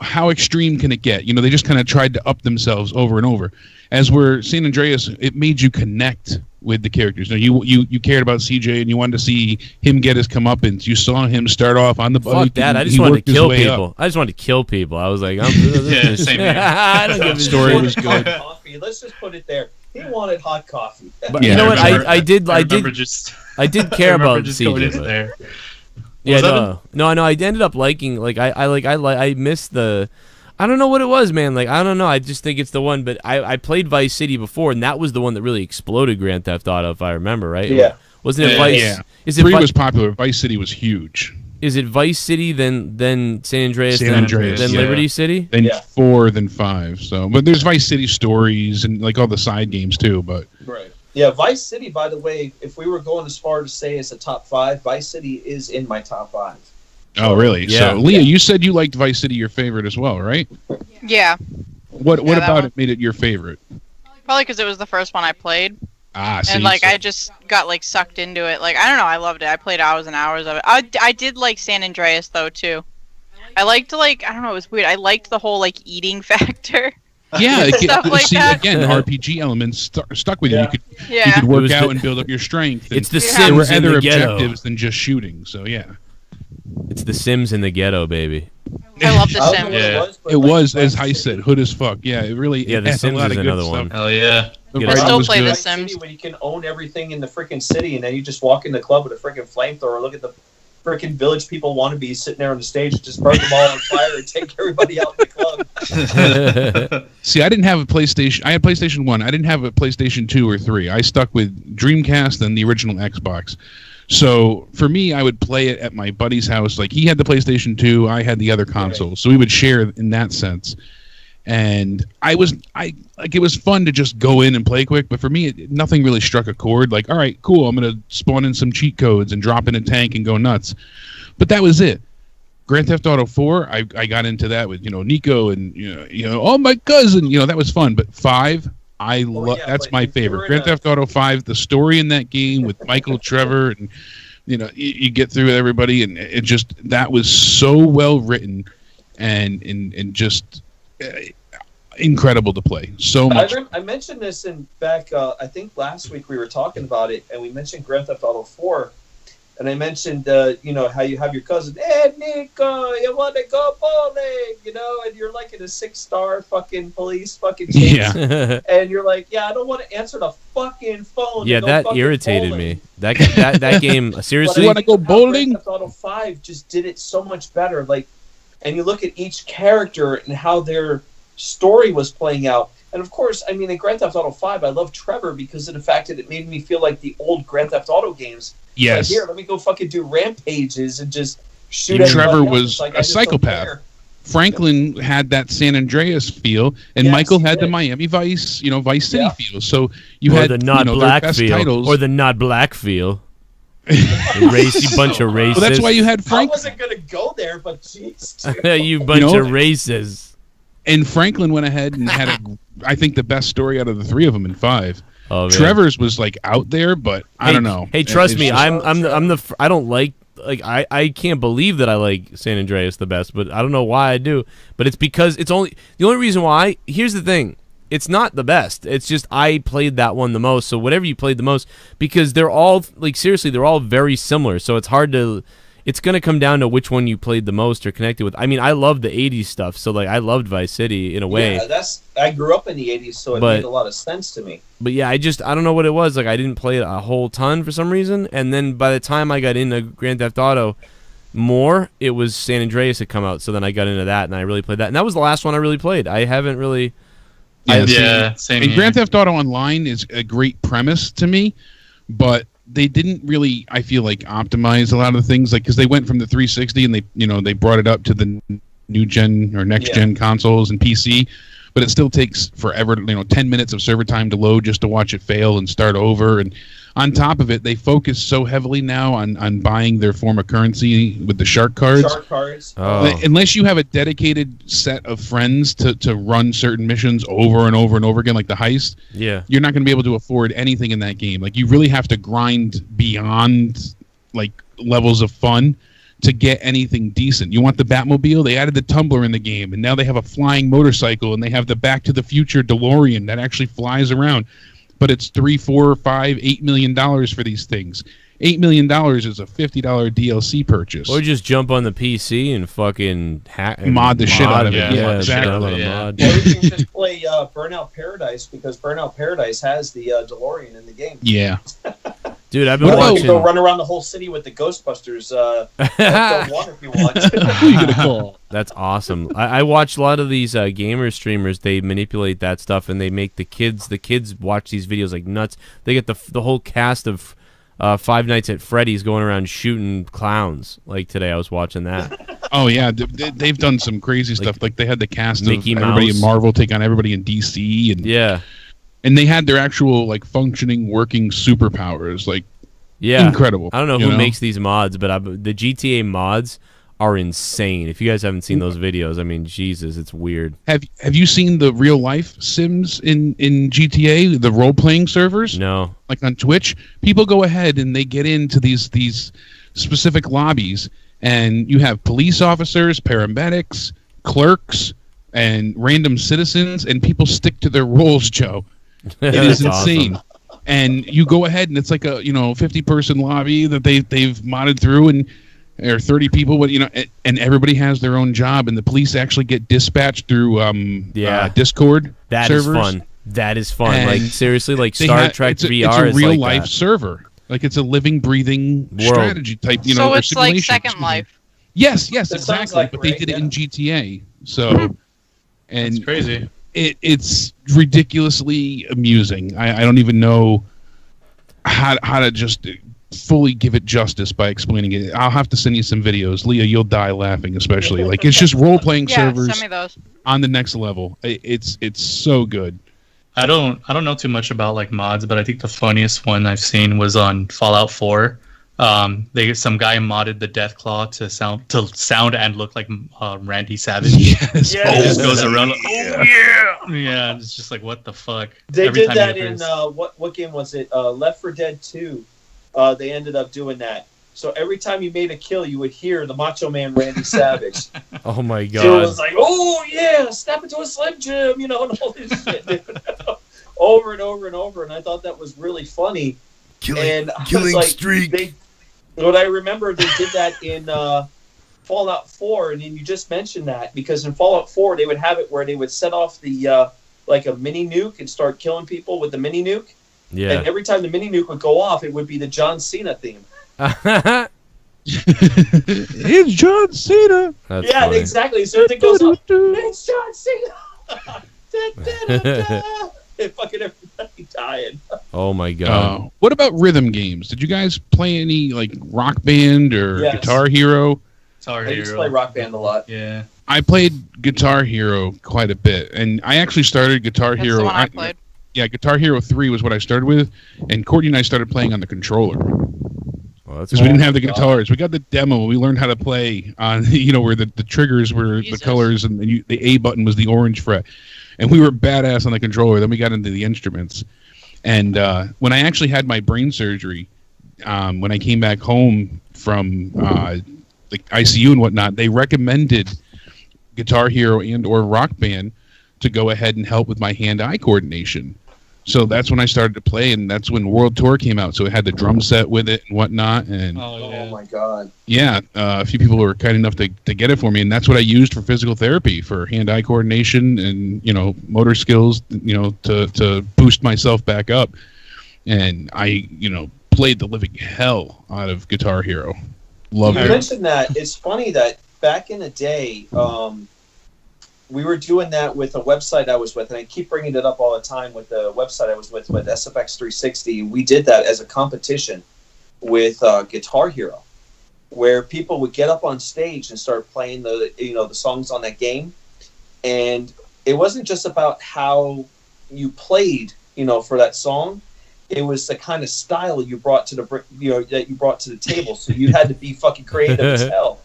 how extreme can it get? They just kind of tried to up themselves over and over. As where San Andreas, it made you connect with the characters. You cared about CJ and you wanted to see him get his comeuppance. You saw him start off on the bike. Fuck that! I just wanted to kill people. I just wanted to kill people. I was like, same here. I don't give a story was good. Coffee. Let's just put it there. He wanted hot coffee. But you know what? I did care about CJ. There. Yeah, no. I ended up liking I missed the. I don't know what it was, man. Like, I don't know. I just think it's the one. But I played Vice City before, and that was the one that really exploded Grand Theft Auto, if I remember right. Yeah. Wasn't it Vice? Yeah. Is it 3 was popular. Vice City was huge. Is it Vice City, then San Andreas, then Liberty City? Then 4, then 5. So, but there's Vice City stories and like all the side games too. But right. Yeah, Vice City, by the way, if we were going as far to say it's a top 5, Vice City is in my top 5. Oh, really? Yeah. So, Leah, you said you liked Vice City your favorite as well, right? Yeah. What about it made it your favorite? Probably because it was the first one I played. And like I just got like sucked into it. Like I don't know, I loved it. I played hours and hours of it. I did like San Andreas though too. I liked I don't know, it was weird. I liked the whole like eating factor. Yeah, stuff like see that. again, RPG elements stuck with Yeah. you. You could work out and build up your strength. It's the There were Sims in other the ghetto. objectives than just shooting. So yeah, It's the Sims in the ghetto, baby. I love the I don't Sims. know what Yeah. it was, but it like, was, as Vice Heist City- said, hood as fuck. Yeah, it really. Yeah, The had Sims a lot is of good another stuff. one. Hell yeah. The I writing still was play good. The Vice City, Sims. when you can own everything in the freaking city, and then you just walk in the club with a freaking flamethrower. Look at the freaking village people wannabes sitting there on the stage, and just burn them all on fire and take everybody out in the club. See, I didn't have a PlayStation. I had PlayStation 1. I didn't have a PlayStation 2 or 3. I stuck with Dreamcast and the original Xbox. So for me, I would play it at my buddy's house. Like he had the PlayStation 2, I had the other console. So we would share in that sense. And it was fun to just go in and play quick, but for me, nothing really struck a chord. Like, all right, cool, I'm gonna spawn in some cheat codes and drop in a tank and go nuts. But that was it. Grand Theft Auto 4, I got into that with Nico and oh my cousin, that was fun. But 5, that's my favorite. Grand Theft Auto 5, the story in that game with Michael, Trevor, and you get through with everybody, and it just that was so well written and just. Incredible to play. So much. I mentioned this back. I think last week we were talking about it, and we mentioned Grand Theft Auto 4, and I mentioned how you have your cousin, hey Nico, you want to go bowling, and you're like in a 6-star fucking police fucking chase, and you're like, yeah, I don't want to answer the fucking phone. Yeah, that irritated me. That game seriously. You want to go bowling? Grand Theft Auto 5 just did it so much better. Like. And you look at each character and how their story was playing out. And of course, I mean, in Grand Theft Auto 5, I love Trevor because of the fact that it made me feel like the old Grand Theft Auto games. Yes. Like, here, let me go fucking do rampages and just shoot Trevor everybody was else. Like, a psychopath. Franklin had that San Andreas feel, and Michael had the Miami Vice, Vice City feel. So you had the not black their best feel, titles. or the not black feel. Racy bunch of racists. Well, that's why you had Frank. I wasn't gonna go there, but jeez, you bunch of racists. And Franklin went ahead and had I think the best story out of the 3 of them in 5. Oh, man. Trevor's was like out there, but I don't know. Hey, trust me, I don't like I can't believe that I like San Andreas the best, but I don't know why I do. But it's because the only reason why. Here's the thing. It's not the best. It's just I played that one the most. So whatever you played the most, because they're all seriously, they're all very similar. So it's hard to. It's gonna come down to which one you played the most or connected with. I mean, I love the '80s stuff, so I loved Vice City in a way. Yeah, I grew up in the '80s, so it made a lot of sense to me. But yeah, I don't know what it was. I didn't play it a whole ton for some reason, and then by the time I got into Grand Theft Auto more, it was San Andreas had come out. So then I got into that, and I really played that, and that was the last one I really played. I haven't really. Same and Grand Theft Auto Online is a great premise to me, but they didn't really, I feel like, optimize a lot of the things, because they went from the 360 and they brought it up to the new gen or next gen consoles and PC, but it still takes forever, 10 minutes of server time to load just to watch it fail and start over. And on top of it, they focus so heavily now on buying their form of currency with the shark cards. Shark cards. Oh. Unless you have a dedicated set of friends to run certain missions over and over and over again, like the heist, you're not going to be able to afford anything in that game. You really have to grind beyond levels of fun to get anything decent. You want the Batmobile? They added the Tumbler in the game, and now they have a flying motorcycle, and they have the Back to the Future DeLorean that actually flies around. But it's $3, $4, $5, $8 million for these things. $8 million is a $50 DLC purchase. Or just jump on the PC and fucking hack and mod the shit out of it. Yeah, exactly. Or you can just play Burnout Paradise, because Burnout Paradise has the DeLorean in the game. Yeah. Dude, I've been watching. You go run around the whole city with the Ghostbusters. One if you want. Who are you gonna call? That's awesome. I watch a lot of these gamer streamers. They manipulate that stuff, and they make the kids watch these videos like nuts. They get the whole cast of Five Nights at Freddy's going around shooting clowns. Like today, I was watching that. Oh yeah, they've done some crazy stuff. Like they had the cast Mickey of everybody Mouse. in Marvel take on everybody in DC, and yeah. And they had their actual functioning, working superpowers. Yeah, incredible. I don't know who makes these mods, but the GTA mods are insane. If you guys haven't seen those videos, I mean, Jesus, it's weird. Have you seen the real life Sims in GTA, the role playing servers? No. Like on Twitch, people go ahead and they get into these specific lobbies, and you have police officers, paramedics, clerks, and random citizens, and people stick to their roles, Joe. It is insane. Awesome. And you go ahead and it's like a 50-person lobby that they've modded through, and or 30 people, but and everybody has their own job, and the police actually get dispatched through Discord servers. That is fun. And like seriously, like Star Trek VR it's a real like life server. Like it's a living, breathing strategy type. So it's like Second Life. Yes, exactly. Like, but they did it in GTA. So, and it's crazy. It's ridiculously amusing. I don't even know how to just fully give it justice by explaining it. I'll have to send you some videos. Leah, you'll die laughing, especially. Like it's just role-playing servers send me those. On the next level. It's so good. I don't know too much about like mods, but I think the funniest one I've seen was on Fallout 4. Some guy modded the Deathclaw to sound and look like Randy Savage. Yes. He just goes around like, yeah. It's just like, what the fuck. They did that in what game was it? Left 4 Dead 2. They ended up doing that. So every time you made a kill, you would hear the Macho Man Randy Savage. Oh my god! So it was like, oh yeah, snap into a Slim Jim, and all this shit, dude. Over and over and over. And I thought that was really funny. Killing streak. What I remember, they did that in Fallout 4, and then you just mentioned that because in Fallout 4 they would have it where they would set off the like a mini nuke and start killing people with the mini nuke. Yeah. And every time the mini nuke would go off, it would be the John Cena theme. It's John Cena. That's funny. Exactly. As soon as it goes off, it's John Cena. And fucking everybody dying. Oh my god. What about rhythm games? Did you guys play any like Rock Band or Guitar Hero? I used to play Rock Band a lot. Yeah. I played Guitar Hero quite a bit, and I actually started Guitar Hero. The one I played. Yeah, Guitar Hero 3 was what I started with, and Courtney and I started playing on the controller. Because we didn't have the guitars. We got the demo. We learned how to play on, where the triggers were the colors, and the A button was the orange fret. And we were badass on the controller. Then we got into the instruments. And when I actually had my brain surgery, when I came back home from the ICU and whatnot, they recommended Guitar Hero and or Rock Band to go ahead and help with my hand-eye coordination. So that's when I started to play, and that's when World Tour came out. So it had the drum set with it and whatnot. And oh my god! Yeah, a few people were kind enough to get it for me, and that's what I used for physical therapy, for hand-eye coordination and motor skills, to boost myself back up. And I played the living hell out of Guitar Hero. Loved it. You mentioned that. It's funny that back in the day, we were doing that with a website I was with, and I keep bringing it up all the time with the website I was with SFX 360. We did that as a competition with Guitar Hero, where people would get up on stage and start playing the songs on that game, and it wasn't just about how you played, for that song. It was the kind of style you brought to the table. So you had to be fucking creative as hell,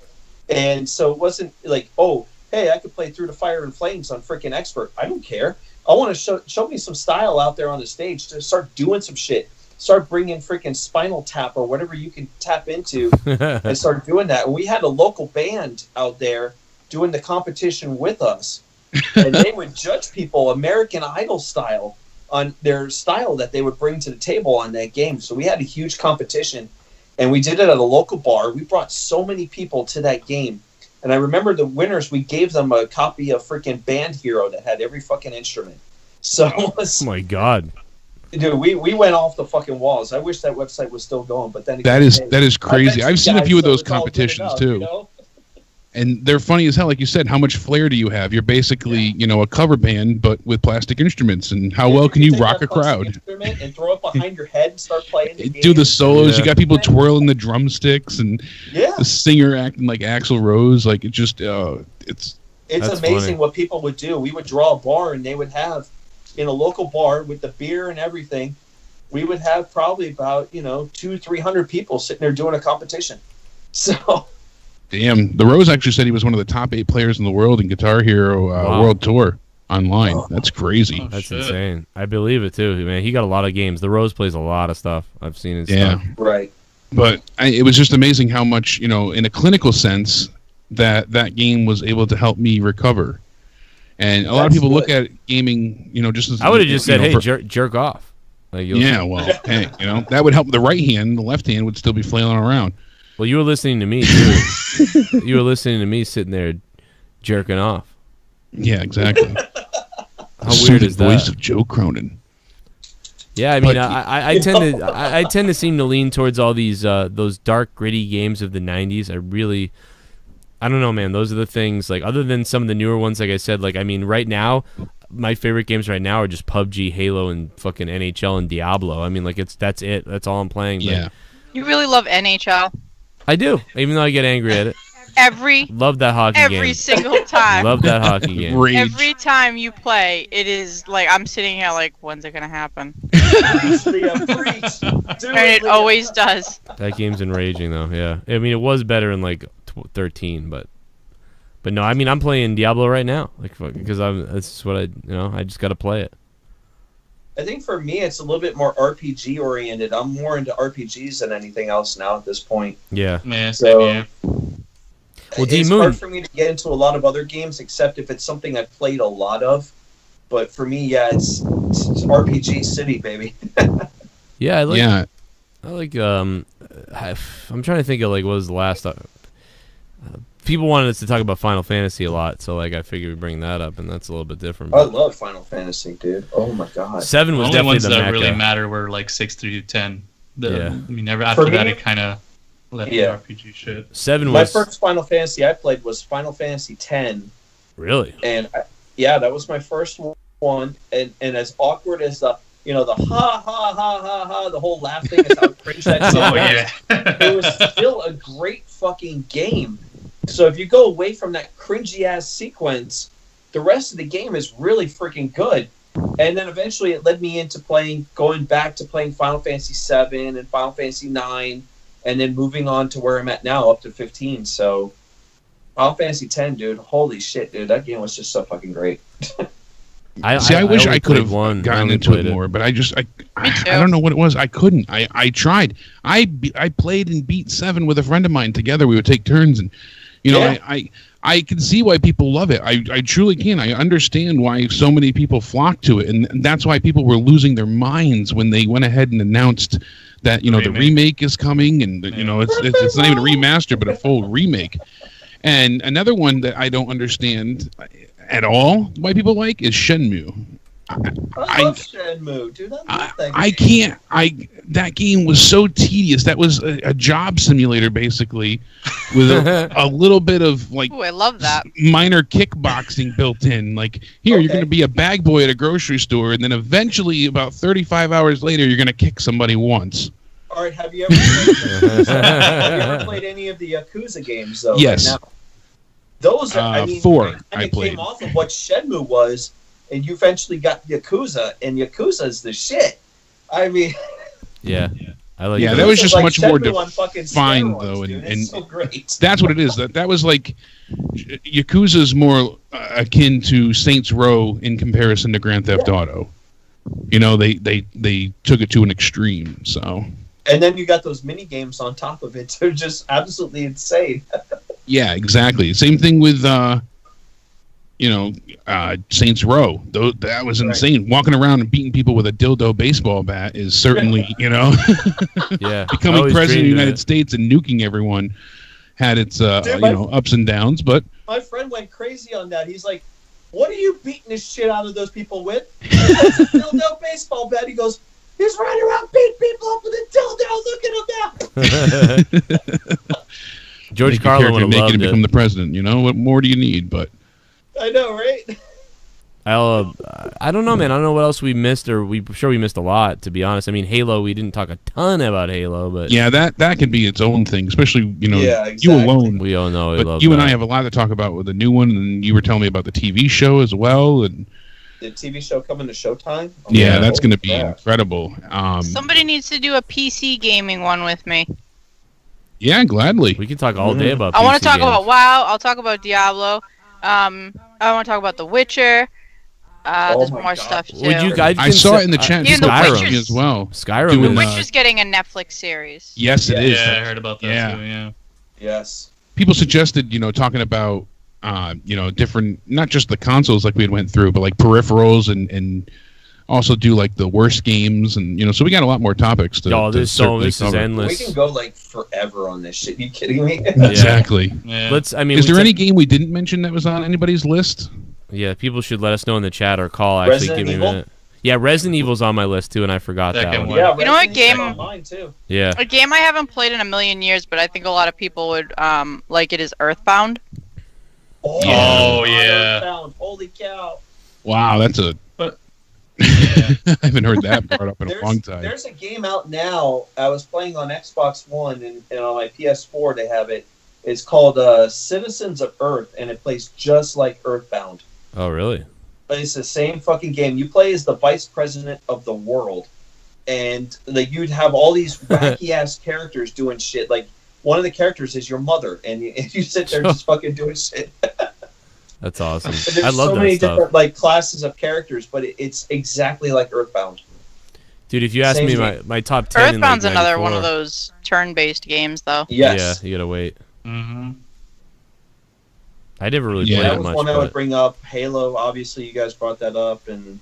and so it wasn't like, oh, hey, I could play Through the Fire and Flames on freaking Expert. I don't care. I want to show me some style out there on the stage to start doing some shit. Start bringing freaking Spinal Tap or whatever you can tap into and start doing that. And we had a local band out there doing the competition with us. And they would judge people American Idol style on their style that they would bring to the table on that game. So we had a huge competition, and we did it at a local bar. We brought so many people to that game. And I remember the winners, we gave them a copy of freaking Band Hero that had every fucking instrument. So oh my god. Dude, we went off the fucking walls. I wish that website was still going, but then that is crazy. I've seen a few of those competitions too. And they're funny as hell. Like you said, how much flair do you have? You're basically, a cover band, but with plastic instruments. And how well can you rock a crowd? And throw it behind your head and start playing the game. Do the solos. You got people twirling the drumsticks, and the singer acting like Axl Rose. Like it just, it's amazing funny. what people would do. We would draw a bar, and they would have, in a local bar with the beer and everything, we would have probably about 200-300 people sitting there doing a competition. So. Damn, the Rose actually said he was one of the top 8 players in the world in Guitar Hero World Tour online. That's crazy. That's insane. I believe it too, man. He got a lot of games. The Rose plays a lot of stuff. I've seen his stuff. Right. But it was just amazing how much, in a clinical sense, that game was able to help me recover. And a lot of people look at gaming, just as... I would have just said, hey, jerk off. Like, well, hey, that would help the right hand. The left hand would still be flailing around. Well, you were listening to me, too. You were listening to me sitting there jerking off. Yeah, exactly. How weird is that? Voice of Joe Cronin. Yeah, I mean, I tend to seem to lean towards all these those dark, gritty games of the '90s. I don't know, man. Those are the things. Like, other than some of the newer ones, like I said, like, I mean, right now, my favorite games right now are just PUBG, Halo, and fucking NHL and Diablo. I mean, like, that's it. That's all I'm playing. Yeah. You really love NHL. I do, even though I get angry at it. Love that hockey game. Every single time. Love that hockey game. Rage. Every time you play, it is like I'm sitting here like, when's it gonna happen? And it always does. That game's enraging though. Yeah, I mean it was better in like 13, but no, I mean I'm playing Diablo right now, like because that's what I just got to play it. I think for me, it's a little bit more RPG oriented. I'm more into RPGs than anything else now at this point. Yeah. Man, so, well, it's hard for me to get into a lot of other games, except if it's something I've played a lot of. But for me, it's RPG City, baby. Yeah, I like. I'm trying to think of like what was the last. People wanted us to talk about Final Fantasy a lot, so like I figured we'd bring that up, and that's a little bit different. I love Final Fantasy, dude. Oh my god. 7 was the only definitely ones the that Mecca. really matter were like 6 through 10. Yeah. I mean, after that, it kind of left the RPG shit. 7 my was first Final Fantasy I played was Final Fantasy X. Really? And that was my first one. And as awkward as the the ha ha ha ha ha, the whole laugh thing is how cringe that is. Oh yeah. It was still a great fucking game. So if you go away from that cringy ass sequence, the rest of the game is really freaking good. And then eventually it led me into going back to playing Final Fantasy 7 and Final Fantasy 9, and then moving on to where I'm at now, up to 15. So Final Fantasy 10, dude, holy shit, dude, that game was just so fucking great. I wish I could have gotten into it more, but I don't know what it was. I couldn't. I tried. I played and beat 7 with a friend of mine together. We would take turns, and I can see why people love it. I truly can. I understand why so many people flock to it, and that's why people were losing their minds when they went ahead and announced that the remake is coming, and it's not even a remaster but a full remake. And another one that I don't understand at all why people like is Shenmue. I love Shenmue, dude. I can't. That game was so tedious. That was a job simulator, basically, with a little bit of like. Ooh, I love that. Minor kickboxing built in. Like, you're going to be a bag boy at a grocery store, and then eventually, about 35 hours later, you're going to kick somebody once. All right. Have you ever played any of the Yakuza games though? Yes. Right now? Those are. 4. I played. Came off of what Shenmue was. And you eventually got Yakuza, and Yakuza's the shit. I mean... Yeah. I like that was just much more defined, though. Dude. And so great. That's what it is. That was like... Yakuza's more akin to Saints Row in comparison to Grand Theft Auto. They took it to an extreme, so... And then you got those mini games on top of it. They're just absolutely insane. Yeah, exactly. Same thing with... Saints Row. That was insane. Right. Walking around and beating people with a dildo baseball bat is certainly, yeah. Becoming president of the United States and nuking everyone had its, ups and downs. But my friend went crazy on that. He's like, "What are you beating the shit out of those people with?" That's a dildo baseball bat. He goes, "He's running around beating people up with a dildo. Look at him now." George Carlin would have loved and become the president. What more do you need? But. I know, right? I don't know, man. I don't know what else we missed, or we missed a lot, to be honest. I mean, Halo, we didn't talk a ton about Halo, but yeah, that could be its own thing, especially exactly. You alone. We all know. But you and I have a lot to talk about with the new one, and you were telling me about the TV show as well, and the TV show coming to Showtime. Yeah, that's going to be incredible. Somebody needs to do a PC gaming one with me. Yeah, gladly. We can talk all day about. I want PC to talk games. about WoW. I'll talk about Diablo. I want to talk about The Witcher. There's more stuff too. Would you guys? I saw it in the chat. Yeah, The Skyrim Witcher's- as well. Skyrim. Doing, The Witcher's getting a Netflix series. Yes, it is. Yeah, I heard about that too. Yeah. Yes. People suggested, talking about, different, not just the consoles like we had went through, but like peripherals and also do like the worst games and so we got a lot more topics to. Oh, this certainly is cover. endless. We can go like forever on this shit. You kidding me? Exactly. Yeah. Let's. I mean, Is there any game we didn't mention that was on anybody's list? Yeah, people should let us know in the chat or call. Actually, Resident give me a Evil? minute. Yeah, Resident Evil's on my list too, and I forgot that Second one. one. Yeah, You know what Resident game- Evil's on mine too. Yeah. A game I haven't played in a million years, but I think a lot of people would like it is Earthbound. Oh, Oh, yeah. Earthbound. Holy cow! Wow, that's a. But- I haven't heard that brought up in a long time. There's a game out now. I was playing on Xbox One and on my PS4 they have it. It's called Citizens of Earth, and it plays just like Earthbound. Oh, really? But it's the same fucking game. You play as the vice president of the world, and like you'd have all these wacky ass characters doing shit. Like one of the characters is your mother, and you sit there just fucking doing shit. That's awesome. And there's I love so that many stuff. different like classes of characters, but it's exactly like Earthbound. Dude, if you ask Same me game. my top 10 Earthbound's in like another one 94, of those turn-based games, though. Yes. Yeah, you gotta wait. Mm-hmm. I never really Yeah. played That it was much, one I would but bring up. Halo, obviously, you guys brought that up, and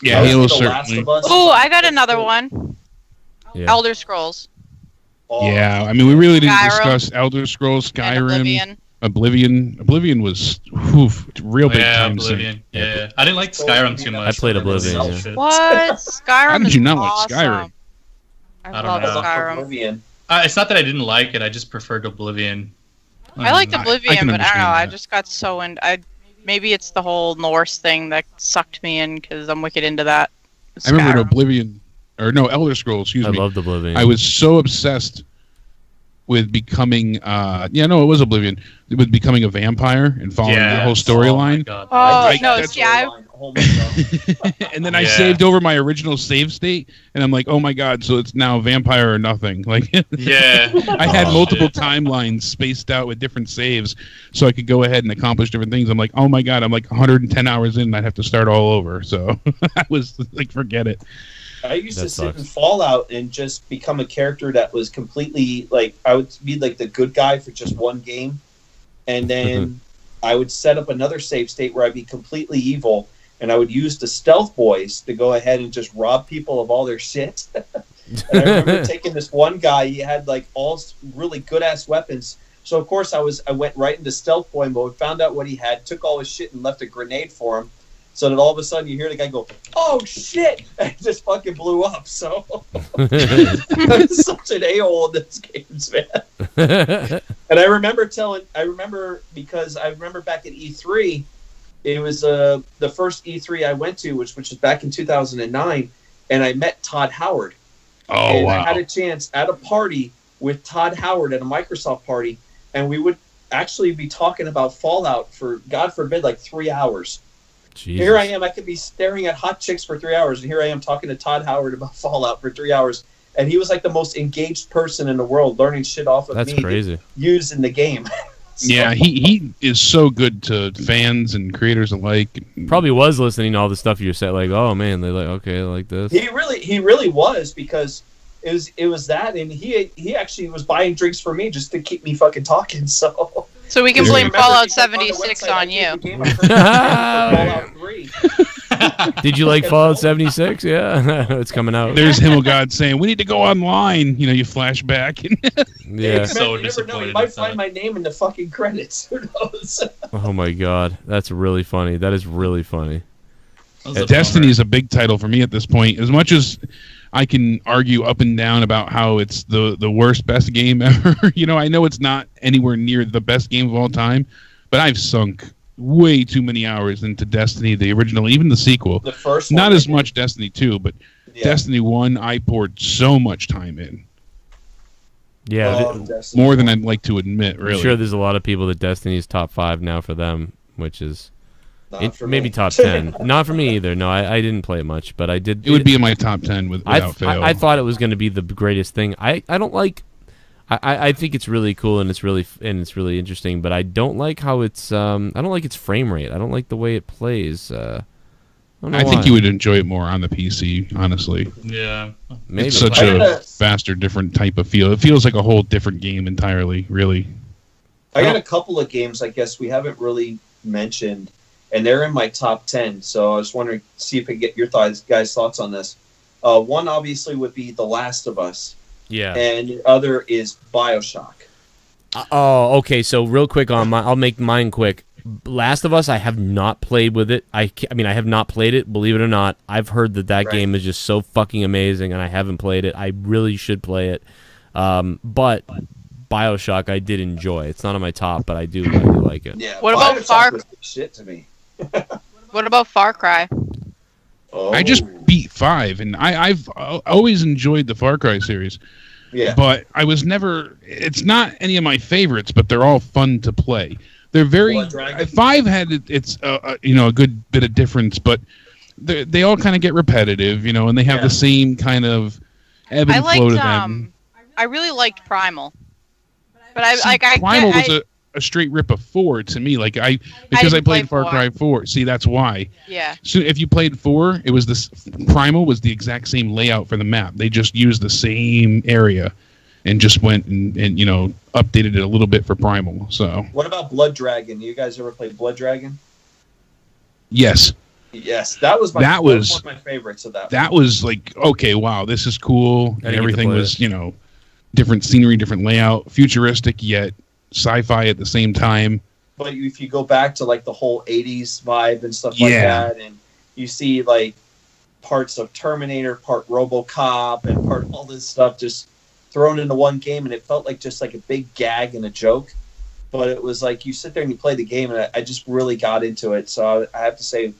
Yeah, obviously Halo The Last certainly. of Us. Oh, I got another one. yeah. Elder Scrolls Oh, Yeah, I mean, we really didn't Skyrim. discuss Elder Scrolls, and Skyrim, Oblivion. Oblivion was real big Yeah, time Oblivion. sink. Yeah. I didn't like Skyrim too much. I played Oblivion, Oh, yeah. shit. What? Skyrim How did is you not like awesome. Skyrim? I I don't love know. I love Skyrim. Oblivion. It's not that I didn't like it. I just preferred Oblivion. I liked I Oblivion, can but I don't know. understand I that. just got so maybe it's the whole Norse thing that sucked me in because I'm wicked into that. I remember in Skyrim. Oblivion, or no, Elder Scrolls, excuse I me. loved Oblivion. I was so obsessed with becoming, it was Oblivion, with becoming a vampire and following the whole storyline. Oh, Oh, no, that's- see, I Oh my God. And then I Yeah. saved over my original save state, and I'm like, oh my god, so it's now vampire or nothing. Like, yeah. I had Oh, multiple shit. timelines spaced out with different saves, so I could go ahead and accomplish different things. I'm like, oh my god, I'm like 110 hours in, and I'd have to start all over. So I was like, forget it. I used That to sit sucks. in Fallout and just become a character that was completely like I would be like the good guy for just one game, and then I would set up another save state where I'd be completely evil, and I would use the stealth boys to go ahead and just rob people of all their shit. And I remember taking this one guy; he had like all really good ass weapons. So of course I went right into stealth boy mode, found out what he had, took all his shit, and left a grenade for him. So that all of a sudden you hear the guy go, "Oh shit!" and it just fucking blew up. So I'm such an a-hole in this games, man. And I remember because I remember back at E3, it was the first E3 I went to, which was back in 2009, and I met Todd Howard. Oh And wow! I had a chance at a party with Todd Howard at a Microsoft party, and we would actually be talking about Fallout for, God forbid, like 3 hours. Jesus. Here I am, I could be staring at hot chicks for 3 hours, and here I am talking to Todd Howard about Fallout for 3 hours. And he was like the most engaged person in the world, learning shit off of That's me crazy. to use in the game. So, Yeah, he is so good to fans and creators alike. Probably was listening to all the stuff you said, like, oh man, they like, okay, I like this. he really was, because it was that, and he actually was buying drinks for me just to keep me fucking talking. So So we can Yeah. blame Remember, Fallout because on the 76 website, I on gave you. the game a perfect score for Fallout 3. Did you like Fallout 76? Yeah, it's coming out. There's Himmelgod saying, "We need to go online." You flash back. Yeah. So You never know, disappointed you might with find that. my name in the fucking credits. Who knows? Oh my god, that's really funny. That is really funny. That was a Destiny bummer. is a big title for me at this point. As much as I can argue up and down about how it's the worst, best game ever, I know it's not anywhere near the best game of all time, but I've sunk way too many hours into Destiny, the original, even the sequel. The first Not one, as much Destiny 2, but yeah. Destiny 1, I poured so much time in. Yeah, Oh, Destiny. More than I'd like to admit, I'm really. sure there's a lot of people that Destiny's top 5 now for them, which is Not for maybe me. top 10. Not for me either. No, I didn't play it much, but I did. It would be in my top 10 without fail. I thought it was going to be the greatest thing. I don't like I think it's really cool and it's really interesting, but I don't like how it's I don't like its frame rate. I don't like the way it plays. I think you would enjoy it more on the PC, honestly. Yeah. Maybe. It's such a faster, different type of feel. It feels like a whole different game entirely, really. I got a couple of games I guess we haven't really mentioned, and they're in my top 10. So I was wondering, see if I can get your guys' thoughts on this. One obviously would be The Last of Us. Yeah. And the other is BioShock. Oh, okay. So real quick I'll make mine quick. Last of Us, I have not played with it. I mean, I have not played it, believe it or not. I've heard that game is just so fucking amazing, and I haven't played it. I really should play it. But BioShock, I did enjoy. It's not on my top, but I do like it. Yeah. What about Far Cry? Shit to me. What about Far Cry? Oh. I just beat 5, and I've always enjoyed the Far Cry series. Yeah. But I was never. It's not any of my favorites, but they're all fun to play. They're very. 5 had its a good bit of difference, but they all kind of get repetitive, and they have the same kind of ebb and flow to them. I really liked Primal, but Primal was a straight rip of 4 to me. Because I played Far Cry 4. See, that's why. Yeah. So if you played 4, it was Primal was the exact same layout for the map. They just used the same area. And just went and updated it a little bit for Primal. So what about Blood Dragon? You guys ever played Blood Dragon? Yes. Yes, that was one of my favorites of that. That was like, okay, wow, this is cool. And everything was, different scenery, different layout, futuristic yet sci-fi at the same time. But if you go back to like the whole 80s vibe and stuff like that, and you see like parts of Terminator, part RoboCop, and part all this stuff just thrown into one game, and it felt like just like a big gag and a joke, but it was like you sit there and you play the game, and I just really got into it. So I have to say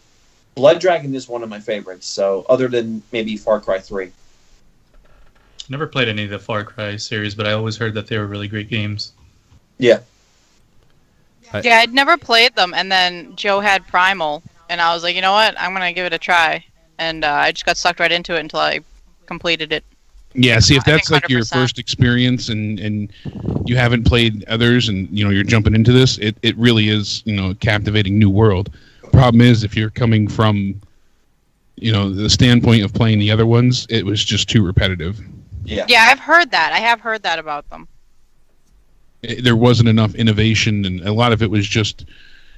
Blood Dragon is one of my favorites, so other than maybe Far Cry 3. Never played any of the Far Cry series, but I always heard that they were really great games. Yeah. I'd never played them, and then Joe had Primal, and I was like, you know what, I'm gonna give it a try, and I just got sucked right into it until I completed it. Yeah, see, if that's like your first experience and you haven't played others and, you're jumping into this, it really is, a captivating new world. The problem is if you're coming from, the standpoint of playing the other ones, it was just too repetitive. Yeah. Yeah, I've heard that. I have heard that about them. There wasn't enough innovation, and a lot of it was just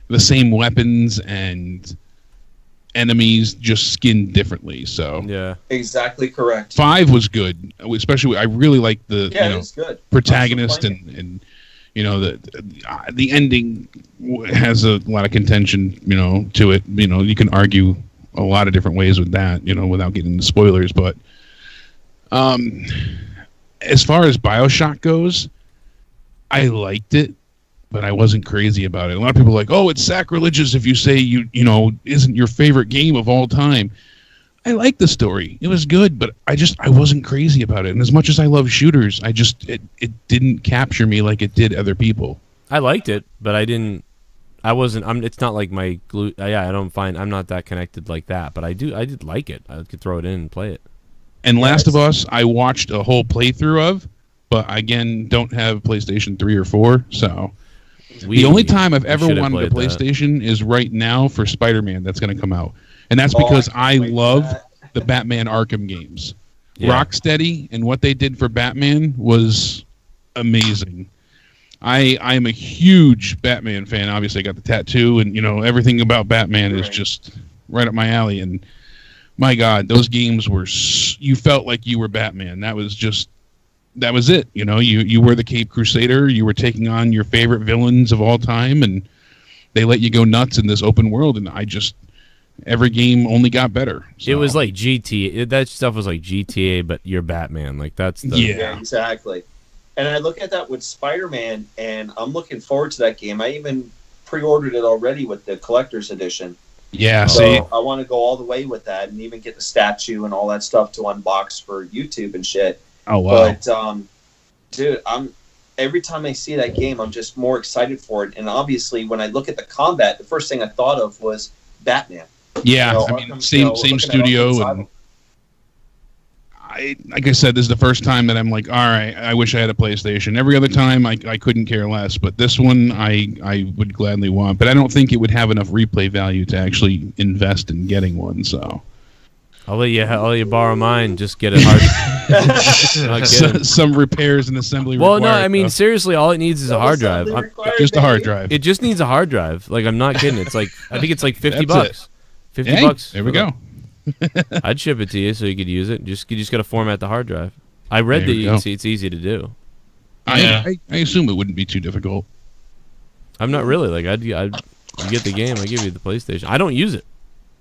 the same weapons and enemies just skinned differently. So yeah, exactly correct. 5 was good, especially I really liked the good protagonist and the ending has a lot of contention to it. You can argue a lot of different ways with that, without getting into spoilers. But as far as BioShock goes, I liked it, but I wasn't crazy about it. A lot of people are like, oh, it's sacrilegious if you say isn't your favorite game of all time. I liked the story. It was good, but I wasn't crazy about it. And as much as I love shooters, it didn't capture me like it did other people. I liked it, but it's not like my glue. I'm not that connected like that, but I did like it. I could throw it in and play it. And Last of Us, I watched a whole playthrough of, but again, don't have PlayStation 3 or 4, so the only time I've ever wanted a PlayStation is right now for Spider-Man that's going to come out. And that's because I love the Batman Arkham games. Yeah. Rocksteady and what they did for Batman was amazing. I am a huge Batman fan. Obviously, I got the tattoo, and everything about Batman is just right up my alley. And my God, those games were, you felt like you were Batman. That was it. You were the Cape Crusader. You were taking on your favorite villains of all time, and they let you go nuts in this open world. And every game only got better. So. It was like GTA. That stuff was like GTA, but you're Batman. Like that's the yeah, exactly. And I look at that with Spider-Man, and I'm looking forward to that game. I even pre-ordered it already with the collector's edition. Yeah, so see, I want to go all the way with that, and even get the statue and all that stuff to unbox for YouTube and shit. Oh wow! But dude, every time I see that game, I'm just more excited for it. And obviously, when I look at the combat, the first thing I thought of was Batman. Yeah, same studio, and like I said, this is the first time that I'm like, all right, I wish I had a PlayStation. Every other time, I couldn't care less. But this one, I would gladly want. But I don't think it would have enough replay value to actually invest in getting one. So I'll let you borrow mine. Just get it hard. Some repairs and assembly. Well, no, I mean seriously, all it needs is a hard drive. Just a hard drive. It just needs a hard drive. Like I'm not kidding. It's like I think it's like $50. That's it. $50. There we go. I'd ship it to you so you could use it. You just got to format the hard drive. I read that you can see it's easy to do. I assume it wouldn't be too difficult. I'm not really like you get the game. I give you the PlayStation. I don't use it.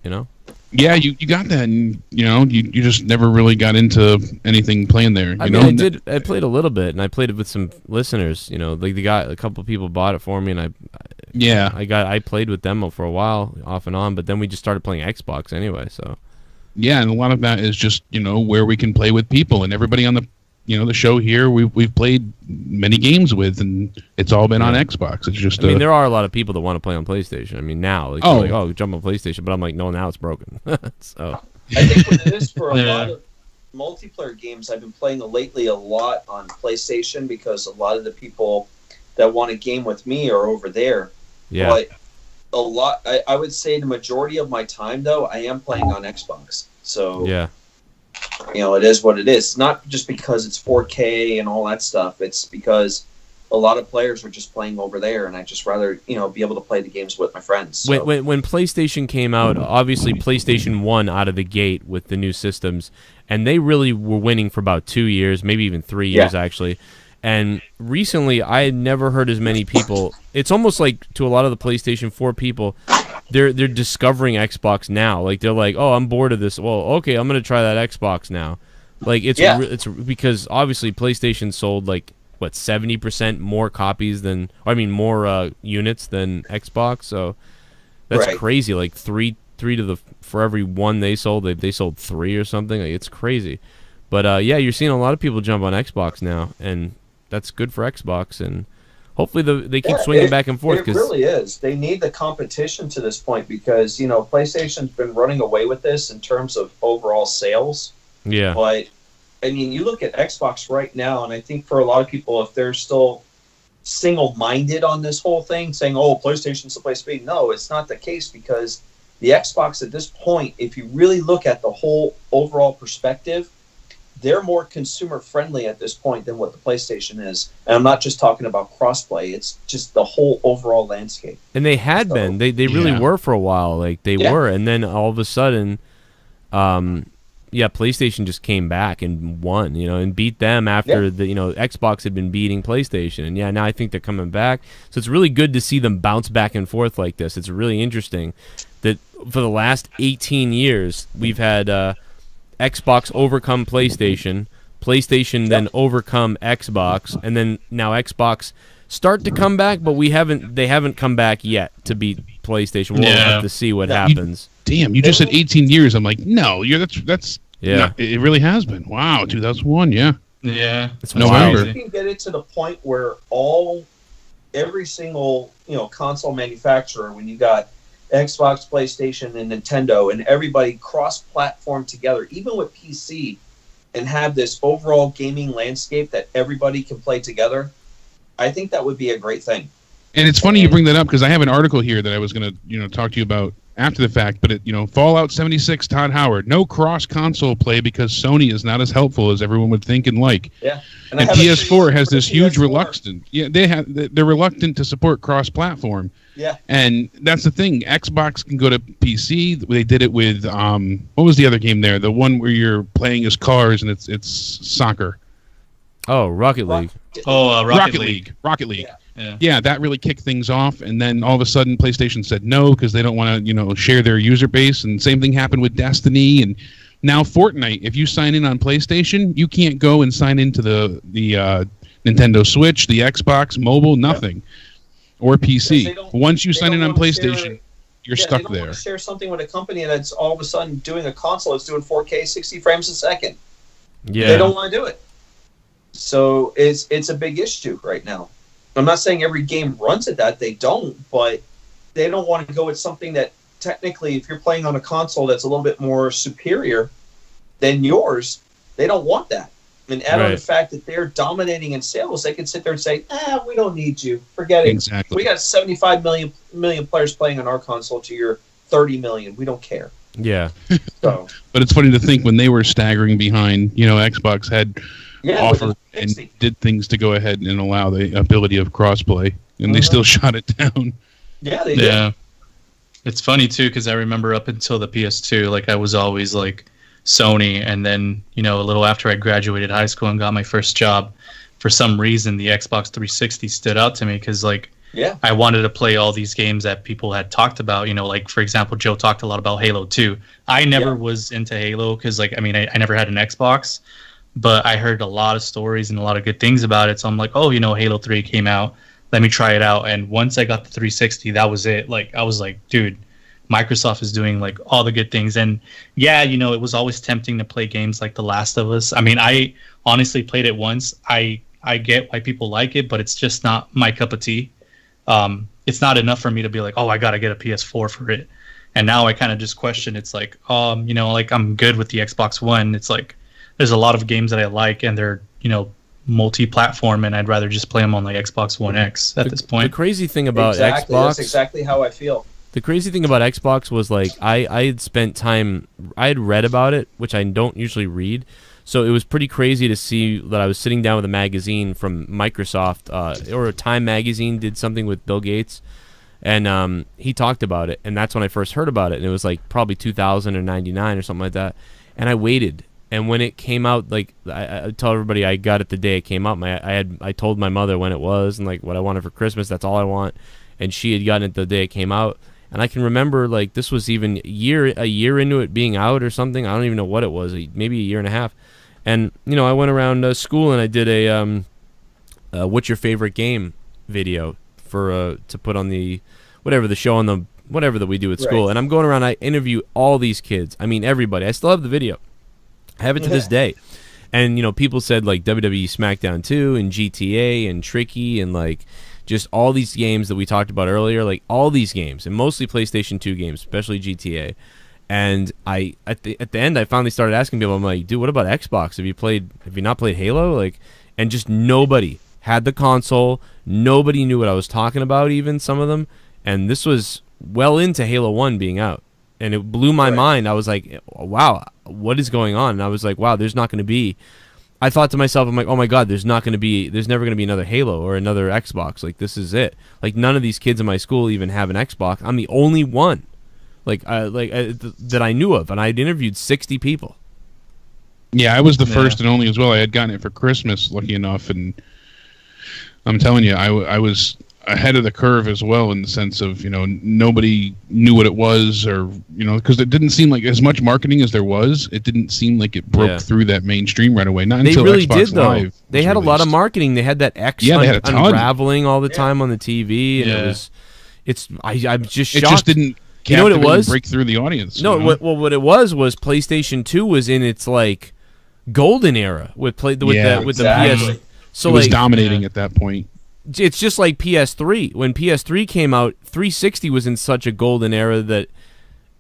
You know. Yeah, you got that, and you just never really got into anything playing there. I mean, I played a little bit, and I played it with some listeners. Like a couple of people bought it for me, and I played with them for a while, off and on. But then we just started playing Xbox anyway. So yeah, and a lot of that is just where we can play with people, and everybody on the the show here we've played many games with, and it's all been on Xbox. It's just I mean, there are a lot of people that want to play on PlayStation. I mean, now jump on PlayStation, but I'm like, no, now it's broken. So I think what it is for a lot of multiplayer games, I've been playing lately a lot on PlayStation because a lot of the people that want to game with me are over there. Yeah. But a lot, I would say the majority of my time though, I am playing on Xbox. So yeah. It is what it is. Not just because it's 4K and all that stuff. It's because a lot of players are just playing over there, and I just rather be able to play the games with my friends. So. When PlayStation came out, obviously PlayStation won out of the gate with the new systems, and they really were winning for about 2 years, maybe even 3 years actually. And recently, I had never heard as many people. It's almost like to a lot of the PlayStation 4 people, they're discovering Xbox now. Like they're like, oh, I'm bored of this. Well, okay, I'm gonna try that Xbox now. Like it's because obviously PlayStation sold like 70% more copies more units than Xbox. So that's crazy. Like three to for every one they sold, they sold 3 or something. Like, it's crazy. But you're seeing a lot of people jump on Xbox now, and that's good for Xbox, and hopefully they keep swinging back and forth. It really is. They need the competition to this point because, PlayStation's been running away with this in terms of overall sales. Yeah. But, I mean, you look at Xbox right now, and I think for a lot of people, if they're still single-minded on this whole thing, saying, oh, PlayStation's the place to be, no, it's not the case because the Xbox at this point, if you really look at the whole overall perspective, they're more consumer-friendly at this point than what the PlayStation is. And I'm not just talking about crossplay. It's just the whole overall landscape. And they had been. They really were for a while. Like, they were. And then all of a sudden, PlayStation just came back and won, and beat them after Xbox had been beating PlayStation. And, now I think they're coming back. So it's really good to see them bounce back and forth like this. It's really interesting that for the last 18 years, we've had... Xbox overcome PlayStation, PlayStation then overcome Xbox, and then now Xbox start to come back, but they haven't come back yet to beat PlayStation. We'll have to see what happens. You just said 18 years. I'm like, no, that's it really has been. Wow, 2001, yeah. It's November. You can get it to the point where every single console manufacturer, when you got Xbox, PlayStation, and Nintendo, and everybody cross-platform together, even with PC, and have this overall gaming landscape that everybody can play together, I think that would be a great thing. And it's funny you bring that up because I have an article here that I was going to talk to you about after the fact, but Fallout 76, Todd Howard, no cross-console play because Sony is not as helpful as everyone would think and like. Yeah. And PS4 has this huge reluctance. Yeah, they're reluctant to support cross-platform. Yeah. And that's the thing. Xbox can go to PC. They did it with what was the other game there? The one where you're playing as cars and it's soccer. Oh, Rocket League. Rocket League. Yeah, that really kicked things off, and then all of a sudden PlayStation said no because they don't want to share their user base, and same thing happened with Destiny, and now Fortnite. If you sign in on PlayStation, you can't go and sign into the Nintendo Switch, the Xbox, mobile, nothing. Or PC. Once you sign in on PlayStation, you're stuck there. They don't want to share something with a company that's all of a sudden doing a console that's doing 4K 60 frames a second. Yeah. They don't want to do it. So it's a big issue right now. I'm not saying every game runs at that. They don't, but they don't want to go with something that technically, if you're playing on a console that's a little bit more superior than yours, They don't want that. And add on the Right. fact that they're dominating in sales, they can sit there and say, we don't need you. Forget it. Exactly. We got 75 million players playing on our console to your 30 million. We don't care. Yeah. So, But it's funny to think when they were staggering behind, Xbox had offered and 60. did things to go ahead and allow the ability of crossplay, and they still shot it down. Yeah, they did. Yeah. It's funny too because I remember up until the PS2, like I was always like Sony, and then a little after I graduated high school and got my first job, for some reason the Xbox 360 stood out to me because I wanted to play all these games that people had talked about. Like for example, Joe talked a lot about Halo 2. I never was into Halo because I never had an Xbox, but I heard a lot of stories and a lot of good things about it. So I'm like, Halo 3 came out. Let me try it out. And once I got the 360, that was it. I was like, dude, Microsoft is doing all the good things. And it was always tempting to play games like The Last of Us. I honestly played it once. I get why people like it, but it's just not my cup of tea. It's not enough for me to be like, I got to get a PS4 for it. And now I kind of just question. It's like, I'm good with the Xbox One. It's like, there's a lot of games that I like and they're, multi-platform, and I'd rather just play them on the Xbox One X at this point. The crazy thing about Exactly. Xbox... That's exactly how I feel. The crazy thing about Xbox was I had spent time, I had read about it, which I don't usually read, so it was pretty crazy to see that I was sitting down with a magazine from Microsoft, or Time Magazine did something with Bill Gates, and he talked about it, and that's when I first heard about it, and it was probably 2000 or 99 or something like that, and I waited, and when it came out, I tell everybody I got it the day it came out. I told my mother when it was and what I wanted for Christmas. That's all I want, and she had gotten it the day it came out. And I can remember this was even a year into it being out or something. I don't even know what it was, maybe a year and a half. And I went around school and I did a what's your favorite game video for to put on the show on the whatever that we do at school. Right. And I'm going around. I interview all these kids. I mean everybody. I still have the video. I have it to this day. And people said WWE SmackDown 2 and GTA and Tricky and just all these games that we talked about earlier, all these games, and mostly PlayStation 2 games, especially GTA. And at the end, I finally started asking people, I'm like, dude, what about Xbox? Have you not played Halo? And just nobody had the console. Nobody knew what I was talking about, even some of them. And this was well into Halo 1 being out. And it blew my mind. I was like, wow, what is going on? And I was like, wow, there's not going to be... I thought to myself, I'm like, oh my god, there's never going to be another Halo or another Xbox. This is it. None of these kids in my school even have an Xbox. I'm the only one, that I knew of, and I'd interviewed 60 people. Yeah, I was the first and only as well. I had gotten it for Christmas, lucky enough, and I'm telling you, I was ahead of the curve as well in the sense of nobody knew what it was, or because it didn't seem like as much marketing as there was. It didn't seem like it broke through that mainstrim right away. Not they until really Xbox did though. Live They had released. a lot of marketing. They had that X they had a ton. unraveling all the time on the TV, and I'm just shocked. It just didn't. You know what it was? Break through the audience. No, what it was PlayStation 2 was in its golden era with the PS. So it was dominating at that point. It's just like PS3. When PS3 came out, 360 was in such a golden era that,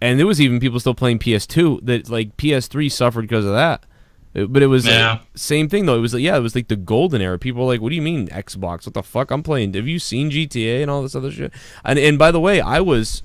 and there was even people still playing PS2 that PS3 suffered because of that. But it was same thing though. It was the golden era. People were like, "What do you mean Xbox? What the fuck? I'm playing. Have you seen GTA and all this other shit?" And by the way, I was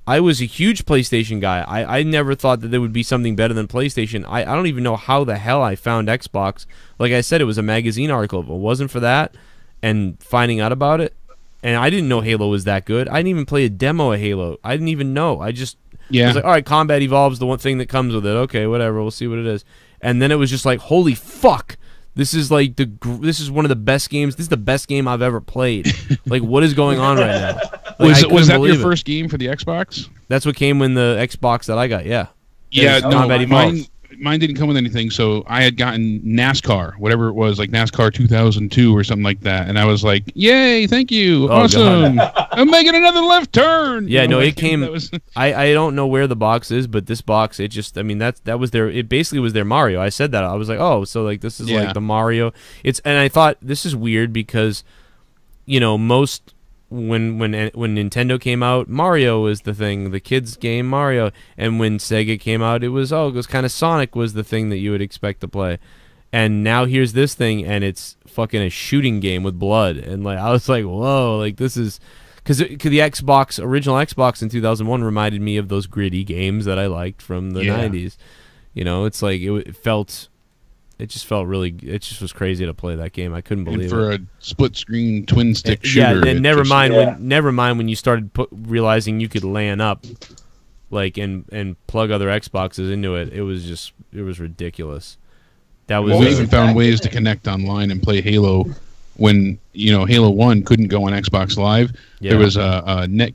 a huge PlayStation guy. I never thought that there would be something better than PlayStation. I don't even know how the hell I found Xbox. Like I said, it was a magazine article. If it wasn't for that and finding out about it, and I didn't know Halo was that good. I didn't even play a demo of Halo. I didn't even know. I was like, all right, Combat Evolves, the one thing that comes with it. Okay, whatever. We'll see what it is. And then it was just like, holy fuck. This is this is one of the best games. This is the best game I've ever played. What is going on right now? Was that your first game for the Xbox? That's what came in the Xbox that I got. Yeah. Yeah. No, mine didn't come with anything. So I had gotten NASCAR, whatever it was, like NASCAR 2002 or something like that, and I was like, "Yay! Thank you, awesome! I'm making another left turn." Yeah. No, it came. I don't know where the box is, but this box, it just. I mean, that was their. It basically was their Mario. I said that. I was like, oh, so this is like the Mario. And I thought this is weird because, most when Nintendo came out, Mario was the thing, the kids game Mario, and when Sega came out, it was kind of Sonic was the thing that you would expect to play. And now here's this thing, and it's fucking a shooting game with blood, and like I was like, whoa, like this is because the original Xbox in 2001 reminded me of those gritty games that I liked from the 90s. You know, it's like it just was crazy to play that game. I couldn't believe it. For a split screen twin stick shooter. Yeah, and never mind when you started realizing you could LAN up, like and plug other Xboxes into it. It was ridiculous. That was we even found ways to connect online and play Halo when Halo 1 couldn't go on Xbox Live. Yeah. There was a net,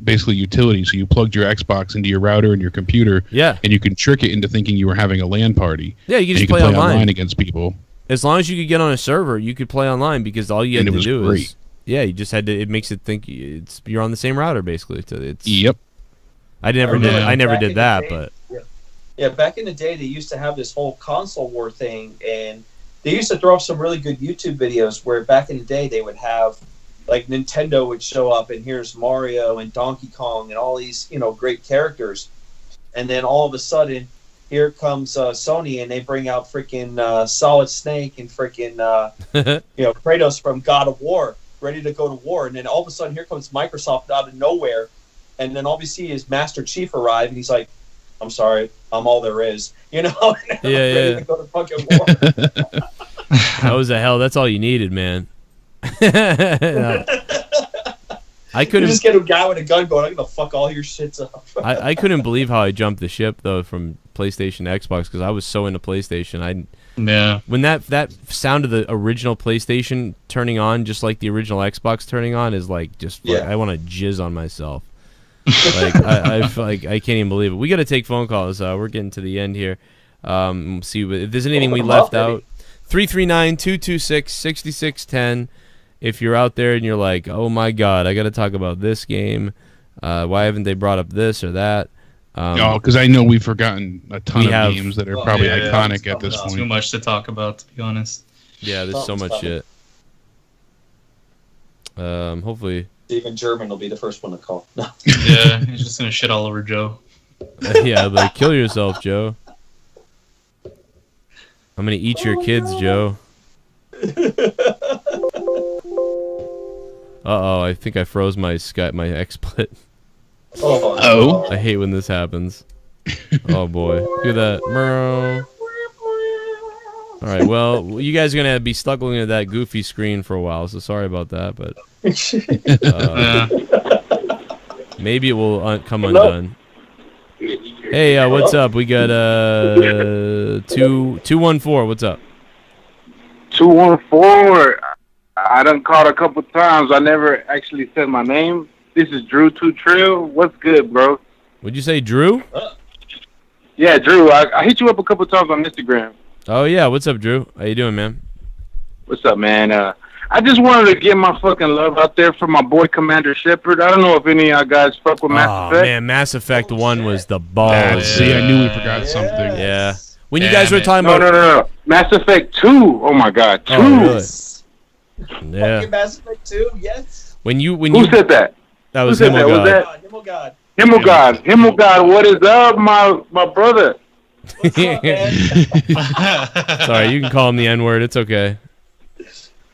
basically utility. So you plugged your Xbox into your router and your computer. Yeah. And you can trick it into thinking you were having a LAN party. Yeah, you could play online against people. As long as you could get on a server, you could play online because all you had to do great. is you just had to. It makes it think you're on the same router basically. Yep. I never did that, but. Yeah, back in the day, they used to have this whole console war thing, and they used to throw up some really good YouTube videos where back in the day they would have, like, Nintendo would show up, and here's Mario and Donkey Kong and all these, great characters. And then all of a sudden, here comes Sony, and they bring out freaking Solid Snake and freaking, Kratos from God of War, ready to go to war. And then all of a sudden, here comes Microsoft out of nowhere, and then all we see is Master Chief arrive, and he's like, I'm sorry, I'm all there is. Ready to go to fucking war. That was the hell. That's all you needed, man. No. I couldn't. You just get a guy with a gun going, I'm gonna fuck all your shits up. I couldn't believe how I jumped the ship though from PlayStation to Xbox because I was so into PlayStation. When that sound of the original PlayStation turning on, just like the original Xbox turning on, is like I want to jizz on myself. Like I can't even believe it. We got to take phone calls. We're getting to the end here. See if there's anything we left out. 339-226-6610. If you're out there and you're like, oh my god, I got to talk about this game. Why haven't they brought up this or that? Because I know we've forgotten a ton of games that are probably iconic at this point. Too much to talk about, to be honest. Yeah, there's so much shit. Hopefully. Even German will be the first one to call. No. Yeah, he's just gonna shit all over Joe. Yeah, like kill yourself, Joe. I'm gonna eat your kids, Joe. Uh-oh, I think I froze my XSplit. Oh. I hate when this happens. Oh boy, look at that. All right, well, you guys are gonna be stuck looking at that goofy screen for a while, so sorry about that, but maybe it will come undone. Hey, what's up? We got 214. What's up? 214. I done called a couple times. I never actually said my name. This is Drew Two Trill. What's good, bro? Would you say Drew? Yeah, Drew. I hit you up a couple times on Instagram. Oh yeah, what's up, Drew? How you doing, man? What's up, man? I just wanted to get my fucking love out there for my boy Commander Shepard. I don't know if any of y'all guys fuck with Mass Effect. Oh man, Mass Effect 1 was the balls. See, I knew we forgot something. Yeah. When you guys were talking about No. Mass Effect 2. Oh my god, 2. Oh, really? Yeah. Fucking Mass Effect 2, yes. Who said that? That was Himmelgod. Himmelgod, what is up, my brother? What's up, man? Sorry, you can call him the N-word. It's okay.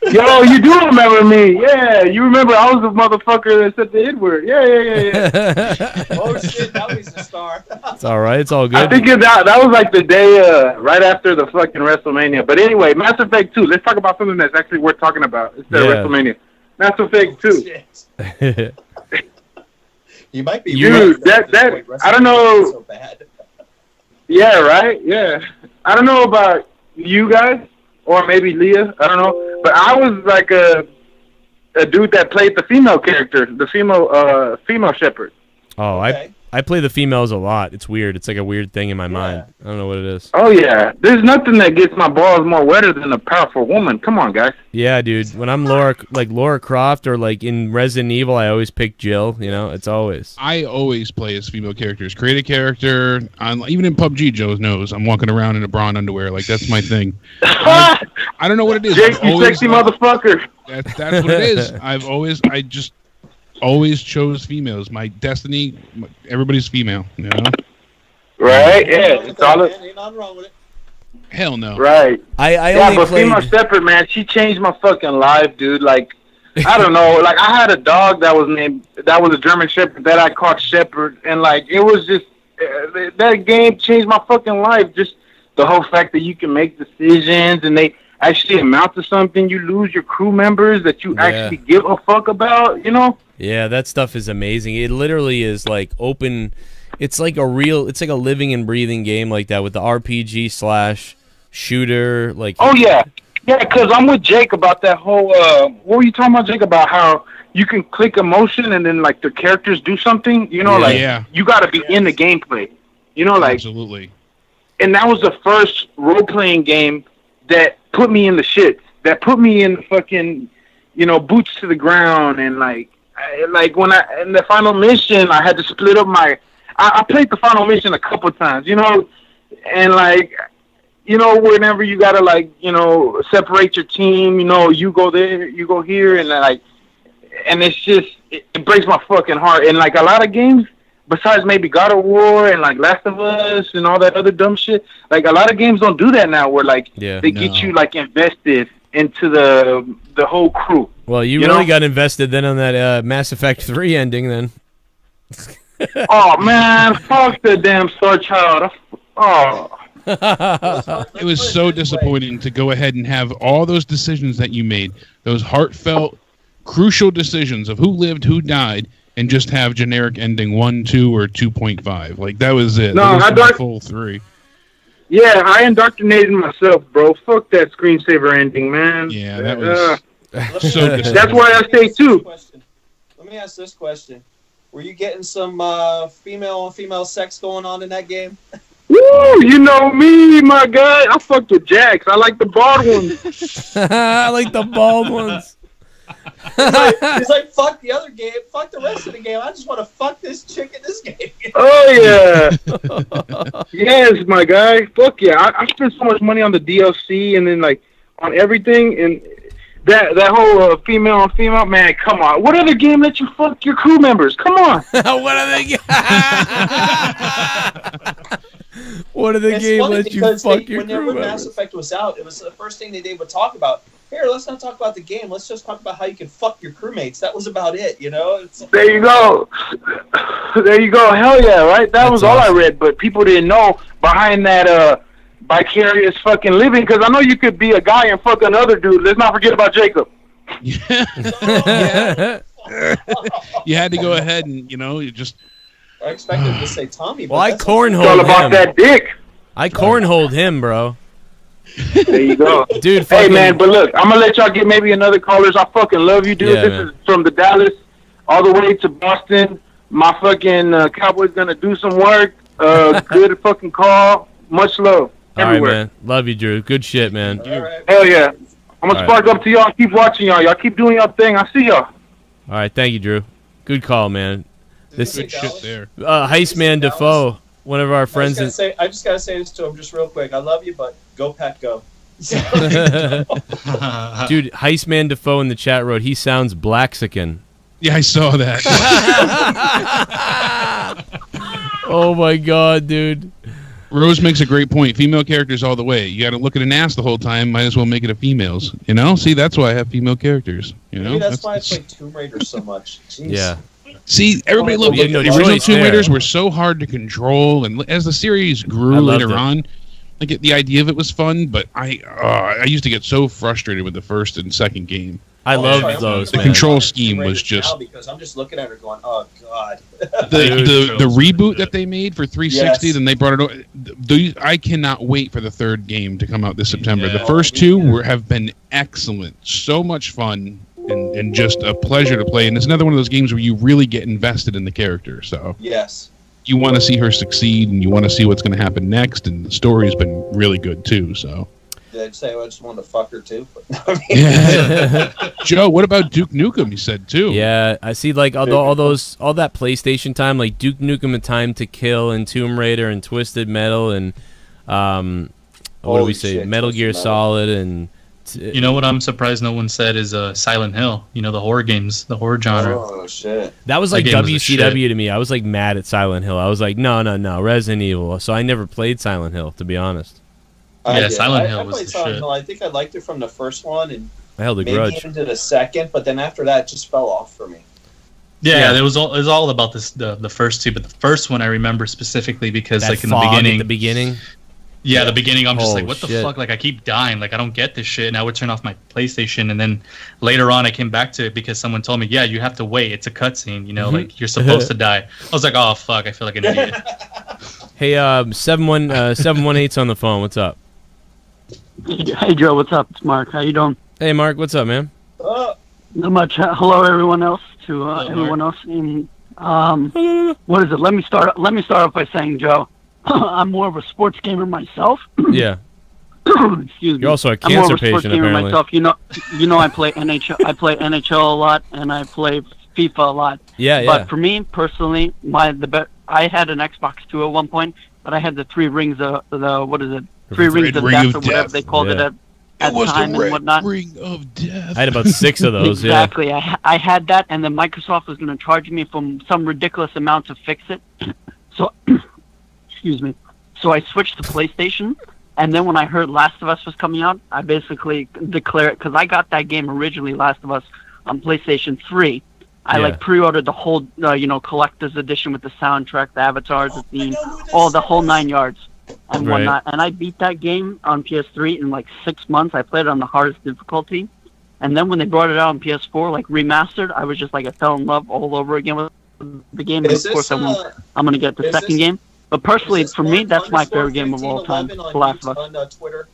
Yo, you do remember me. Yeah, you remember I was the motherfucker that said the N-word. Yeah. Oh, shit, now he's a star. It's all right. It's all good. I think that was like the day right after the fucking WrestleMania. But anyway, Mass Effect 2. Let's talk about something that's actually worth talking about instead of WrestleMania. Mass Effect 2. You might be dude. That I don't know. So bad. Yeah, right. Yeah, I don't know about you guys or maybe Leah. I don't know, but I was like a dude that played the female character, the female shepherd. Oh, okay. I play the females a lot. It's weird. It's like a weird thing in my mind. I don't know what it is. Oh, yeah. There's nothing that gets my balls more wetter than a powerful woman. Come on, guys. Yeah, dude. When I'm Laura Croft or like in Resident Evil, I always pick Jill. You know, it's always. I always play as female characters. Create a character. Even in PUBG, Joe knows. I'm walking around in a bra and underwear. Like, that's my thing. I don't know what it is. Jake, you sexy motherfucker. That's what it is. I just always chose females. My destiny, everybody's female, you know? Right, yeah. It's all Ain't nothing wrong with it. Hell no. Right. I yeah, only but played... female shepherd, man, she changed my fucking life, dude. Like, I don't know. Like, I had a dog that was a German shepherd that I caught shepherd, and like, it was just that game changed my fucking life. Just the whole fact that you can make decisions and they actually amount to something. You lose your crew members that you actually give a fuck about, you know? Yeah, that stuff is amazing. It literally is like open. It's like a living and breathing game like that with the RPG / shooter. Like, oh yeah, because I'm with Jake about that whole. What were you talking about, Jake? About how you can click a motion and then like the characters do something. You know, you got to be in the gameplay. You know, like absolutely. And that was the first role playing game that put me in the shit. That put me in the fucking, boots to the ground and like when in the final mission I had to split up my. I played the final mission a couple times, and like, whenever you gotta like, separate your team, you go there, you go here, and like, and it's just it breaks my fucking heart. And like a lot of games, besides maybe God of War and like Last of Us and all that other dumb shit, like a lot of games don't do that now. Where like they get you like invested into the whole crew. Well, you really got invested then on that Mass Effect 3 ending then. Oh man, fuck the damn Star Child. Oh. It was so disappointing to go ahead and have all those decisions that you made, those heartfelt, crucial decisions of who lived, who died, and just have generic ending 1, 2, or 2.5. Like that was it. No, I got full 3. Yeah, I indoctrinated myself, bro. Fuck that screensaver ending, man. Yeah, that was so disappointing. That's why I say too. Let me ask this question. Were you getting some female sex going on in that game? Woo! You know me, my guy. I fucked with Jax. I like the bald ones. I like the bald ones. He's like, fuck the other game. Fuck the rest of the game. I just want to fuck this chick in this game. Oh, yeah. Yes, my guy. Fuck yeah. I spent so much money on the DLC and then, like, on everything. And that whole female on female, man, come on. What other game let you fuck your crew members? Come on. What other game let you fuck your crew members? When Mass Effect was out, it was the first thing they would talk about. Here, let's not talk about the game. Let's just talk about how you can fuck your crewmates. That was about it, There you go. There you go. Hell yeah, right? That was all awesome. I read, but people didn't know behind that vicarious fucking living, because I know you could be a guy and fuck another dude. Let's not forget about Jacob. Yeah. You had to go ahead and, you just... I expected him to say Tommy. Well, I cornholed him. It's all about that dick. I cornholed him, bro. There you go. Dude, hey, man, but look, I'm going to let y'all get maybe another callers. I fucking love you, dude. Yeah, this is from the Dallas all the way to Boston. My fucking Cowboys going to do some work. Good fucking call. Much love. Everywhere. All right, man. Love you, Drew. Good shit, man. Right. Hell yeah. I'm going to spark up to y'all. Keep watching y'all. Y'all keep doing your thing. I see y'all. All right. Thank you, Drew. Good call, man. This good shit there. Heistman Defoe, one of our friends. I just gotta say this to him just real quick. I love you, but go Pack, go. Dude, Heistman Defoe in the chat wrote, he sounds Blaxican. Yeah, I saw that. Oh my god, dude. Rose makes a great point. Female characters all the way. You got to look at an ass the whole time. Might as well make it a female's. See, that's why I have female characters. Maybe that's why I play Tomb Raider so much. Jeez. Yeah. See, everybody loved the original Tomb Raiders were so hard to control, and as the series grew later on, like the idea of it was fun. But I used to get so frustrated with the first and second game. I love those. The control scheme was just because I'm just looking at her going, oh god. the reboot that they made for 360, then they brought it over. I cannot wait for the third game to come out this September. The first two have been excellent, so much fun. And just a pleasure to play. And it's another one of those games where you really get invested in the character. So yes, you want to see her succeed, and you want to see what's going to happen next. And the story's been really good too. So did I say I just wanted to fuck her too? Yeah. Joe, what about Duke Nukem? You said too. Yeah, I see. Like all that PlayStation time, like Duke Nukem: A Time to Kill, and Tomb Raider, and Twisted Metal, and what do we say? Metal Gear Solid, and You know what I'm surprised no one said is Silent Hill. You know, the horror games, the horror genre. Oh shit! That was like WCW to me. I was like mad at Silent Hill. I was like, no, Resident Evil. So I never played Silent Hill, to be honest. Yeah, Silent Hill I was played the Silent shit. Hill. I think I liked it from the first one, and I held a maybe grudge. into the second, but then after that, it just fell off for me. Yeah, it was all about the first two, but the first one I remember specifically because That like in the fog beginning. At the beginning. Yeah, the beginning, I'm just like, what the shit. fuck? Like, I keep dying. Like, I don't get this shit. And I would turn off my PlayStation. And then later on, I came back to it because someone told me, yeah, you have to wait. It's a cutscene, you know, like, you're supposed to die. I was like, oh, fuck, I feel like an idiot. Hey, 718's on the phone. What's up? Hey, Joe, what's up? It's Mark. How you doing? Hey, Mark, what's up, man? Not much. Hello, everyone else. Everyone else. What is it? Let me start off by saying, Joe, I'm more of a sports gamer myself. Yeah. Excuse me. You're also a I'm more cancer of a sports patient, gamer apparently. myself. You know, I play NHL. I play NHL a lot, and I play FIFA a lot. Yeah. But for me personally, I had an Xbox 2 at one point, but I had the 3 rings of what is it? 3 rings of death or whatever they called it at It was time the and whatnot. ring of death. I had about 6 of those. Exactly. I had that, and then Microsoft was going to charge me from some ridiculous amount to fix it. So, excuse me. So I switched to PlayStation, and then when I heard Last of Us was coming out, I basically declared, because I got that game originally, Last of Us, on PlayStation 3. I pre-ordered the whole, collector's edition with the soundtrack, the avatars, the theme, the whole 9 yards and whatnot. And I beat that game on PS3 in like 6 months. I played it on the hardest difficulty. And then when they brought it out on PS4, like remastered, I was just like, I fell in love all over again with the game. And of course, I'm going to get the second game. But personally, for me, that's my favorite game of all time, The Last of Us. On Twitter.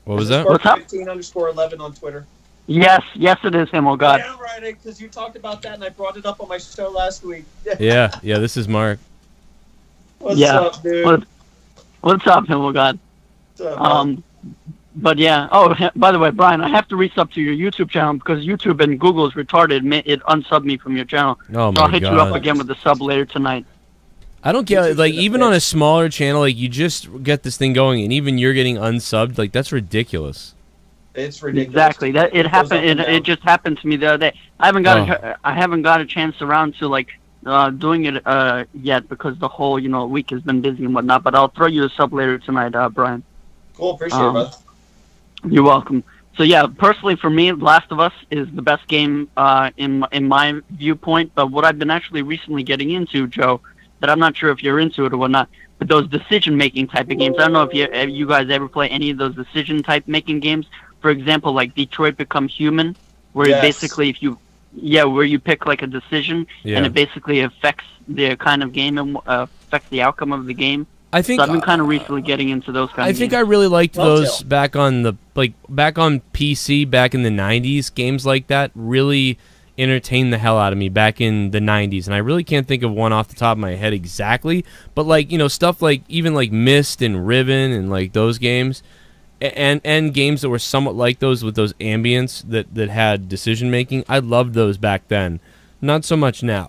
What was that? What's up? 15_11 on Twitter. Yes, it is him. Oh God. Yeah, right. Because you talked about that, and I brought it up on my show last week. Yeah. This is Mark. What's up, dude? What's up, him? Oh God. What's up, but yeah. Oh, by the way, Brian, I have to resub to your YouTube channel because YouTube and Google is retarded. It unsubbed me from your channel. Oh my So I'll hit God. you up again with the sub later tonight. I don't get like even on a smaller channel, like you just get this thing going, and even you're getting unsubbed. Like that's ridiculous. It's ridiculous. Exactly. That it happened. It just happened to me the other day. I haven't got a chance around to like doing it yet because the whole week has been busy and whatnot. But I'll throw you a sub later tonight, Brian. Cool. Appreciate it, bud. You're welcome. So yeah, personally for me, Last of Us is the best game in my viewpoint. But what I've been actually recently getting into, Joe, that I'm not sure if you're into it or whatnot, but those decision-making type of games. I don't know if you guys ever play any of those decision-type making games. For example, like Detroit Become Human, where basically where you pick like a decision and it basically affects the kind of game and affects the outcome of the game. I think so I've been kind of recently getting into those kind of games. I think I really liked those back on PC back in the 90s. Games like that really entertained the hell out of me back in the 90s, and I really can't think of one off the top of my head exactly, but like stuff like even like Myst and Riven and like those games and games that were somewhat like those with those ambience that had decision making. I loved those back then, not so much now,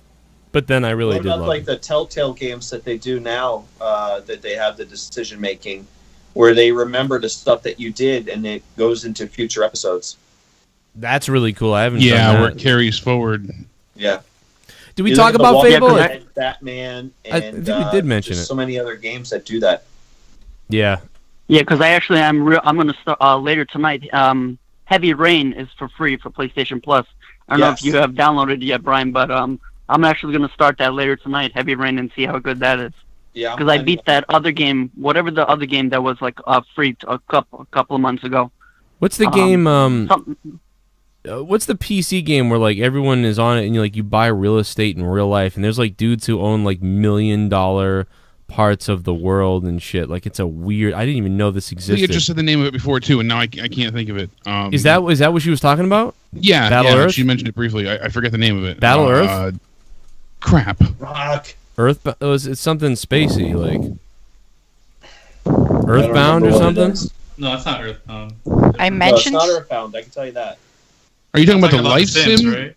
but then I really did love like the Telltale games that they do now, that they have the decision making where they remember the stuff that you did and it goes into future episodes. That's really cool. I haven't done that. where it carries forward. Yeah. Did we talk about Fable? Batman, and I think we did mention it. So many other games that do that. Yeah. Yeah, because I'm going to start later tonight. Heavy Rain is for free for PlayStation Plus. I don't know if you have downloaded it yet, Brian, but I'm actually going to start that later tonight, Heavy Rain, and see how good that is. Yeah. Because I beat that other game, whatever the other game that was like free a couple of months ago. What's the game? What's the PC game where like everyone is on it and you buy real estate in real life and there's like dudes who own like $1 million parts of the world and shit. Like it's a weird. I didn't even know this existed. You just said the name of it before too, and now I can't think of it. Is that what she was talking about? Yeah, Battle Earth. She mentioned it briefly. I forget the name of it. Battle Earth. Crap. Rock. It's something spacey like Earthbound or something. No, it's not Earthbound. I mentioned. No, it's not Earthbound. I can tell you that. Are you talking about the Life Sims, Sim? right?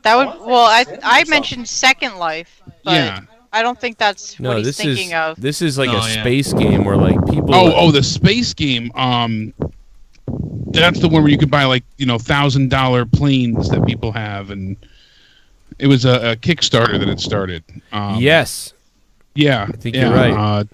That would. Well, I mentioned Second Life, but Yeah. I don't think that's what he's thinking of. This is like a space game where like people. Oh, the space game. That's the one where you could buy like $1,000 planes that people have, and it was a Kickstarter that it started. Yes. Yeah, I think you're right.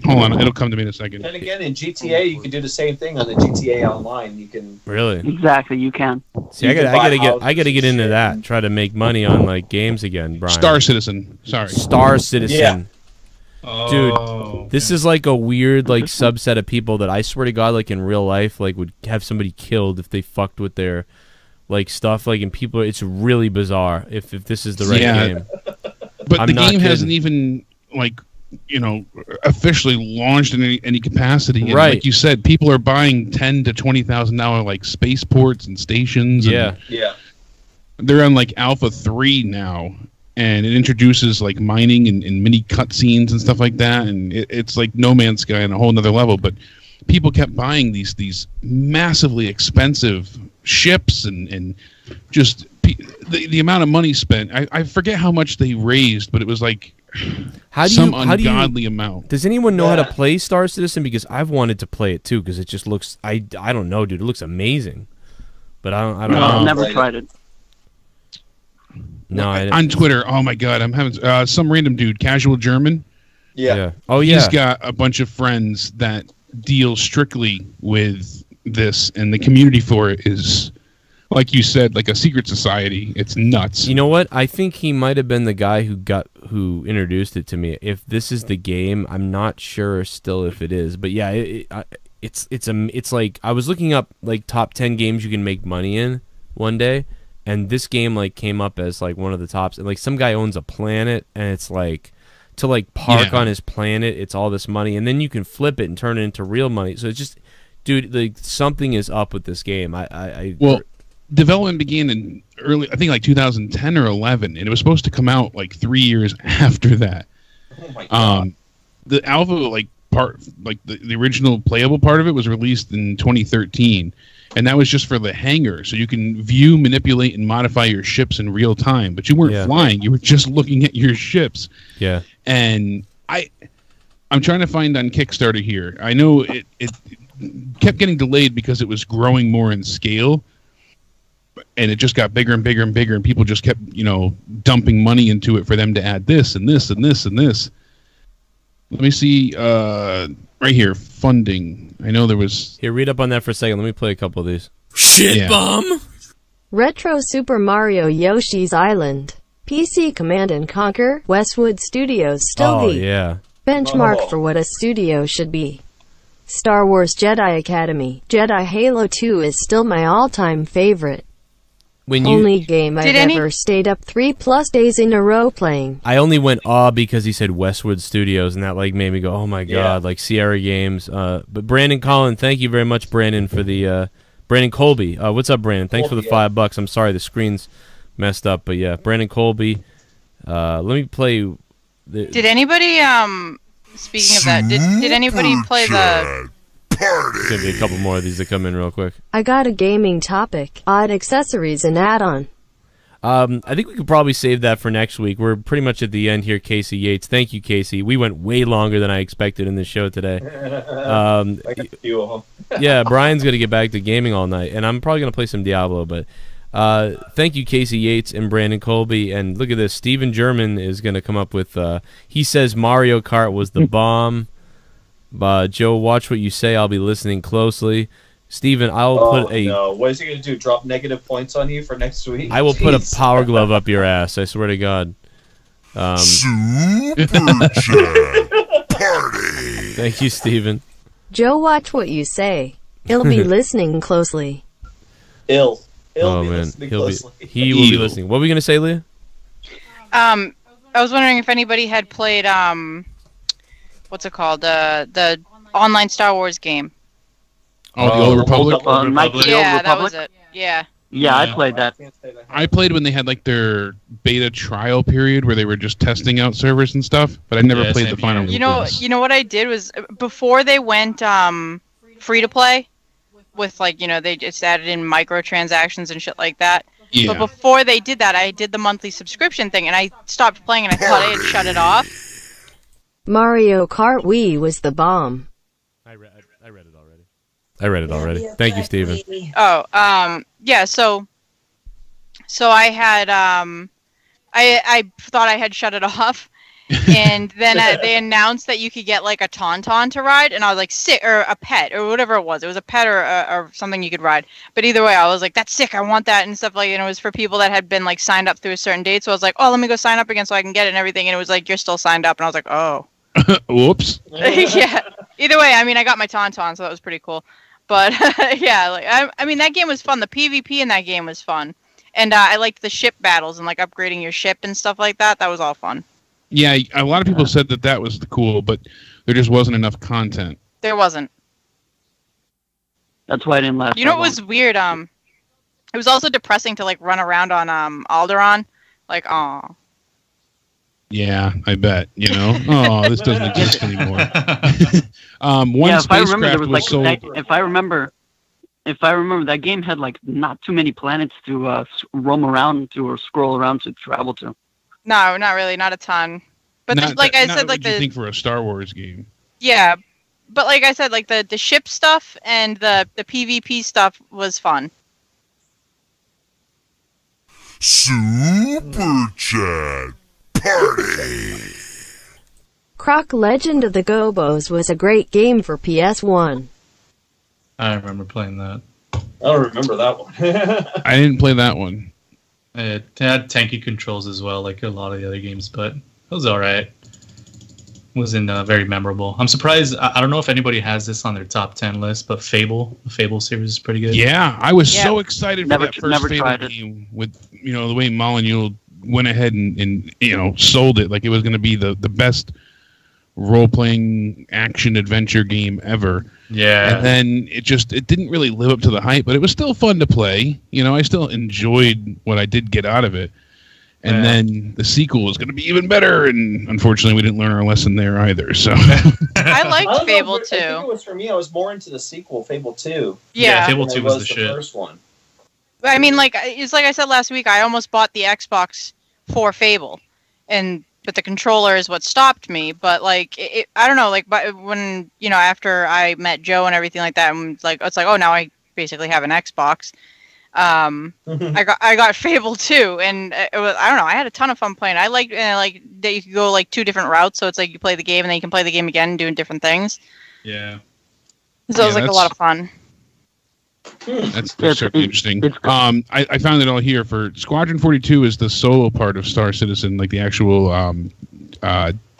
Hold on, it'll come to me in a second. And again, in GTA, you can do the same thing on the GTA Online. You can really exactly you can. See, I gotta get into that. Try to make money on like games again, Brian. Star Citizen. Sorry, Star Citizen. Yeah. Dude, this is like a weird like subset of people that I swear to God, like in real life, like would have somebody killed if they fucked with their like stuff. Like, and people, it's really bizarre if this is the right game. But the game hasn't even like officially launched in any capacity. And right. Like you said, people are buying $10,000 to $20,000 like spaceports and stations. Yeah. Yeah. They're on like Alpha 3 now, and it introduces like mining and mini cutscenes and stuff like that, and it's like No Man's Sky on a whole nother level. But people kept buying these massively expensive ships and just the amount of money spent. I forget how much they raised, but it was like ungodly amount. Does anyone know how to play Star Citizen? Because I've wanted to play it too, because it just looks. I don't know, dude. It looks amazing, but I don't know. I've never tried it. No, on Twitter. Oh my God, I'm having some random dude, Casual German. Yeah. Oh yeah. He's got a bunch of friends that deal strictly with this, and the community for it is, like you said, like a secret society. It's nuts. You know what? I think he might have been the guy who introduced it to me. If this is the game, I'm not sure still if it is. But yeah, it's like I was looking up like top 10 games you can make money in one day, and this game like came up as like one of the tops. And like some guy owns a planet, and it's like to like park on his planet, it's all this money, and then you can flip it and turn it into real money. So it's just, dude, like something is up with this game. Development began in I think like 2010 or 11, and it was supposed to come out like 3 years after that. Oh my God. The alpha the original playable part of it was released in 2013, and that was just for the hangar, so you can view, manipulate, and modify your ships in real time. But you weren't flying; you were just looking at your ships. Yeah. And I'm trying to find on Kickstarter here. I know it kept getting delayed because it was growing more in scale. And it just got bigger and bigger and bigger, and people just kept, dumping money into it for them to add this and this and this and this. Let me see, right here, funding. I know there was... Here, read up on that for a second. Let me play a couple of these. ShiBUM! Retro Super Mario Yoshi's Island. PC Command & Conquer. Westwood Studios still the benchmark for what a studio should be. Star Wars Jedi Academy. Jedi Halo 2 is still my all-time favorite. Only game I've ever stayed up 3+ days in a row playing. I only went because he said Westwood Studios, and that like made me go, oh my God, like Sierra Games. But Brandon Collin, thank you very much, Brandon, for the Brandon Colby. What's up, Brandon? Thanks for the $5. I'm sorry the screen's messed up, but yeah, Brandon Colby. Let me play. Did anybody speaking of that, did anybody play the... There's going to be a couple more of these that come in real quick. I got a gaming topic. Odd accessories and add-on. I think we could probably save that for next week. We're pretty much at the end here, Casey Yates. Thank you, Casey. We went way longer than I expected in this show today. I got a few of them. Yeah, Brian's going to get back to gaming all night, and I'm probably going to play some Diablo, but... thank you, Casey Yates and Brandon Colby. And look at this. Steven German is going to come up with... he says Mario Kart was the bomb. Joe, watch what you say. I'll be listening closely. Steven, I'll put a... no. What is he going to do? Drop negative points on you for next week? I will put a power glove up your ass. I swear to God. Super Chat Party. Thank you, Steven. Joe, watch what you say. He'll be listening closely. He'll be man. listening closely. He will be listening. What were we going to say, Leah? I was wondering if anybody had played, what's it called? The online Star Wars game. Oh, the Old Republic? Yeah, that was it. Yeah. Yeah, I played that. I played when they had like their beta trial period where they were just testing out servers and stuff, but I never played the final. You know what I did was before they went free to play with like, they just added in microtransactions and shit like that. Yeah. But before they did that, I did the monthly subscription thing, and I stopped playing, and I thought I had shut it off. Mario Kart Wii was the bomb. I read it already. I read it already. Thank you, Steven. Oh, yeah. So I had I thought I had shut it off, and then they announced that you could get like a tauntaun to ride, and I was like, sick, or a pet, or whatever it was. It was a pet or something you could ride. But either way, I was like, that's sick. I want that and stuff like. And it was for people that had been like signed up through a certain date. So I was like, oh, let me go sign up again so I can get it and everything. And it was like, you're still signed up, and I was like, oh. Whoops. Yeah. Either way, I mean, I got my tauntaun, so that was pretty cool. But yeah, like I mean, that game was fun. The PvP in that game was fun, and I liked the ship battles and like upgrading your ship and stuff like that. That was all fun. Yeah, a lot of people said that was cool, but there just wasn't enough content. There wasn't. That's why I didn't last. You know what was weird? It was also depressing to like run around on Alderaan. Like, aw. Yeah, I bet. You know, oh, this doesn't exist anymore. If I remember, there was like if I remember, that game had like not too many planets to roam around to or scroll around to travel to. No, not really, not a ton. But like I said, like the thing for a Star Wars game. Yeah, but like I said, like the ship stuff and the PvP stuff was fun. Super Chat Party. Croc Legend of the Gobos was a great game for PS1. I remember playing that. I don't remember that one. I didn't play that one. It had tanky controls as well, like a lot of the other games, but it was alright. It wasn't very memorable. I'm surprised. I don't know if anybody has this on their top 10 list, but the Fable series is pretty good. Yeah, I was so excited for that first Fable game with, you know, the way Molyneux went ahead and you know, sold it like it was going to be the best role-playing action adventure game ever. Yeah. And then it didn't really live up to the hype, but it was still fun to play. You know, I still enjoyed what I did get out of it. And then the sequel was going to be even better, and unfortunately we didn't learn our lesson there either. So I liked Fable 2. I think it was for me, I was more into the sequel, Fable 2. Yeah, Fable 2 was the shit. First one. I mean, like it's like I said last week, I almost bought the Xbox for Fable, but the controller is what stopped me. But like, I don't know, like, but when after I met Joe and everything like that, I'm like, it's like, oh, now I basically have an Xbox. I got Fable 2, and it was, I don't know, I had a ton of fun playing. I like that you could go like two different routes, so it's like you play the game and then you can play the game again doing different things. Yeah. So it was like a lot of fun. That's certainly interesting. I found it all here for Squadron 42 is the solo part of Star Citizen, like the actual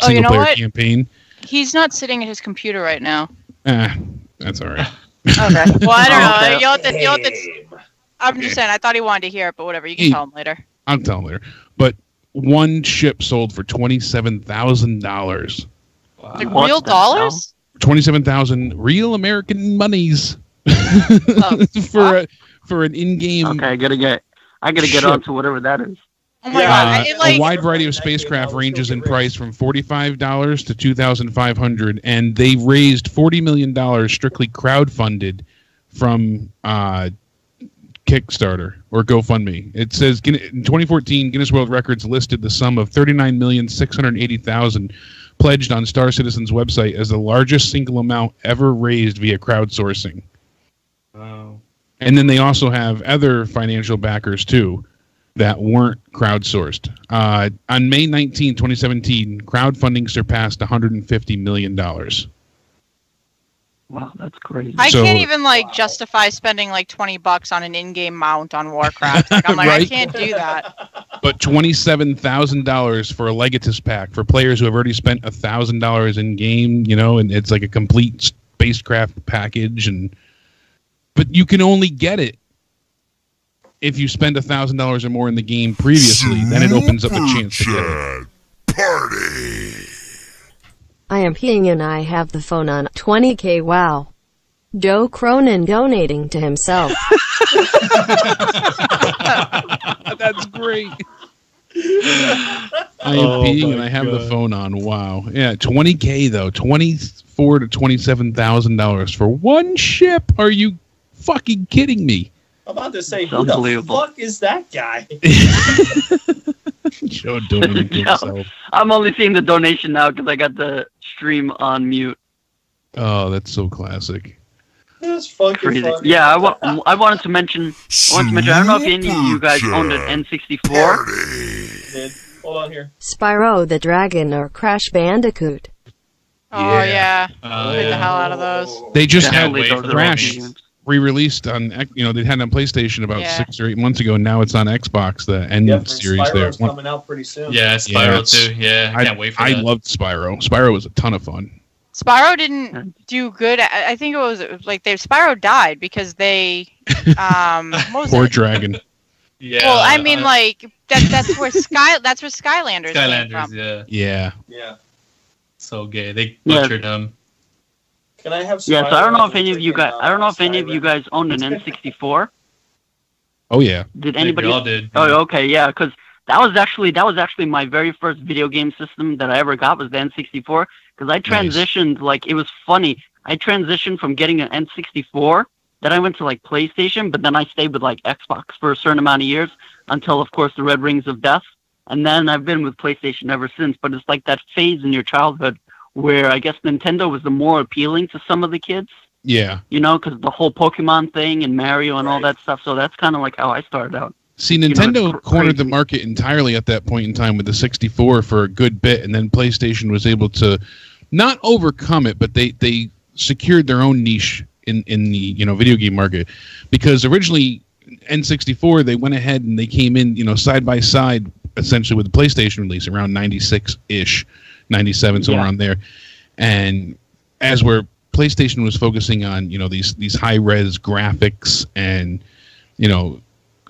single player campaign. He's not sitting at his computer right now. That's all right. Okay. Well, I don't know. You'll have to I'm just saying, I thought he wanted to hear it, but whatever. You can tell him later. I'll tell him later. But one ship sold for $27,000. Wow. Like real dollars? 27,000 real American monies for an in-game. Okay, I gotta get on to whatever that is. Oh my god! A wide variety of spacecraft ranges in price from $45 to $2,500, and they raised $40 million strictly crowdfunded from Kickstarter or GoFundMe. It says in 2014, Guinness World Records listed the sum of $39,680,000 pledged on Star Citizen's website as the largest single amount ever raised via crowdsourcing. Wow. And then they also have other financial backers too that weren't crowdsourced. On May 19, 2017, crowdfunding surpassed $150 million. Wow, that's crazy. I can't even justify spending $20 on an in-game mount on Warcraft. I'm like, right? I can't do that. But $27,000 for a Legatus pack for players who have already spent $1,000 in game, and it's like a complete spacecraft package. But you can only get it if you spend $1,000 or more in the game previously. Then it opens up the chance to get it. Party. I am peeing and I have the phone on 20K. Wow. Joe Cronin donating to himself. That's great. I am peeing and I have the phone on. Wow. Yeah, 20K though. $24,000 to $27,000 for one ship. Are you fucking kidding me? I'm about to say, who the fuck is that guy? Joe donating to himself. I'm only seeing the donation now because I got the stream on mute. Oh, that's so classic. That's fucking Crazy. funny. Yeah, I wanted to mention. I don't know if any of you guys owned an N64. Hold on here. Spyro the Dragon or Crash Bandicoot. Oh yeah, played the hell out of those. They just Definitely had those are Crash all games. re-released on, they had it on PlayStation about 6 or 8 months ago, and now it's on Xbox, the N series Spyro's there. coming out pretty soon. Yeah, Spyro too. Yeah, I can't wait for that. I loved Spyro. Spyro was a ton of fun. Spyro didn't do good. I think it was like Spyro died because they what was Poor it? dragon. Yeah. Well, I mean, like that's where Skylanders came from. Yeah. So gay. They butchered him. Can I have? So I don't know if any of you guys. I don't know if any of you guys owned an N64. Oh yeah. Did anybody? We all did. Oh, okay, yeah, because that was actually my very first video game system that I ever got was the N64. Because I transitioned, like, it was funny. I transitioned from getting an N64, then I went to, like, PlayStation, but then I stayed with, like, Xbox for a certain amount of years until, of course, the Red Rings of Death. And then I've been with PlayStation ever since. But it's like that phase in your childhood where I guess Nintendo was the more appealing to some of the kids. Yeah. You know, because the whole Pokemon thing and Mario and all that stuff. So that's kind of like how I started out. See, Nintendo cornered the market entirely at that point in time with the 64 for a good bit, and then PlayStation was able to not overcome it, but they secured their own niche in the video game market, because originally N64 they went ahead and they came in side by side essentially with the PlayStation release around 96-ish, 97, somewhere around there, and as where PlayStation was focusing on these high res graphics and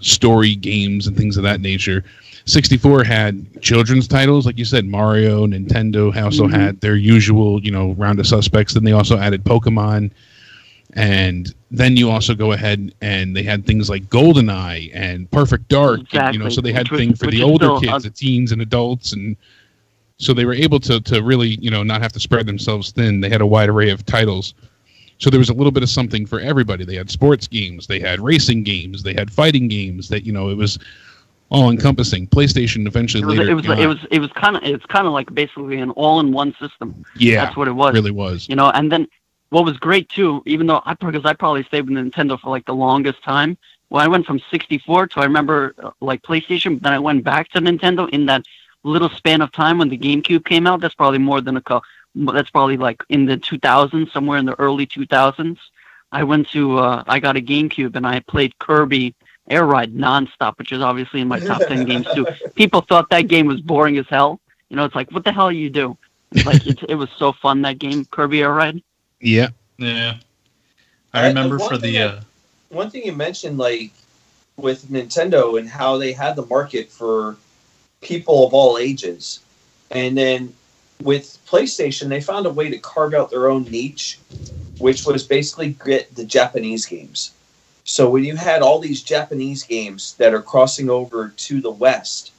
story games and things of that nature. 64 had children's titles, like you said, Mario. Nintendo also had their usual, round of suspects. Then they also added Pokemon. And then you also go ahead and they had things like GoldenEye and Perfect Dark. Exactly. So they had things for the older kids, the teens and adults. And so they were able to really, not have to spread themselves thin. They had a wide array of titles. So there was a little bit of something for everybody. They had sports games, they had racing games, they had fighting games. That it was all encompassing. PlayStation eventually it was kind of like basically an all-in-one system. Yeah, that's what it was. It really was. And then what was great too, even though I probably stayed with Nintendo for like the longest time. Well, I went from 64 to I remember like PlayStation, but then I went back to Nintendo in that little span of time when the GameCube came out. That's probably more than that's probably like in the 2000s, somewhere in the early 2000s. I went to, I got a GameCube and I played Kirby Air Ride nonstop, which is obviously in my top 10 games too. People thought that game was boring as hell. It's like, what the hell you do? Like, it was so fun, that game, Kirby Air Ride. Yeah. Yeah. I remember one thing you mentioned, like, with Nintendo and how they had the market for people of all ages. And then with PlayStation, they found a way to carve out their own niche, which was basically get the Japanese games. So when you had all these Japanese games that are crossing over to the West,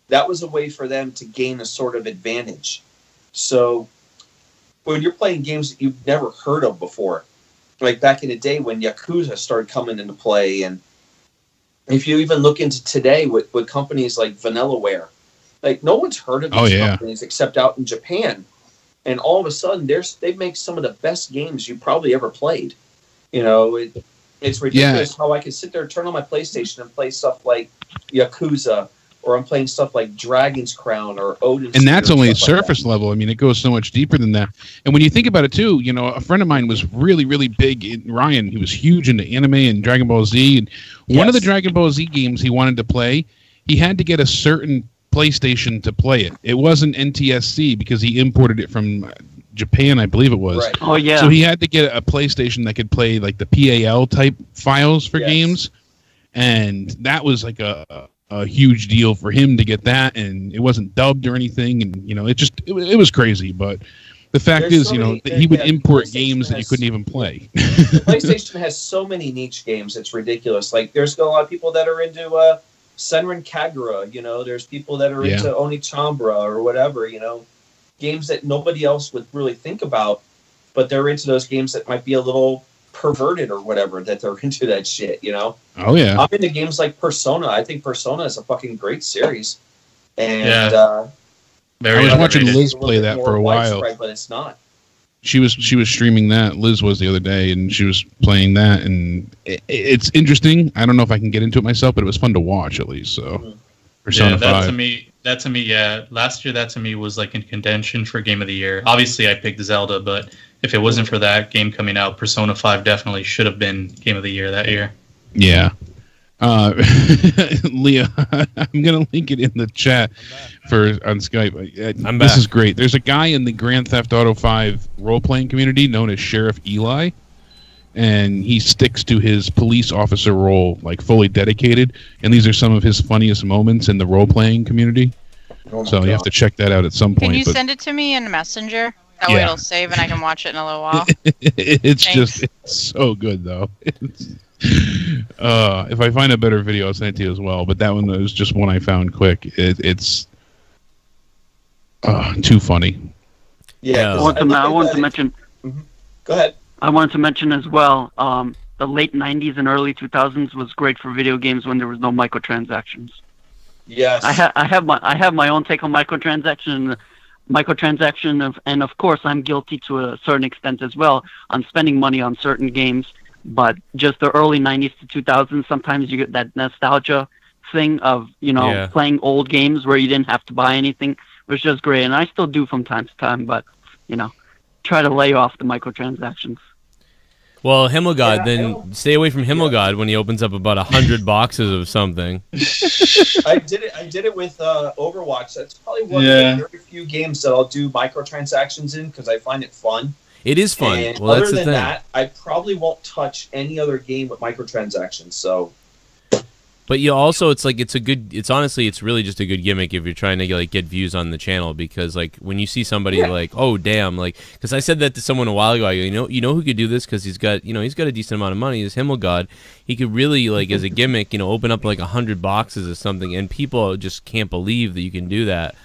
that was a way for them to gain a sort of advantage. So when you're playing games that you've never heard of before, like back in the day when Yakuza started coming into play, and if you even look into today with companies like Vanillaware, like no one's heard of these companies except out in Japan, and all of a sudden they make some of the best games you probably ever played. It's ridiculous how I can sit there, turn on my PlayStation, and play stuff like Yakuza, or I'm playing stuff like Dragon's Crown or Odin's. And that's only surface level. I mean, it goes so much deeper than that. And when you think about it too, a friend of mine was really, really big. Ryan, he was huge into anime and Dragon Ball Z. And one of the Dragon Ball Z games he wanted to play, he had to get a certain PlayStation to play it. It wasn't NTSC because he imported it from Japan, I believe it was. Right. Oh yeah. So he had to get a PlayStation that could play like the PAL type files for games, and that was like a huge deal for him to get that, and it wasn't dubbed or anything, and it was crazy. But the fact is, that he would import games that you couldn't even play. The PlayStation has so many niche games, it's ridiculous. Like there's a lot of people that are into Senran Kagura, there's people that are into Onichambra or whatever, games that nobody else would really think about, but they're into those games that might be a little perverted or whatever, that they're into that shit, Oh yeah. I'm into games like Persona. I think Persona is a fucking great series. And I was watching Liz play that for a while. But it's not. she was streaming that. Liz was the other day, and she was playing that, and it's interesting. I don't know if I can get into it myself, but it was fun to watch at least. So, Persona 5. That to me, yeah. Last year, that to me was like in contention for Game of the Year. Obviously, I picked Zelda, but if it wasn't for that game coming out, Persona 5 definitely should have been Game of the Year that year. Yeah. Leah, I'm gonna link it in the chat on Skype. I'm this back. is great. There's a guy in the Grand Theft Auto 5 role-playing community known as Sheriff Eli, and he sticks to his police officer role, like fully dedicated. And these are some of his funniest moments in the role-playing community. So you have to check that out at some point. Can you send it to me in Messenger? That way it'll save and I can watch it in a little while. It's so good though. If I find a better video, I'll send it to you as well. But that one was just one I found quick. It's too funny. Yeah. I wanted to mention. Go ahead. I wanted to mention as well. The late '90s and early 2000s was great for video games when there was no microtransactions. Yes. I have my own take on microtransaction, and of course I'm guilty to a certain extent as well on spending money on certain games. But just the early '90s to 2000s, sometimes you get that nostalgia thing of playing old games where you didn't have to buy anything, which is great, and I still do from time to time. But try to lay off the microtransactions. Well, Himmelgod, then stay away from Himmelgod when he opens up about 100 boxes of something. I did it with Overwatch. That's probably one of the very few games that I'll do microtransactions in because I find it fun. It is fun. And well, other that's the than thing. that, I probably won't touch any other game with microtransactions. So, but you also, it's really just a good gimmick if you're trying to get views on the channel, because like when you see somebody like, oh damn, like, because I said that to someone a while ago. I go, you know who could do this because he's got a decent amount of money. Is Himmelgod. He could really as a gimmick, open up like 100 boxes or something, and people just can't believe that you can do that.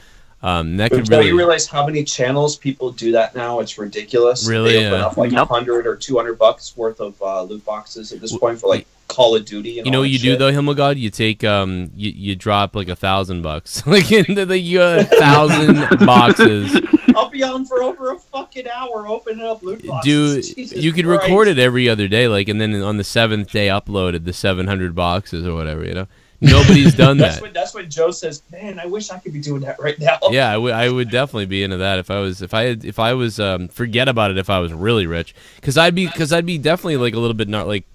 That could really. You realize how many channels people do that now? It's ridiculous. Really, they open up like $100 or $200 worth of loot boxes at this point for like Call of Duty. And you know what you do though, Himmelgod? You take you drop like $1,000 like into the 1,000 boxes. I'll be on for over a fucking hour opening up loot boxes. Dude, you could record it every other day, like, and then on the 7th day uploaded the 700 boxes or whatever. Nobody's done that. That's when Joe says, "Man, I wish I could be doing that right now." Yeah, I would definitely be into that if I was forget about it if I was really rich, because I'd be definitely like a little bit not like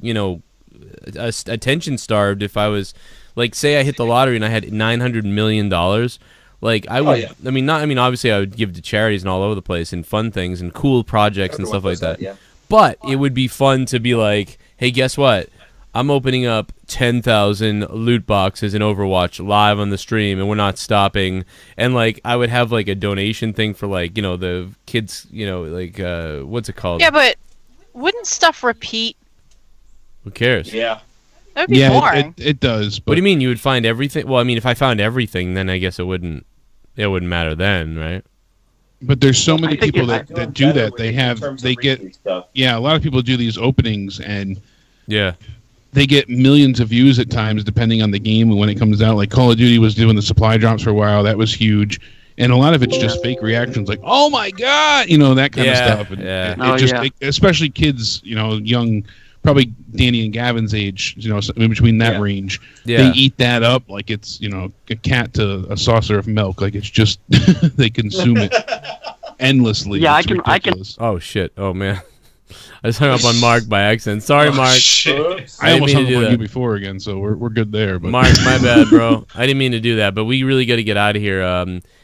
attention starved if I was like, say I hit the lottery and I had $900 million. Like I would, obviously I would give to charities and all over the place and fun things and cool projects and stuff like that. Yeah. But it would be fun to be like, hey, guess what? I'm opening up 10,000 loot boxes in Overwatch live on the stream, and we're not stopping. And like, I would have like a donation thing for like, the kids, what's it called? Yeah, but wouldn't stuff repeat? Who cares? Yeah. That'd be boring. It does. But what do you mean you would find everything? Well, I mean, if I found everything, then I guess it wouldn't matter then, right? But there's so many people that do that. A lot of people do these openings and they get millions of views at times depending on the game and when it comes out. Like Call of Duty was doing the supply drops for a while. That was huge. And a lot of it's just fake reactions like, oh my God, that kind of stuff. And especially kids, young, probably Danny and Gavin's age, in between that range. Yeah. They eat that up like it's, a cat to a saucer of milk. Like it's just, they consume it endlessly. Yeah, it's I can. Oh shit. Oh man. I just hung up on Mark by accident. Sorry, Mark. Shit. I almost hung up on you before again, so we're good there. But Mark, my bad, bro. I didn't mean to do that, but we really got to get out of here.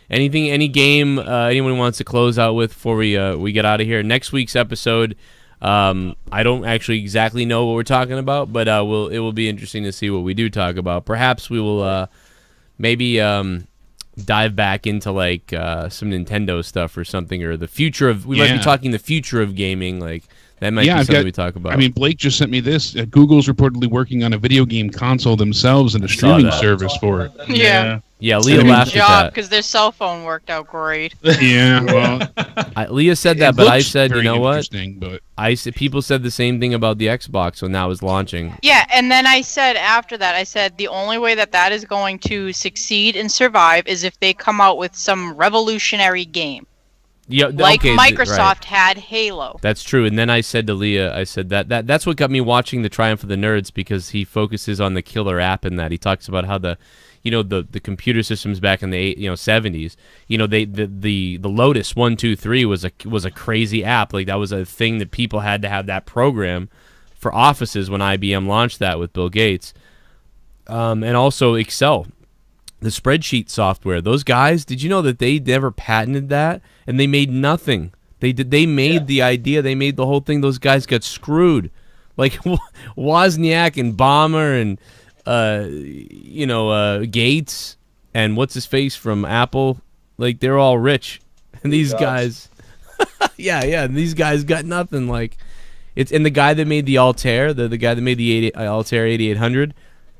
Any game anyone wants to close out with before we get out of here? Next week's episode, I don't actually exactly know what we're talking about, but it will be interesting to see what we do talk about. Perhaps we will maybe dive back into like some Nintendo stuff or something, or the future of. We might be talking the future of gaming, like. That might be something we talk about. I mean, Blake just sent me this. Google's reportedly working on a video game console themselves and a streaming service for it. Yeah. Yeah, Leah laughed at that. Because their cell phone worked out great. Yeah, well. Leah said that, but I said, you know what? But people said the same thing about the Xbox when that was launching. Yeah, and then I said after that, the only way that is going to succeed and survive is if they come out with some revolutionary game. Yeah, like okay, Microsoft right. had Halo. That's true. And then I said to Leah, I said that's what got me watching the Triumph of the Nerds, because he focuses on the killer app in that. He talks about how the computer systems back in the 70s, the Lotus 123 was a crazy app. Like, that was a thing that people had to have that program for offices when IBM launched that with Bill Gates. And also Excel, the spreadsheet software. Those guys, did you know that they never patented that, and they made nothing? They made the idea, they made the whole thing. Those guys got screwed. Like Wozniak and Ballmer and Gates and what's his face from Apple. Like, they're all rich, and these guys, and these guys got nothing. Like, it's, and the guy that made the Altair, the guy that made the Altair 8800.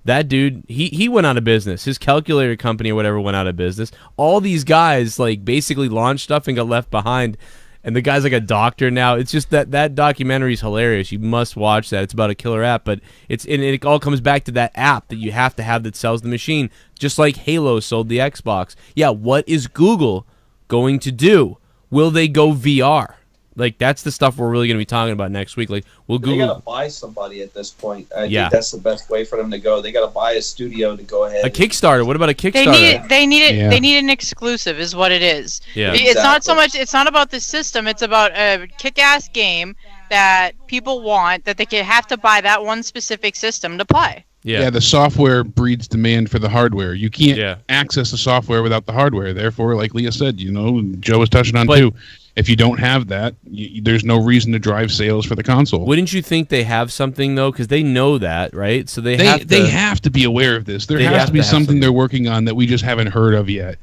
That dude, he went out of business. His calculator company or whatever went out of business. All these guys, like, basically launched stuff and got left behind. And the guy's like a doctor now. It's just that documentary is hilarious. You must watch that. It's about a killer app, but it all comes back to that app that you have to have that sells the machine. Just like Halo sold the Xbox. Yeah, what is Google going to do? Will they go VR? Like, that's the stuff we're really going to be talking about next week. Like, will Google... They got to buy somebody at this point. I think that's the best way for them to go. They got to buy a studio to go ahead. A Kickstarter. What about a Kickstarter? They need an exclusive, is what it is. Yeah, it's not so much. It's not about the system. It's about a kick-ass game that people want, that they have to buy that one specific system to play. Yeah, the software breeds demand for the hardware. You can't access the software without the hardware. Therefore, like Leah said, Joe was touching on too. If you don't have that, there's no reason to drive sales for the console. Wouldn't you think they have something, though? Because they know that, right? So they have to be aware of this. There has to be something they're working on that we just haven't heard of yet.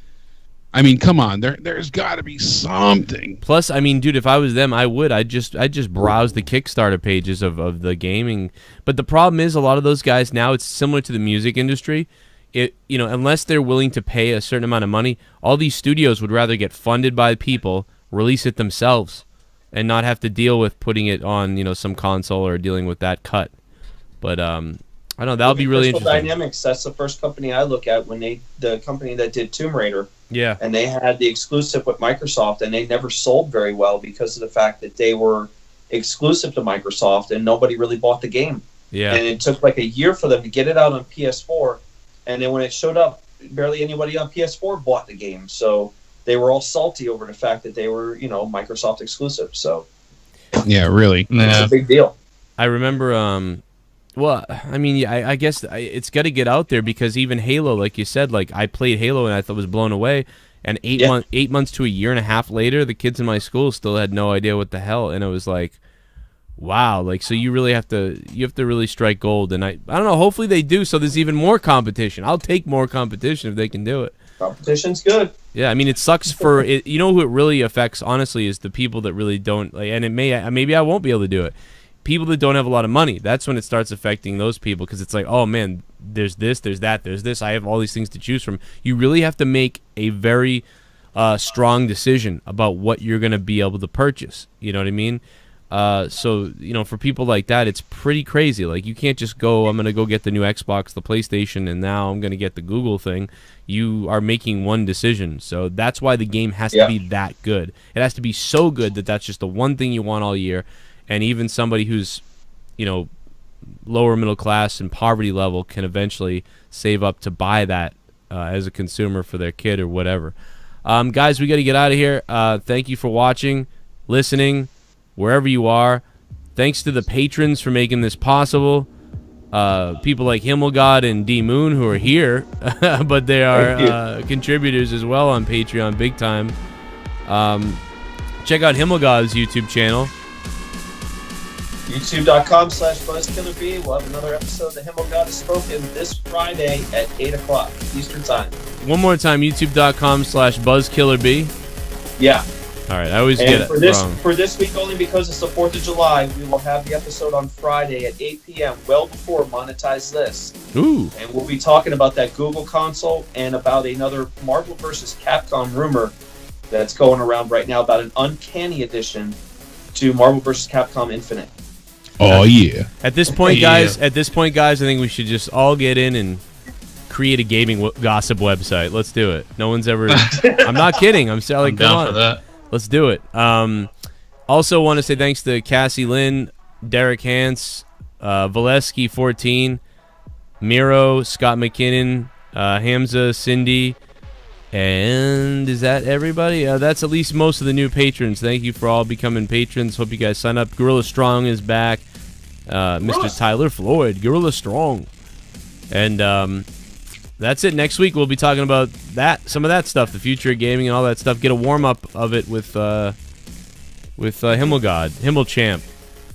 I mean, come on. There's got to be something. Plus, I mean, dude, if I was them, I'd just browse the Kickstarter pages of the gaming. But the problem is, a lot of those guys now, it's similar to the music industry. Unless they're willing to pay a certain amount of money, all these studios would rather get funded by people, release it themselves, and not have to deal with putting it on some console or dealing with that cut. But I don't know, that'll be really Crystal interesting. Dynamics, that's the first company I look at, the company that did Tomb Raider. Yeah. And they had the exclusive with Microsoft, and they never sold very well because of the fact that they were exclusive to Microsoft and nobody really bought the game. Yeah. And it took like a year for them to get it out on PS4, and then when it showed up, barely anybody on PS4 bought the game. So they were all salty over the fact that they were, Microsoft exclusive. So, yeah, really, it's a big deal. I remember, I guess it's got to get out there, because even Halo, like you said, like, I played Halo and I thought was blown away, and 8 months to a year and a half later, the kids in my school still had no idea what the hell, and it was like, wow, like, so you really have to really strike gold, and I don't know, hopefully they do, so there's even more competition. I'll take more competition if they can do it. Competition's good. Yeah, I mean, it sucks for it. Who it really affects, honestly, is the people that really don't. Like, and maybe I won't be able to do it. People that don't have a lot of money. That's when it starts affecting those people, because it's like, oh man, there's this, there's that, there's this. I have all these things to choose from. You really have to make a very strong decision about what you're going to be able to purchase. You know what I mean? So for people like that, it's pretty crazy. Like, you can't just go, I'm going to go get the new Xbox, the PlayStation, and now I'm going to get the Google thing. You are making one decision. So that's why the game has to be that good. It has to be so good that that's just the one thing you want all year. And even somebody who's, lower middle class and poverty level can eventually save up to buy that as a consumer for their kid or whatever. Guys, we got to get out of here. Thank you for watching, listening, wherever you are. Thanks to the patrons for making this possible. People like Himmelgod and D Moon, who are here, but they are contributors as well on Patreon, big time. Check out Himmelgod's YouTube channel. YouTube.com/BuzzKillerB. We'll have another episode of The Himmelgod Has Spoken this Friday at 8 o'clock Eastern Time. One more time, YouTube.com/BuzzKillerB. Yeah. All right, I always and get it wrong. For this week only, because it's the 4th of July, we will have the episode on Friday at 8 p.m., well before Monetize This. Ooh. And we'll be talking about that Google console and about another Marvel vs. Capcom rumor that's going around right now about an uncanny addition to Marvel vs. Capcom Infinite. Oh, yeah. At this point, guys, I think we should just all get in and create a gaming gossip website. Let's do it. No one's ever... I'm not kidding. I'm saying, like, come on. For that. Let's do it. Also want to say thanks to Cassie Lynn, Derek Hans, Valesky 14, Miro, Scott McKinnon, Hamza, Cindy, and is that everybody? That's at least most of the new patrons. Thank you for all becoming patrons. Hope you guys sign up. Gorilla Strong is back. Mr. Tyler Floyd, Gorilla Strong. And that's it. Next week we'll be talking about some of that stuff, the future of gaming and all that stuff. Get a warm-up of it with Himmelchamp.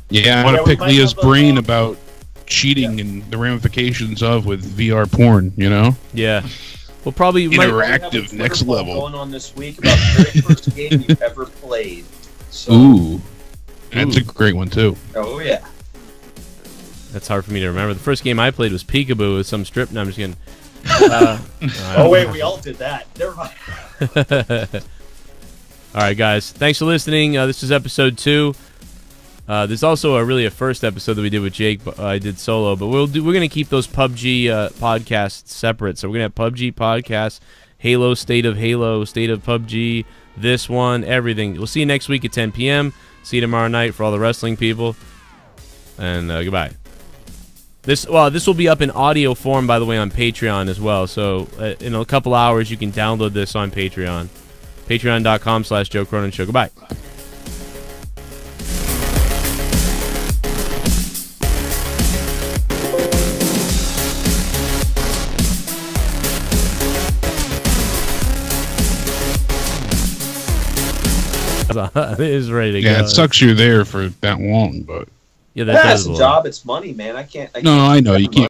Yeah, I want to pick Leah's brain about cheating and the ramifications of with VR porn, you know? Yeah. We'll probably interactive next level going on this week about the very first game you've ever played. So, Ooh. That's a great one too. Oh yeah. That's hard for me to remember. The first game I played was Peekaboo with some strip. No, I'm just kidding. Oh wait, we all did that. Never mind. All right, guys. Thanks for listening. This is episode 2. There's also a first episode that we did with Jake. I did solo, but we're going to keep those PUBG podcasts separate. So we're going to have PUBG podcasts, Halo, State of PUBG, this one, everything. We'll see you next week at 10 p.m. See you tomorrow night for all the wrestling people. And goodbye. This will be up in audio form, by the way, on Patreon as well. So in a couple hours, you can download this on Patreon. Patreon.com/Joe Cronin Show. Goodbye. It is ready to go. Yeah, it sucks you're there for that long, but yeah, that's a job. It's money, man. I can't. No, I know you can't.